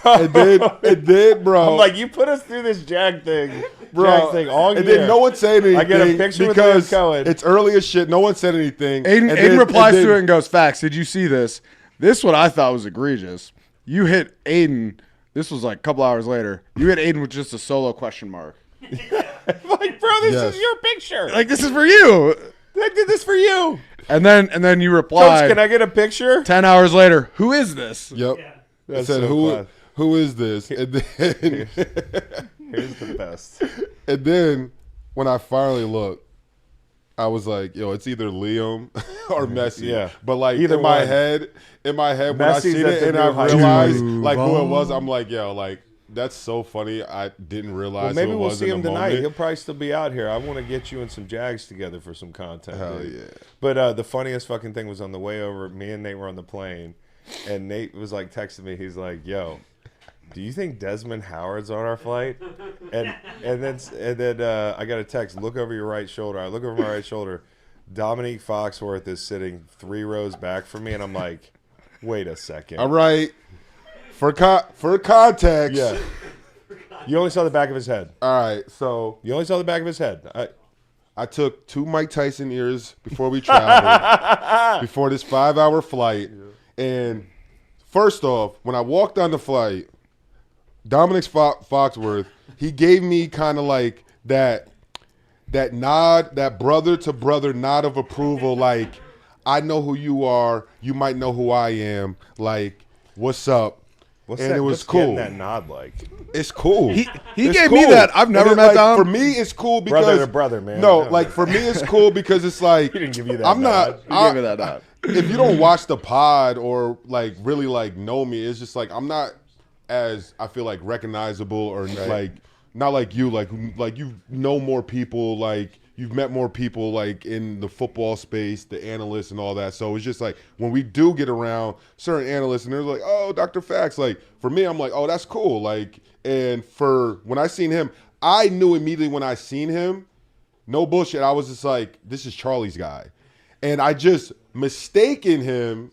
Speaker 5: And then, bro.
Speaker 1: I'm like, you put us through this Jag thing,
Speaker 5: Bro,
Speaker 1: Jag thing all year.
Speaker 5: and then no one said anything.
Speaker 1: I get a picture with
Speaker 5: because
Speaker 1: Liam Cohen.
Speaker 5: it's early as shit. No one said anything.
Speaker 2: Aiden replies to it and goes, "Facts. Did you see this? This what I thought was egregious. You hit Aiden. This was like a couple hours later. You hit Aiden with just a solo question mark.
Speaker 1: like, bro, this
Speaker 5: Yes.
Speaker 1: is your picture.
Speaker 2: Like, this is for you.
Speaker 1: I did this for you.
Speaker 2: And then you replied,
Speaker 1: Coach, can I get a picture?
Speaker 2: 10 hours later, who is this?
Speaker 5: Yep. I
Speaker 1: That's
Speaker 5: said,
Speaker 1: so
Speaker 5: who is this? And then,
Speaker 1: Here's the best.
Speaker 5: and then when I finally looked, I was like, yo, it's either Liam or Messi.
Speaker 1: Yeah.
Speaker 5: But like
Speaker 1: Either
Speaker 5: in my
Speaker 1: one.
Speaker 5: head, when I
Speaker 1: Messi's
Speaker 5: seen
Speaker 1: at
Speaker 5: it
Speaker 1: the
Speaker 5: and I
Speaker 1: new height.
Speaker 5: realized like who it was, I'm like, yo, like That's so funny. I didn't realize.
Speaker 1: Well, maybe
Speaker 5: who it
Speaker 1: we'll
Speaker 5: was
Speaker 1: see
Speaker 5: in
Speaker 1: him
Speaker 5: the
Speaker 1: tonight.
Speaker 5: moment.
Speaker 1: He'll probably still be out here. I want to get you and some Jags together for some content.
Speaker 5: Hell
Speaker 1: dude.
Speaker 5: yeah.
Speaker 1: But the funniest fucking thing was on the way over. Me and Nate were on the plane, and Nate was like texting me. He's like, "Yo, do you think Desmond Howard's on our flight?" And then I got a text. Look over your right shoulder. I look over my right shoulder. Dominique Foxworth is sitting 3 rows back from me, and I'm like, "Wait a second."
Speaker 5: All right. For context.
Speaker 1: Yeah. You only saw the back of his head.
Speaker 5: All right. So
Speaker 1: You only saw the back of his head.
Speaker 5: I took 2 Mike Tyson ears before we traveled, before this 5-hour flight. Yeah. And first off, when I walked on the flight, Dominic Foxworth, he gave me kind of like that nod, that brother to brother nod of approval. Like, I know who you are. You might know who I am. Like, what's up?
Speaker 1: What's
Speaker 5: and
Speaker 1: that,
Speaker 5: it was
Speaker 1: what's
Speaker 5: cool.
Speaker 1: getting that nod like?
Speaker 5: It's cool.
Speaker 2: He
Speaker 5: It's
Speaker 2: gave
Speaker 5: cool.
Speaker 2: me that. I've never
Speaker 5: And
Speaker 2: met
Speaker 5: like,
Speaker 2: Dom.
Speaker 5: For me, it's cool because
Speaker 1: Brother to brother, man.
Speaker 5: No,
Speaker 1: No,
Speaker 5: like
Speaker 1: man.
Speaker 5: for me, it's cool because it's like
Speaker 1: He didn't give you that
Speaker 5: I'm
Speaker 1: nod.
Speaker 5: not.
Speaker 2: He gave me that nod.
Speaker 5: If you don't watch the pod or like really like know me, it's just like I'm not as I feel like recognizable or like not like you like you know more people, like you've met more people like in the football space, the analysts and all that. So it's just like when we do get around certain analysts and they're like, oh, Dr. Fax, like for me, I'm like, oh, that's cool. Like, and for when I seen him, I knew immediately when I seen him, no bullshit, I was just like, this is Charlie's guy. And I just mistaken him.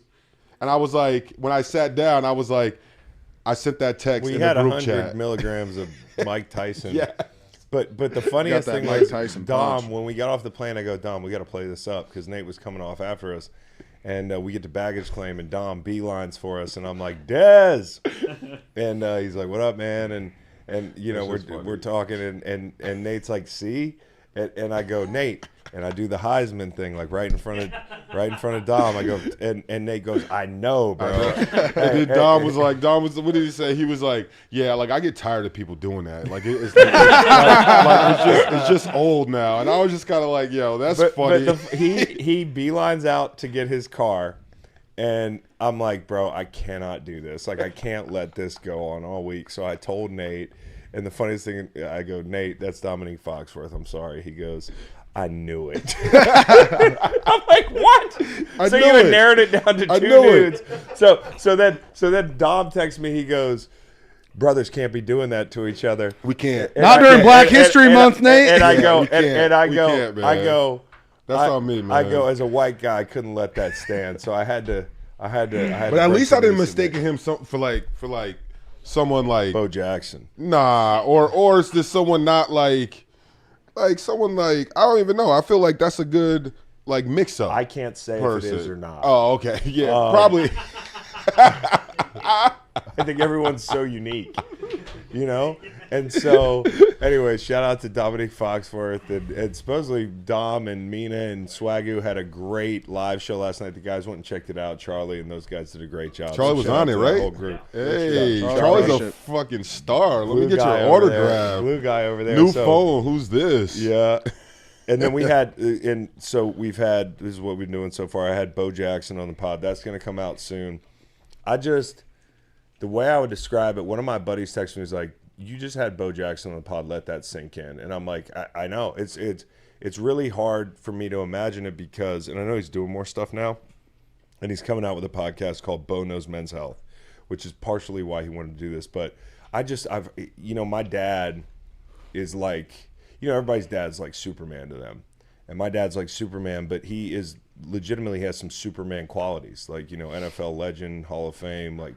Speaker 5: And I was like, when I sat down, I was like, I sent that text
Speaker 1: We
Speaker 5: in
Speaker 1: had
Speaker 5: the group
Speaker 1: 100
Speaker 5: chat.
Speaker 1: milligrams of Mike Tyson.
Speaker 5: Yeah.
Speaker 1: But the funniest
Speaker 2: that
Speaker 1: thing
Speaker 2: Mike
Speaker 1: was,
Speaker 2: Tyson
Speaker 1: Dom,
Speaker 2: punch.
Speaker 1: when we got off the plane, I go, Dom, we got to play this up because Nate was coming off after us. And we get to baggage claim, and Dom beelines for us. And I'm like, Dez. And he's like, what up, man? And you know, we're talking, and Nate's like, see? And I go, Nate. And I do the Heisman thing, like right in front of Dom. I go, and Nate goes, I know, bro.
Speaker 5: And then Dom was, what did he say? He was like, yeah, like I get tired of people doing that. Like it's just old now. And I was just kind of like, yo, that's funny.
Speaker 1: But he beelines out to get his car, and I'm like, bro, I cannot do this. Like I can't let this go on all week. So I told Nate, and the funniest thing, I go, Nate, that's Dominique Foxworth. I'm sorry. He goes, I knew it. I'm like, what? So you had narrowed it down to 2 dudes. So then Dom texts me. He goes, brothers can't be doing that to each other.
Speaker 5: We can't.
Speaker 2: Not during Black History Month, Nate.
Speaker 1: And I
Speaker 5: Yeah,
Speaker 1: go,
Speaker 5: we can't.
Speaker 1: I
Speaker 5: We
Speaker 1: go,
Speaker 5: can't, man.
Speaker 1: I go.
Speaker 5: That's on me, man.
Speaker 1: I go, as a white guy, I couldn't let that stand. So I had to.
Speaker 5: But at least I didn't mistake him for like someone like
Speaker 1: Bo Jackson.
Speaker 5: Nah, or is this someone not like someone like I don't even know. I feel like that's a good like mix up.
Speaker 1: I can't say
Speaker 5: person.
Speaker 1: if it is or not.
Speaker 5: Oh, okay. Yeah, probably.
Speaker 1: I think everyone's so unique, you know? And so, anyway, shout out to Dominic Foxworth. And supposedly Dom and Mina and Swagoo had a great live show last night. The guys went and checked it out. Charlie and those guys did a great job.
Speaker 5: Charlie was
Speaker 1: shout out
Speaker 5: on it,
Speaker 1: to the
Speaker 5: right?
Speaker 1: whole group.
Speaker 5: Hey,
Speaker 2: Charlie.
Speaker 5: Charlie's a fucking star. Let me get
Speaker 1: guy
Speaker 5: your
Speaker 1: over there.
Speaker 5: autograph.
Speaker 1: Blue guy over there.
Speaker 5: New
Speaker 1: So,
Speaker 5: phone. Who's this?
Speaker 1: Yeah. And then we had, and so we've had, this is what we've been doing so far. I had Bo Jackson on the pod. That's going to come out soon. The way I would describe it, one of my buddies texted me, was like, you just had Bo Jackson on the pod, let that sink in. And I'm like, I know. It's really hard for me to imagine it because, and I know he's doing more stuff now, and he's coming out with a podcast called Bo Knows Men's Health, which is partially why he wanted to do this. But my dad is like, everybody's dad's like Superman to them. And my dad's like Superman, but he is legitimately has some Superman qualities, like, NFL legend, Hall of Fame. Like,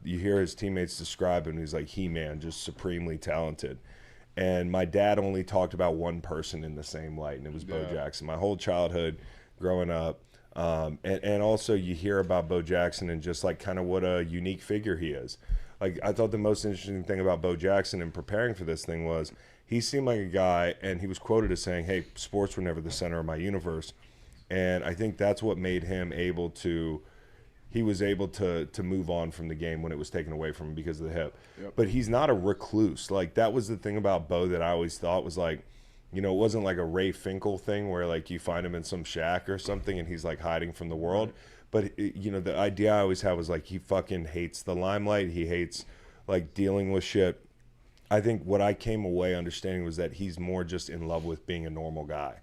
Speaker 1: you hear his teammates describe him, he's like He-Man, just supremely talented. And my dad only talked about one person in the same light, and it was Bo Jackson. My whole childhood growing up. And also you hear about Bo Jackson and just like kind of what a unique figure he is. Like, I thought the most interesting thing about Bo Jackson in preparing for this thing was he seemed like a guy, and he was quoted as saying, hey, sports were never the center of my universe. And I think that's what made him able to move on from the game when it was taken away from him because of the hip. Yep. But he's not a recluse. Like, that was the thing about Bo that I always thought was like, it wasn't like a Ray Finkel thing where like you find him in some shack or something and he's like hiding from the world. But, the idea I always had was like he fucking hates the limelight. He hates like dealing with shit. I think what I came away understanding was that he's more just in love with being a normal guy.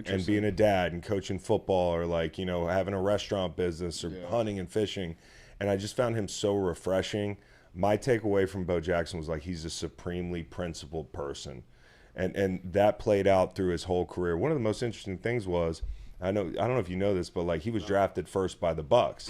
Speaker 1: And being a dad and coaching football or like, you know, having a restaurant business or hunting and fishing. And I just found him so refreshing. My takeaway from Bo Jackson was like he's a supremely principled person. And that played out through his whole career. One of the most interesting things was, I don't know if you know this, but like he was drafted first by the Bucks.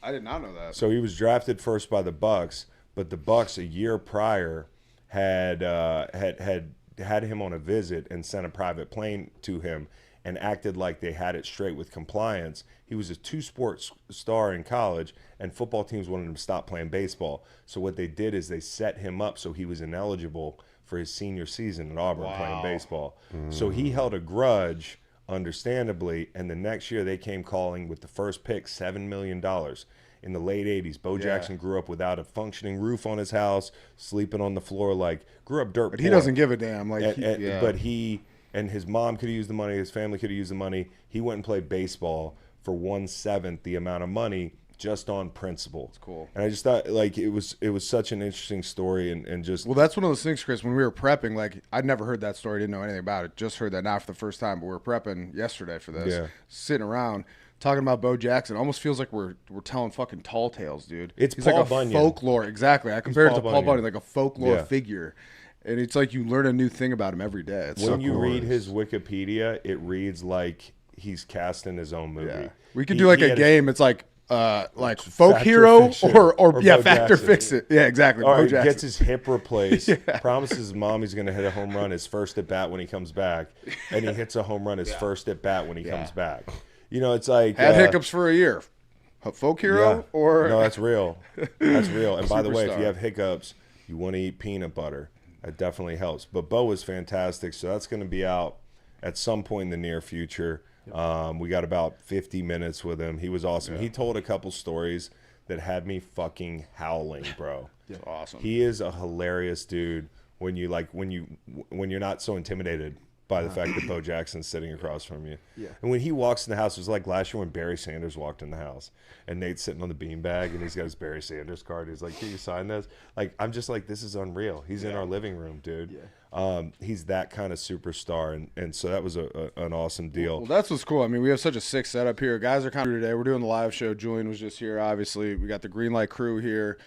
Speaker 2: I did not know that.
Speaker 1: So he was drafted first by the Bucks, but the Bucks a year prior had him on a visit and sent a private plane to him and acted like they had it straight with compliance. He was a two-sport star in college, and football teams wanted him to stop playing baseball. So what they did is they set him up so he was ineligible for his senior season at Auburn playing baseball. So he held a grudge, understandably, and the next year they came calling with the first pick, $7 million. In the late 80s, Bo Jackson grew up without a functioning roof on his house, sleeping on the floor, like grew up dirt poor.
Speaker 2: But he doesn't give a damn. Like,
Speaker 1: But he and his mom could have used the money, his family could have used the money. He went and played baseball for 1/7 the amount of money just on principle. It's
Speaker 2: cool.
Speaker 1: And I just thought like it was such an interesting story and just
Speaker 2: well, that's one of those things, Chris, when we were prepping, like I'd never heard that story, didn't know anything about it. Just heard that now for the first time, but we were prepping yesterday for this.
Speaker 1: Yeah.
Speaker 2: Sitting around talking about Bo Jackson, almost feels like we're telling fucking tall tales, dude.
Speaker 1: It's
Speaker 2: He's
Speaker 1: Paul
Speaker 2: like a
Speaker 1: Bunyan.
Speaker 2: folklore, exactly. I compared it to
Speaker 1: Paul
Speaker 2: Paul
Speaker 1: Bunyan.
Speaker 2: Bunyan, like a folklore
Speaker 1: Yeah.
Speaker 2: figure. And it's like you learn a new thing about him every day. It's
Speaker 1: when
Speaker 2: so
Speaker 1: you
Speaker 2: cool.
Speaker 1: read his Wikipedia, it reads like he's cast in his own movie.
Speaker 2: Yeah. We could do like a
Speaker 1: had
Speaker 2: game. It's like folk
Speaker 1: Fact or
Speaker 2: hero
Speaker 1: fiction.
Speaker 2: or
Speaker 1: Or
Speaker 2: yeah,
Speaker 1: Bo
Speaker 2: fact or
Speaker 1: Jackson.
Speaker 2: fix it. Yeah, exactly.
Speaker 1: All
Speaker 2: Bo
Speaker 1: right,
Speaker 2: Jackson.
Speaker 1: gets his hip replaced. Promises his mom he's going to hit a home run his first at bat when he comes back, and he hits a home run his first at bat when he comes back. You know, it's like
Speaker 2: Had hiccups for a year. A folk hero or
Speaker 1: no, that's real. That's real. And by the way, if
Speaker 2: Superstar.
Speaker 1: you have hiccups, you want to eat peanut butter. That definitely helps. But Bo was fantastic, so that's going to be out at some point in the near future. We got about 50 minutes with him. He was awesome. He told a couple stories that had me fucking howling, bro.
Speaker 2: awesome.
Speaker 1: He is a hilarious dude when you're not so intimidated by the fact that Bo Jackson's sitting across from you. Yeah. And when he walks in the house, it was like last year when Barry Sanders walked in the house and Nate's sitting on the beanbag and he's got his Barry Sanders card. He's like, "Can you sign this?" Like, I'm just like, this is unreal. He's in our living room, dude. Yeah. He's that kind of superstar. And so that was an awesome deal.
Speaker 2: Well, that's what's cool. I mean, we have such a sick setup here. Guys are kind of today. We're doing the live show. Julian was just here, obviously. We got the Greenlight crew here.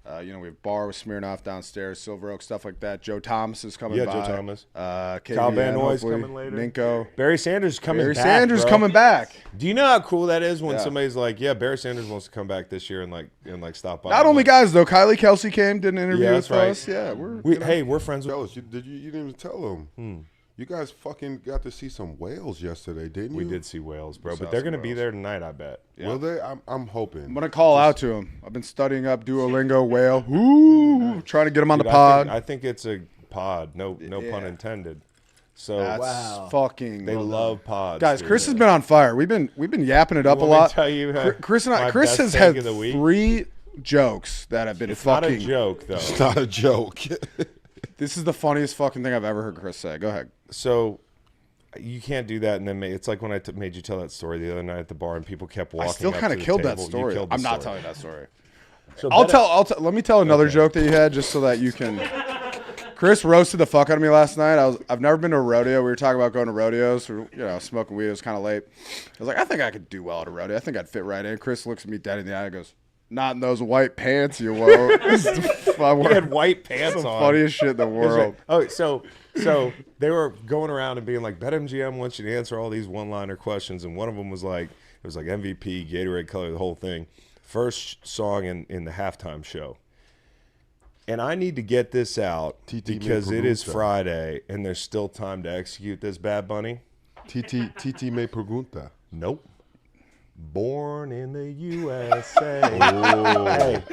Speaker 2: We have Bar with Smirnoff downstairs, Silver Oak, stuff like that. Joe Thomas is coming by.
Speaker 1: Yeah, Joe Thomas.
Speaker 2: Kyle
Speaker 1: Van Noy's coming later.
Speaker 2: Ninko.
Speaker 1: Barry Sanders coming
Speaker 2: Barry
Speaker 1: back,
Speaker 2: Sanders
Speaker 1: bro.
Speaker 2: coming back.
Speaker 1: Do you know how cool that is when
Speaker 2: Yeah.
Speaker 1: somebody's like, "Yeah, Barry Sanders wants to come back this year and stop by."
Speaker 2: Not only guys, though. Kylie Kelsey came, did an interview
Speaker 1: Yeah,
Speaker 2: with
Speaker 1: that's right.
Speaker 2: us. Yeah, we're
Speaker 1: we're friends with.
Speaker 5: Fellas, you didn't even tell them. You guys fucking got to see some whales yesterday, didn't you?
Speaker 1: We did see whales, bro,
Speaker 2: We
Speaker 1: but
Speaker 2: saw
Speaker 1: they're
Speaker 2: some
Speaker 1: going to be
Speaker 2: whales.
Speaker 1: there tonight, I bet.
Speaker 5: Will they? I'm hoping.
Speaker 2: I'm gonna call out to him. I've been studying up Duolingo whale. Ooh, trying to get him on
Speaker 1: Dude,
Speaker 2: the pod.
Speaker 1: I think it's a pod. No pun intended. So
Speaker 2: That's fucking.
Speaker 1: they love pods,
Speaker 2: Guys,
Speaker 1: dude.
Speaker 2: Chris has been on fire. We've been yapping it up a
Speaker 1: Want me to
Speaker 2: lot.
Speaker 1: tell you,
Speaker 2: Chris
Speaker 1: my
Speaker 2: Chris
Speaker 1: best
Speaker 2: has
Speaker 1: take
Speaker 2: had
Speaker 1: of the week?
Speaker 2: 3 jokes that have been
Speaker 1: It's not
Speaker 2: fucking.
Speaker 1: a joke, though.
Speaker 5: It's not a joke.
Speaker 2: This is the funniest fucking thing I've ever heard Chris say. Go ahead.
Speaker 1: So you can't do that, and then it's like when I made you tell that story the other night at the bar, and people kept walking.
Speaker 2: I still
Speaker 1: kind of
Speaker 2: killed that
Speaker 1: You
Speaker 2: story.
Speaker 1: killed the
Speaker 2: I'm not
Speaker 1: story.
Speaker 2: telling that story.
Speaker 1: So
Speaker 2: I'll
Speaker 1: bet-
Speaker 2: tell. Let me tell another
Speaker 1: Okay.
Speaker 2: joke that you had, just so that you can. Chris roasted the fuck out of me last night. I've never been to a rodeo. We were talking about going to rodeos. We were, smoking weed. It was kind of late. I was like, I think I could do well at a rodeo. I think I'd fit right in. Chris looks at me dead in the eye and goes, "Not in those white pants, you won't."
Speaker 1: He had white pants
Speaker 2: the
Speaker 1: on.
Speaker 2: funniest shit in the world.
Speaker 1: Oh, so they were going around and being like, BetMGM wants you to answer all these one-liner questions, and one of them was like, it was like MVP, Gatorade color, the whole thing. First song in the halftime show. And I need to get this out because it is Friday, and there's still time to execute this, Bad Bunny.
Speaker 5: Titi me pregunta.
Speaker 1: Nope. Born in the USA. Hey,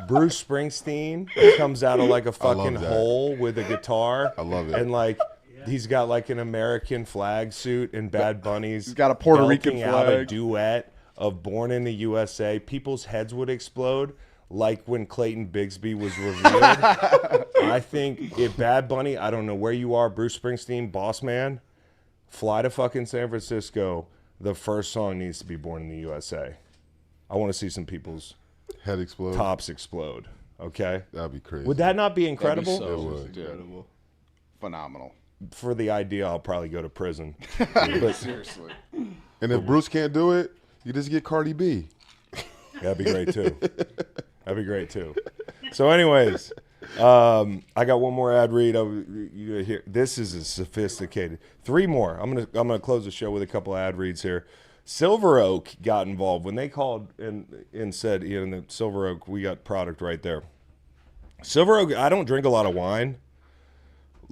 Speaker 1: Bruce Springsteen comes out of like a fucking
Speaker 5: that.
Speaker 1: hole with a guitar.
Speaker 5: I love it.
Speaker 1: And like he's got like an American flag suit, and Bad Bunny's
Speaker 2: He's got a Puerto Rican
Speaker 1: belting out a
Speaker 2: flag.
Speaker 1: duet of Born in the USA. People's heads would explode like when Clayton Bigsby was revealed. I think if Bad Bunny, I don't know where you are, Bruce Springsteen, boss man, fly to fucking San Francisco. The first song needs to be Born in the USA. I want to see some people's
Speaker 5: Head explode.
Speaker 1: tops explode. Okay.
Speaker 5: That'd be crazy.
Speaker 1: Would that not be incredible?
Speaker 2: That'd be
Speaker 5: It
Speaker 2: so
Speaker 5: would.
Speaker 2: dude, phenomenal.
Speaker 1: For the idea, I'll probably go to prison.
Speaker 2: Seriously.
Speaker 5: And if Bruce can't do it, you just get Cardi B.
Speaker 1: That'd be great too. That'd be great too. So, anyways, I got one more ad read. Here, this is a sophisticated. 3 more. I'm gonna close the show with a couple ad reads here. Silver Oak got involved when they called and said, the Silver Oak, we got product right there. Silver Oak. I don't drink a lot of wine.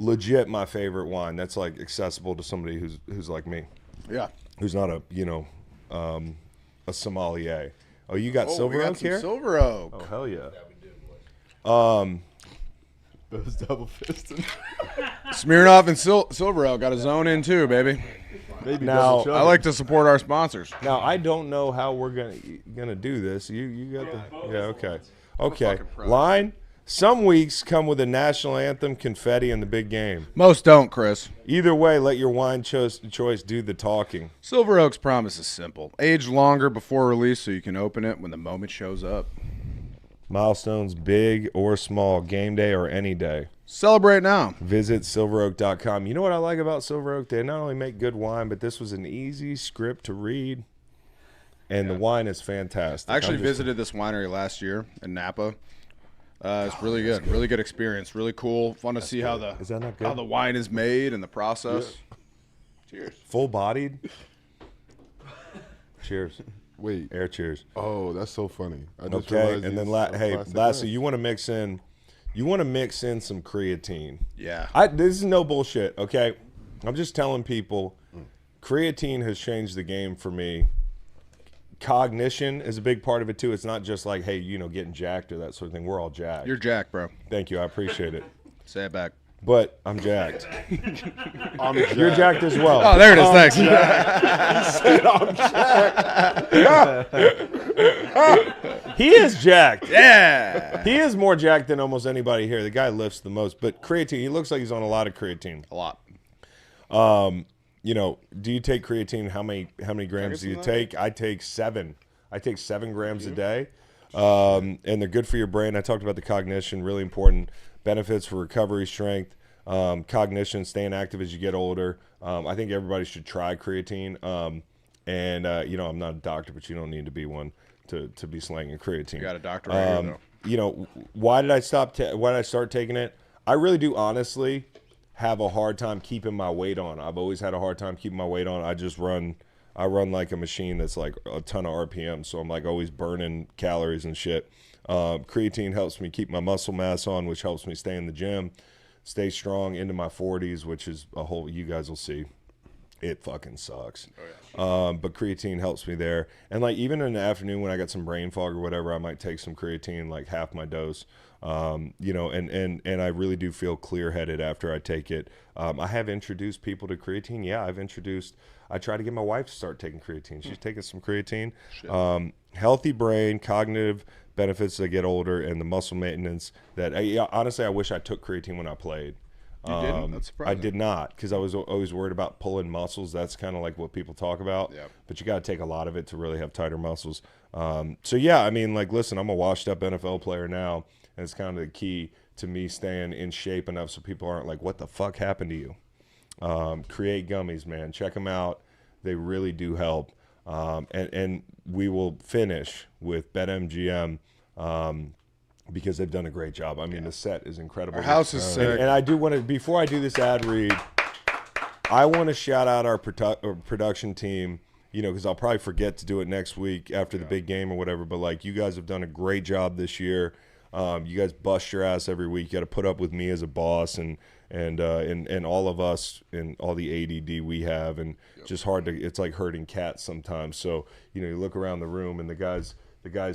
Speaker 1: Legit, my favorite wine. That's like accessible to somebody who's like me.
Speaker 2: Yeah.
Speaker 1: Who's not a sommelier. Oh, you got Silver Oak here?
Speaker 2: Silver Oak.
Speaker 1: Oh, hell yeah.
Speaker 7: Those double fisting.
Speaker 2: Smirnoff and Silver Oak got a zone in too, baby.
Speaker 7: Maybe
Speaker 1: Now,
Speaker 7: double
Speaker 2: I like to support our sponsors.
Speaker 1: Now I don't know how we're gonna do this. You got the okay.
Speaker 2: fucking pro.
Speaker 1: Line. Some weeks come with a national anthem, confetti, and the big game.
Speaker 2: Most don't, Chris.
Speaker 1: Either way, let your wine choice do the talking.
Speaker 2: Silver Oak's promise is simple. Age longer before release so you can open it when the moment shows up.
Speaker 1: Milestones, big or small, game day or any day.
Speaker 2: Celebrate now.
Speaker 1: Visit silveroak.com. You know what I like about Silver Oak? They not only make good wine, but this was an easy script to read, and the wine is fantastic.
Speaker 2: I actually visited this winery last year in Napa. It's really good. Really good experience. Really cool. Fun to see how
Speaker 1: Is that not good?
Speaker 2: how the wine is made and the process. Cheers.
Speaker 1: Full-bodied. Cheers.
Speaker 5: Wait.
Speaker 1: Air cheers.
Speaker 5: Oh, that's so funny. I just
Speaker 1: Okay,
Speaker 5: realized
Speaker 1: and then
Speaker 5: these are plastic
Speaker 1: lastly,
Speaker 5: bags.
Speaker 1: you want to mix in some creatine.
Speaker 2: Yeah.
Speaker 1: This is no bullshit. Okay, I'm just telling people, creatine has changed the game for me. Cognition is a big part of it too. It's not just like, hey, getting jacked or that sort of thing. We're all jacked.
Speaker 2: You're Jack, bro.
Speaker 1: Thank you, I appreciate it.
Speaker 2: Say it back.
Speaker 1: But I'm jacked.
Speaker 5: I'm
Speaker 1: You're jacked as well.
Speaker 2: Oh, there it is. Thanks.
Speaker 1: He is jacked.
Speaker 2: Yeah.
Speaker 1: He is more jacked than almost anybody here. The guy lifts the most. But creatine, he looks like he's on a lot of creatine.
Speaker 2: A lot.
Speaker 1: Do you take creatine? How many grams do you take? I take 7. I take 7 grams a day. And they're good for your brain. I talked about the cognition, really important benefits for recovery, strength, cognition, staying active as you get older. I think everybody should try creatine. I'm not a doctor, but you don't need to be one to be slanging creatine.
Speaker 2: You got a doctor right here, though.
Speaker 1: Why did I start taking it? I really do honestly have a hard time keeping my weight on. I've always had a hard time keeping my weight on. I run like a machine that's like a ton of RPM, so I'm like always burning calories and shit. Creatine helps me keep my muscle mass on, which helps me stay in the gym, stay strong into my 40s, which is you guys will see. It fucking sucks. Oh, yeah. But creatine helps me there. And like even in the afternoon when I got some brain fog or whatever, I might take some creatine, like half my dose. And I really do feel clear-headed after I take it. I have introduced people to creatine. Yeah, I try to get my wife to start taking creatine. She's taking some creatine. Healthy brain, cognitive benefits as I get older, and the muscle maintenance that honestly, I wish I took creatine when I played.
Speaker 2: You didn't? That's surprising.
Speaker 1: I did not, because I was always worried about pulling muscles. That's kind of like what people talk about.
Speaker 2: Yep.
Speaker 1: But you got to take a lot of it to really have tighter muscles. Listen, I'm a washed-up NFL player now, and it's kind of the key to me staying in shape enough so people aren't like, what the fuck happened to you? Create gummies, man. Check them out. They really do help. And we will finish with BetMGM because they've done a great job. I mean, the set is incredible.
Speaker 2: Our house is sick.
Speaker 1: And I do want to, before I do this ad read, I want to shout out our production team, because I'll probably forget to do it next week after the big game or whatever. But, like, you guys have done a great job this year. You guys bust your ass every week. You got to put up with me as a boss and all of us and all the ADD we have, and just it's like herding cats sometimes. So, you look around the room and the guys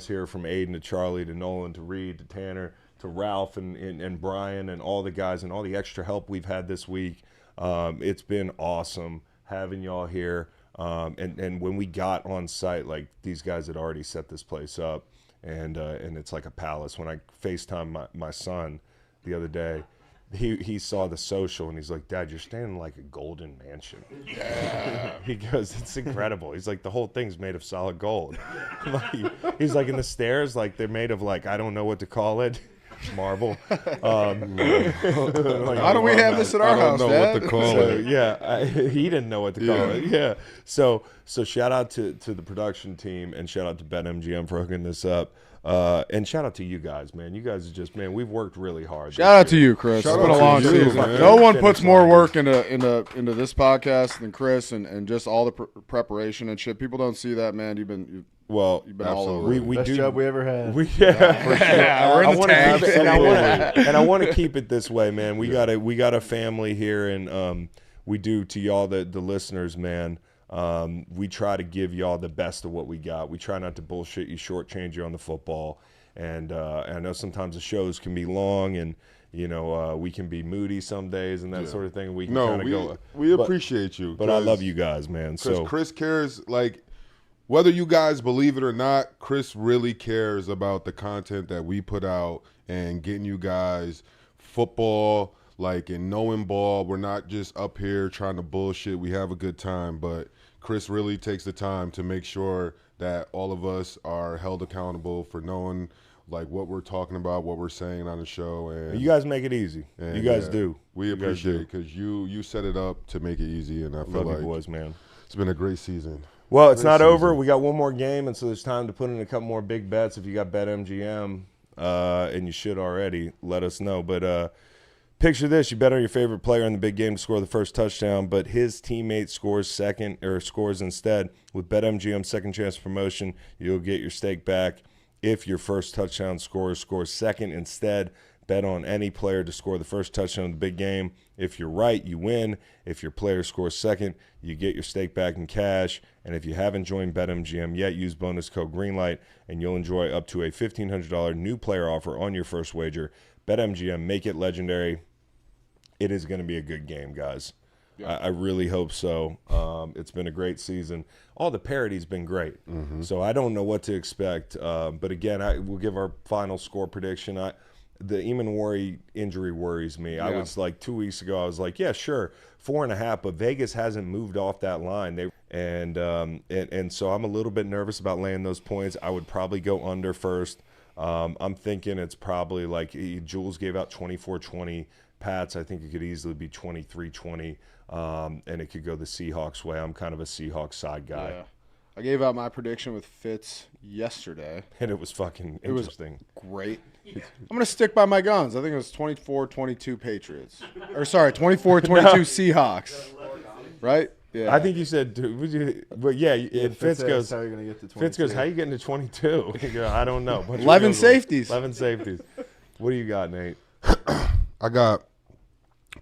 Speaker 1: here from Aiden to Charlie to Nolan to Reed to Tanner to Ralph and Brian and all the guys and all the extra help we've had this week. It's been awesome having y'all here. And when we got on site, like, these guys had already set this place up. And it's like a palace. When I FaceTimed my son the other day, he saw the social and he's like, Dad, you're staying in like a golden mansion. Yeah. He goes, it's incredible. He's like, the whole thing's made of solid gold. He's like, in the stairs, like they're made of like, I don't know what to call it. marble.
Speaker 2: Why don't we have this at our house,
Speaker 5: know
Speaker 2: Dad?
Speaker 5: what to call
Speaker 1: So,
Speaker 5: it.
Speaker 1: yeah, he didn't know what to call it. Yeah. So shout out to the production team and shout out to BetMGM for hooking this up. And shout out to you guys, man. You guys are just, man, we've worked really hard.
Speaker 2: Shout out to you, Chris.
Speaker 5: Shout
Speaker 2: It's been
Speaker 5: out
Speaker 2: a
Speaker 5: to
Speaker 2: long
Speaker 5: you,
Speaker 2: season.
Speaker 5: man.
Speaker 2: No one
Speaker 1: Finish
Speaker 2: puts more
Speaker 1: line.
Speaker 2: work into this podcast than Chris and just all the preparation and shit. People don't see that, man. You've been all over.
Speaker 1: We
Speaker 7: Best
Speaker 1: do.
Speaker 7: job we ever had.
Speaker 3: Yeah, we're in the tank.
Speaker 1: I want to keep it this way, man. We got a family here, and we do to y'all the listeners, man. We try to give y'all the best of what we got. We try not to bullshit you, shortchange you on the football. And I know sometimes the shows can be long, and we can be moody some days and that sort of thing. We can
Speaker 5: No,
Speaker 1: kind of go.
Speaker 5: we appreciate you.
Speaker 1: But I love you guys, man.
Speaker 5: Because
Speaker 1: So
Speaker 5: Chris cares, like, whether you guys believe it or not, Chris really cares about the content that we put out and getting you guys football, like, and knowing ball. We're not just up here trying to bullshit. We have a good time, but Chris really takes the time to make sure that all of us are held accountable for knowing, like, what we're talking about, what we're saying on the show. And
Speaker 1: you guys make it easy.
Speaker 5: and,
Speaker 1: You guys
Speaker 5: yeah,
Speaker 1: do.
Speaker 5: We
Speaker 1: You guys
Speaker 5: appreciate
Speaker 1: do.
Speaker 5: it because you set it up to make it easy, and I feel
Speaker 1: Love
Speaker 5: like
Speaker 1: you boys, man.
Speaker 5: it's been a great season.
Speaker 1: Well, it's
Speaker 5: Great
Speaker 1: not over.
Speaker 5: season.
Speaker 1: We got one more game, and so there's time to put in a couple more big bets. If you got BetMGM, and you should already, let us know. But picture this: you bet on your favorite player in the big game to score the first touchdown, but his teammate scores instead. With BetMGM Second Chance promotion, you'll get your stake back if your first touchdown scorer scores second instead. Bet on any player to score the first touchdown in the big game. If you're right, you win. If your player scores second, you get your stake back in cash. And if you haven't joined BetMGM yet, use bonus code GREENLIGHT, and you'll enjoy up to a $1,500 new player offer on your first wager. BetMGM, make it legendary. It is going to be a good game, guys. Yeah. I really hope so. It's been a great season. All the parody's been great. So I don't know what to expect. But again, we'll give our final score prediction. The Eamon Worry injury worries me. I was like 2 weeks ago, I was like, yeah, sure, 4.5, but Vegas hasn't moved off that line. And so I'm a little bit nervous about laying those points. I would probably go under first. I'm thinking it's probably like Jules gave out 24-20. Pats, I think it could easily be 23-20, and it could go the Seahawks way. I'm kind of a Seahawks side guy.
Speaker 2: Yeah. I gave out my prediction with Fitz yesterday.
Speaker 1: And it was fucking interesting.
Speaker 2: Great. I'm going to stick by my guns. I think it was 24-22 Patriots. Or sorry, 24-22 Seahawks. Right? Yeah.
Speaker 1: I think you said, but yeah, Fitz goes,
Speaker 7: how are you going to get to 22?
Speaker 1: Fitz goes, how you getting to 22? You go, I don't know.
Speaker 2: 11 safeties.
Speaker 1: 11 safeties. What do you got, Nate?
Speaker 5: I got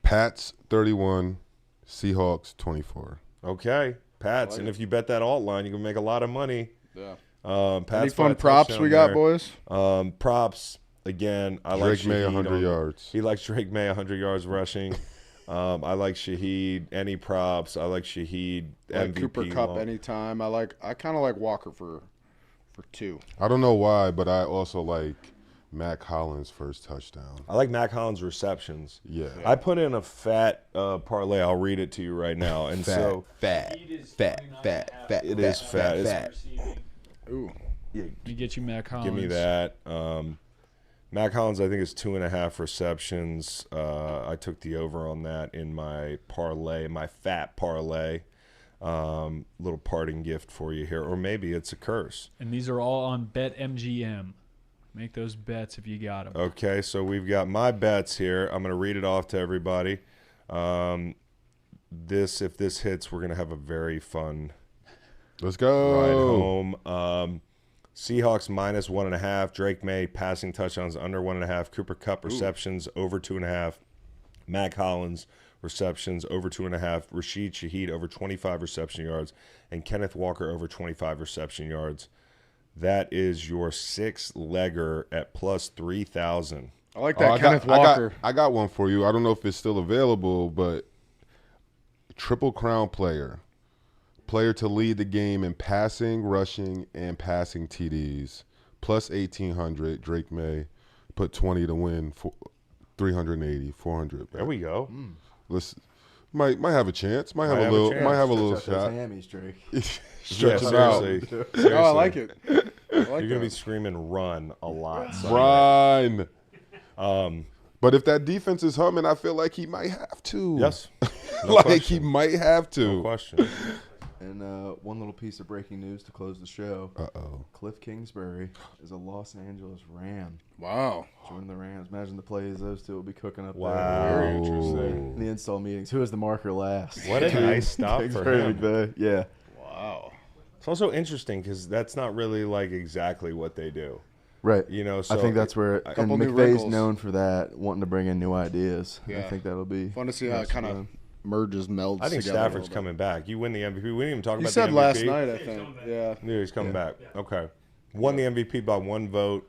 Speaker 5: Pats 31, Seahawks 24.
Speaker 1: Okay, Pats. And if you bet that alt line, you can make a lot of money.
Speaker 2: Yeah.
Speaker 1: Pats
Speaker 2: Any fun props we got, boys?
Speaker 1: Props, again, I like
Speaker 5: Drake May
Speaker 1: Shaheed
Speaker 5: 100 yards.
Speaker 1: He likes Drake May 100 yards rushing. I like Shaheed. Any props? I like Shaheed.
Speaker 2: Like
Speaker 1: MVP
Speaker 2: Cooper Kupp
Speaker 1: long.
Speaker 2: anytime. I kind of like Walker for 2.
Speaker 5: I don't know why, but I also like Mac Hollins' first touchdown.
Speaker 1: I like Mac Hollins' receptions.
Speaker 5: Yeah.
Speaker 1: I put in a fat parlay. I'll read it to you right now. And so
Speaker 5: fat.
Speaker 1: it is fat. It's-
Speaker 2: Ooh.
Speaker 1: yeah,
Speaker 4: You get you Mac Hollins.
Speaker 1: give me that. Mac Hollins, I think, is 2.5 receptions. I took the over on that in my parlay, my fat parlay. Little parting gift for you here, or maybe it's a curse.
Speaker 4: And these are all on BetMGM. Make those bets if you got them.
Speaker 1: Okay, so we've got my bets here. I'm going to read it off to everybody. If this hits, we're going to have a very fun
Speaker 5: Let's go.
Speaker 1: ride home. Seahawks minus 1.5. Drake May passing touchdowns under 1.5. Cooper Kupp receptions over 2.5. Mac Hollins receptions over 2.5. Rashid Shaheed over 25 reception yards. And Kenneth Walker over 25 reception yards. That is your 6-legger at plus 3,000.
Speaker 2: I like that Kenneth
Speaker 5: I
Speaker 2: Walker.
Speaker 5: I got one for you. I don't know if it's still available, but Triple Crown player to lead the game in passing, rushing, and passing TDs. Plus 1,800. Drake May put 20 to win. 380, 400.
Speaker 1: There we go.
Speaker 5: Let's might have a chance. Might have a
Speaker 1: have a
Speaker 5: little.
Speaker 1: chance.
Speaker 5: Might have a little
Speaker 7: Stretch out
Speaker 5: shot.
Speaker 7: those hammies, Drake.
Speaker 5: Stretch
Speaker 1: Yeah,
Speaker 5: it out.
Speaker 1: seriously.
Speaker 2: Oh, I like it. I like
Speaker 1: You're going to be
Speaker 2: that.
Speaker 1: screaming run a lot. son.
Speaker 5: Run. But if that defense is humming, I feel like he might have to.
Speaker 1: Yes. No
Speaker 5: Like
Speaker 1: question.
Speaker 5: he might have to.
Speaker 1: No question.
Speaker 7: And one little piece of breaking news to close the show.
Speaker 5: Uh-oh.
Speaker 7: Cliff Kingsbury is a Los Angeles Ram.
Speaker 2: Wow.
Speaker 7: Joining the Rams. Imagine the plays those two will be cooking up
Speaker 1: Wow.
Speaker 7: there.
Speaker 2: Very interesting.
Speaker 7: In the install meetings. Who has the marker last?
Speaker 1: What a nice stop for
Speaker 7: Kingsbury
Speaker 1: him.
Speaker 7: McVay. Yeah.
Speaker 2: Wow.
Speaker 1: It's also interesting because that's not really like exactly what they do.
Speaker 7: Right.
Speaker 1: You know, so
Speaker 7: I think that's where and
Speaker 2: couple new
Speaker 7: McVay's
Speaker 2: wrinkles.
Speaker 7: known for that, wanting to bring in new ideas. I
Speaker 2: Yeah.
Speaker 7: think that'll be
Speaker 2: Fun to see how it
Speaker 7: nice
Speaker 2: kind
Speaker 7: for
Speaker 2: of
Speaker 7: them.
Speaker 2: merges, melds
Speaker 1: I think
Speaker 2: together. a
Speaker 1: Stafford's
Speaker 2: little bit.
Speaker 1: coming back. You win the MVP. We didn't even talk
Speaker 2: He
Speaker 1: about
Speaker 2: said
Speaker 1: the MVP.
Speaker 2: last night, I think. Yeah.
Speaker 1: Yeah, he's coming back. Okay. Won the MVP by 1 vote.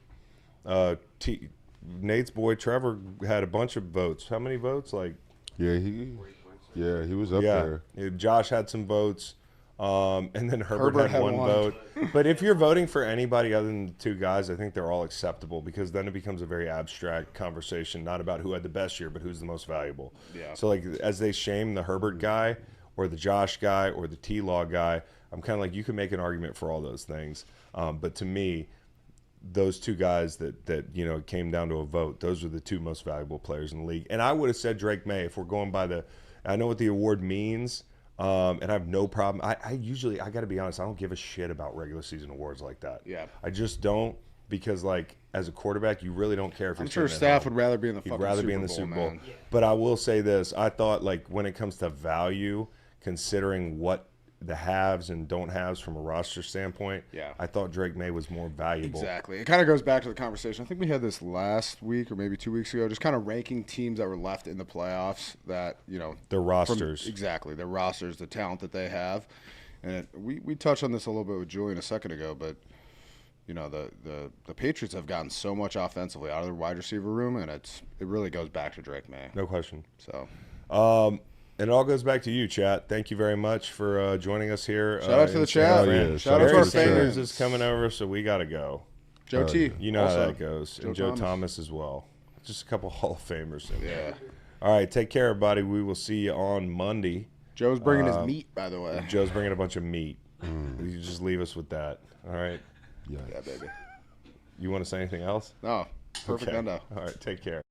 Speaker 1: Nate's boy Trevor had a bunch of votes. How many votes? Like,
Speaker 5: Yeah, he was up there.
Speaker 1: Josh had some votes. And then Herbert
Speaker 2: Herbert
Speaker 1: had
Speaker 2: had
Speaker 1: one
Speaker 2: one.
Speaker 1: vote. But if you're voting for anybody other than the two guys, I think they're all acceptable because then it becomes a very abstract conversation, not about who had the best year, but who's the most valuable.
Speaker 2: Yeah.
Speaker 1: So, like, as they shame the Herbert guy or the Josh guy or the T-Law guy, I'm kind of like, you can make an argument for all those things. But to me, those two guys that you know, it came down to a vote, those are the two most valuable players in the league. And I would have said Drake Maye if we're going by the – I know what the award means. And I have no problem. I usually, I got to be honest, I don't give a shit about regular season awards like that.
Speaker 2: Yeah.
Speaker 1: I just don't because, like, as a quarterback, you really don't care if
Speaker 2: I'm
Speaker 1: you're
Speaker 2: sure
Speaker 1: sitting at
Speaker 2: Staff
Speaker 1: home.
Speaker 2: would rather be in the
Speaker 1: He'd
Speaker 2: fucking
Speaker 1: rather
Speaker 2: Super
Speaker 1: be in the
Speaker 2: Bowl,
Speaker 1: Super Bowl.
Speaker 2: man.
Speaker 1: But I will say this. I thought, like, when it comes to value, considering what the haves and don't haves from a roster standpoint,
Speaker 2: Yeah.
Speaker 1: I thought Drake Maye was more valuable.
Speaker 2: Exactly. It kind of goes back to the conversation. I think we had this last week or maybe 2 weeks ago, just kind of ranking teams that were left in the playoffs that, you know.
Speaker 1: Their rosters.
Speaker 2: Exactly. Their rosters, the talent that they have. And we touched on this a little bit with Julian a second ago, but, you know, the Patriots have gotten so much offensively out of their wide receiver room, and it really goes back to Drake Maye.
Speaker 1: No question.
Speaker 2: So.
Speaker 1: And it all goes back to you, chat. Thank you very much for joining us here.
Speaker 2: Shout out to the chat.
Speaker 5: yeah.
Speaker 2: Shout out to our
Speaker 1: Eric Sanders
Speaker 2: fans.
Speaker 1: is coming over, so we got to go.
Speaker 2: Joe T.
Speaker 1: You know
Speaker 2: also.
Speaker 1: how that goes. And Joe Thomas as well. Just a couple Hall of Famers in there.
Speaker 2: Yeah.
Speaker 1: All right, take care, everybody. We will see you on Monday.
Speaker 2: Joe's bringing his meat, by the way.
Speaker 1: Joe's bringing a bunch of meat. You just leave us with that. All right.
Speaker 2: Yeah, baby.
Speaker 1: You want to say anything else?
Speaker 2: No. Perfect
Speaker 1: Okay.
Speaker 2: endo.
Speaker 1: All right, take care.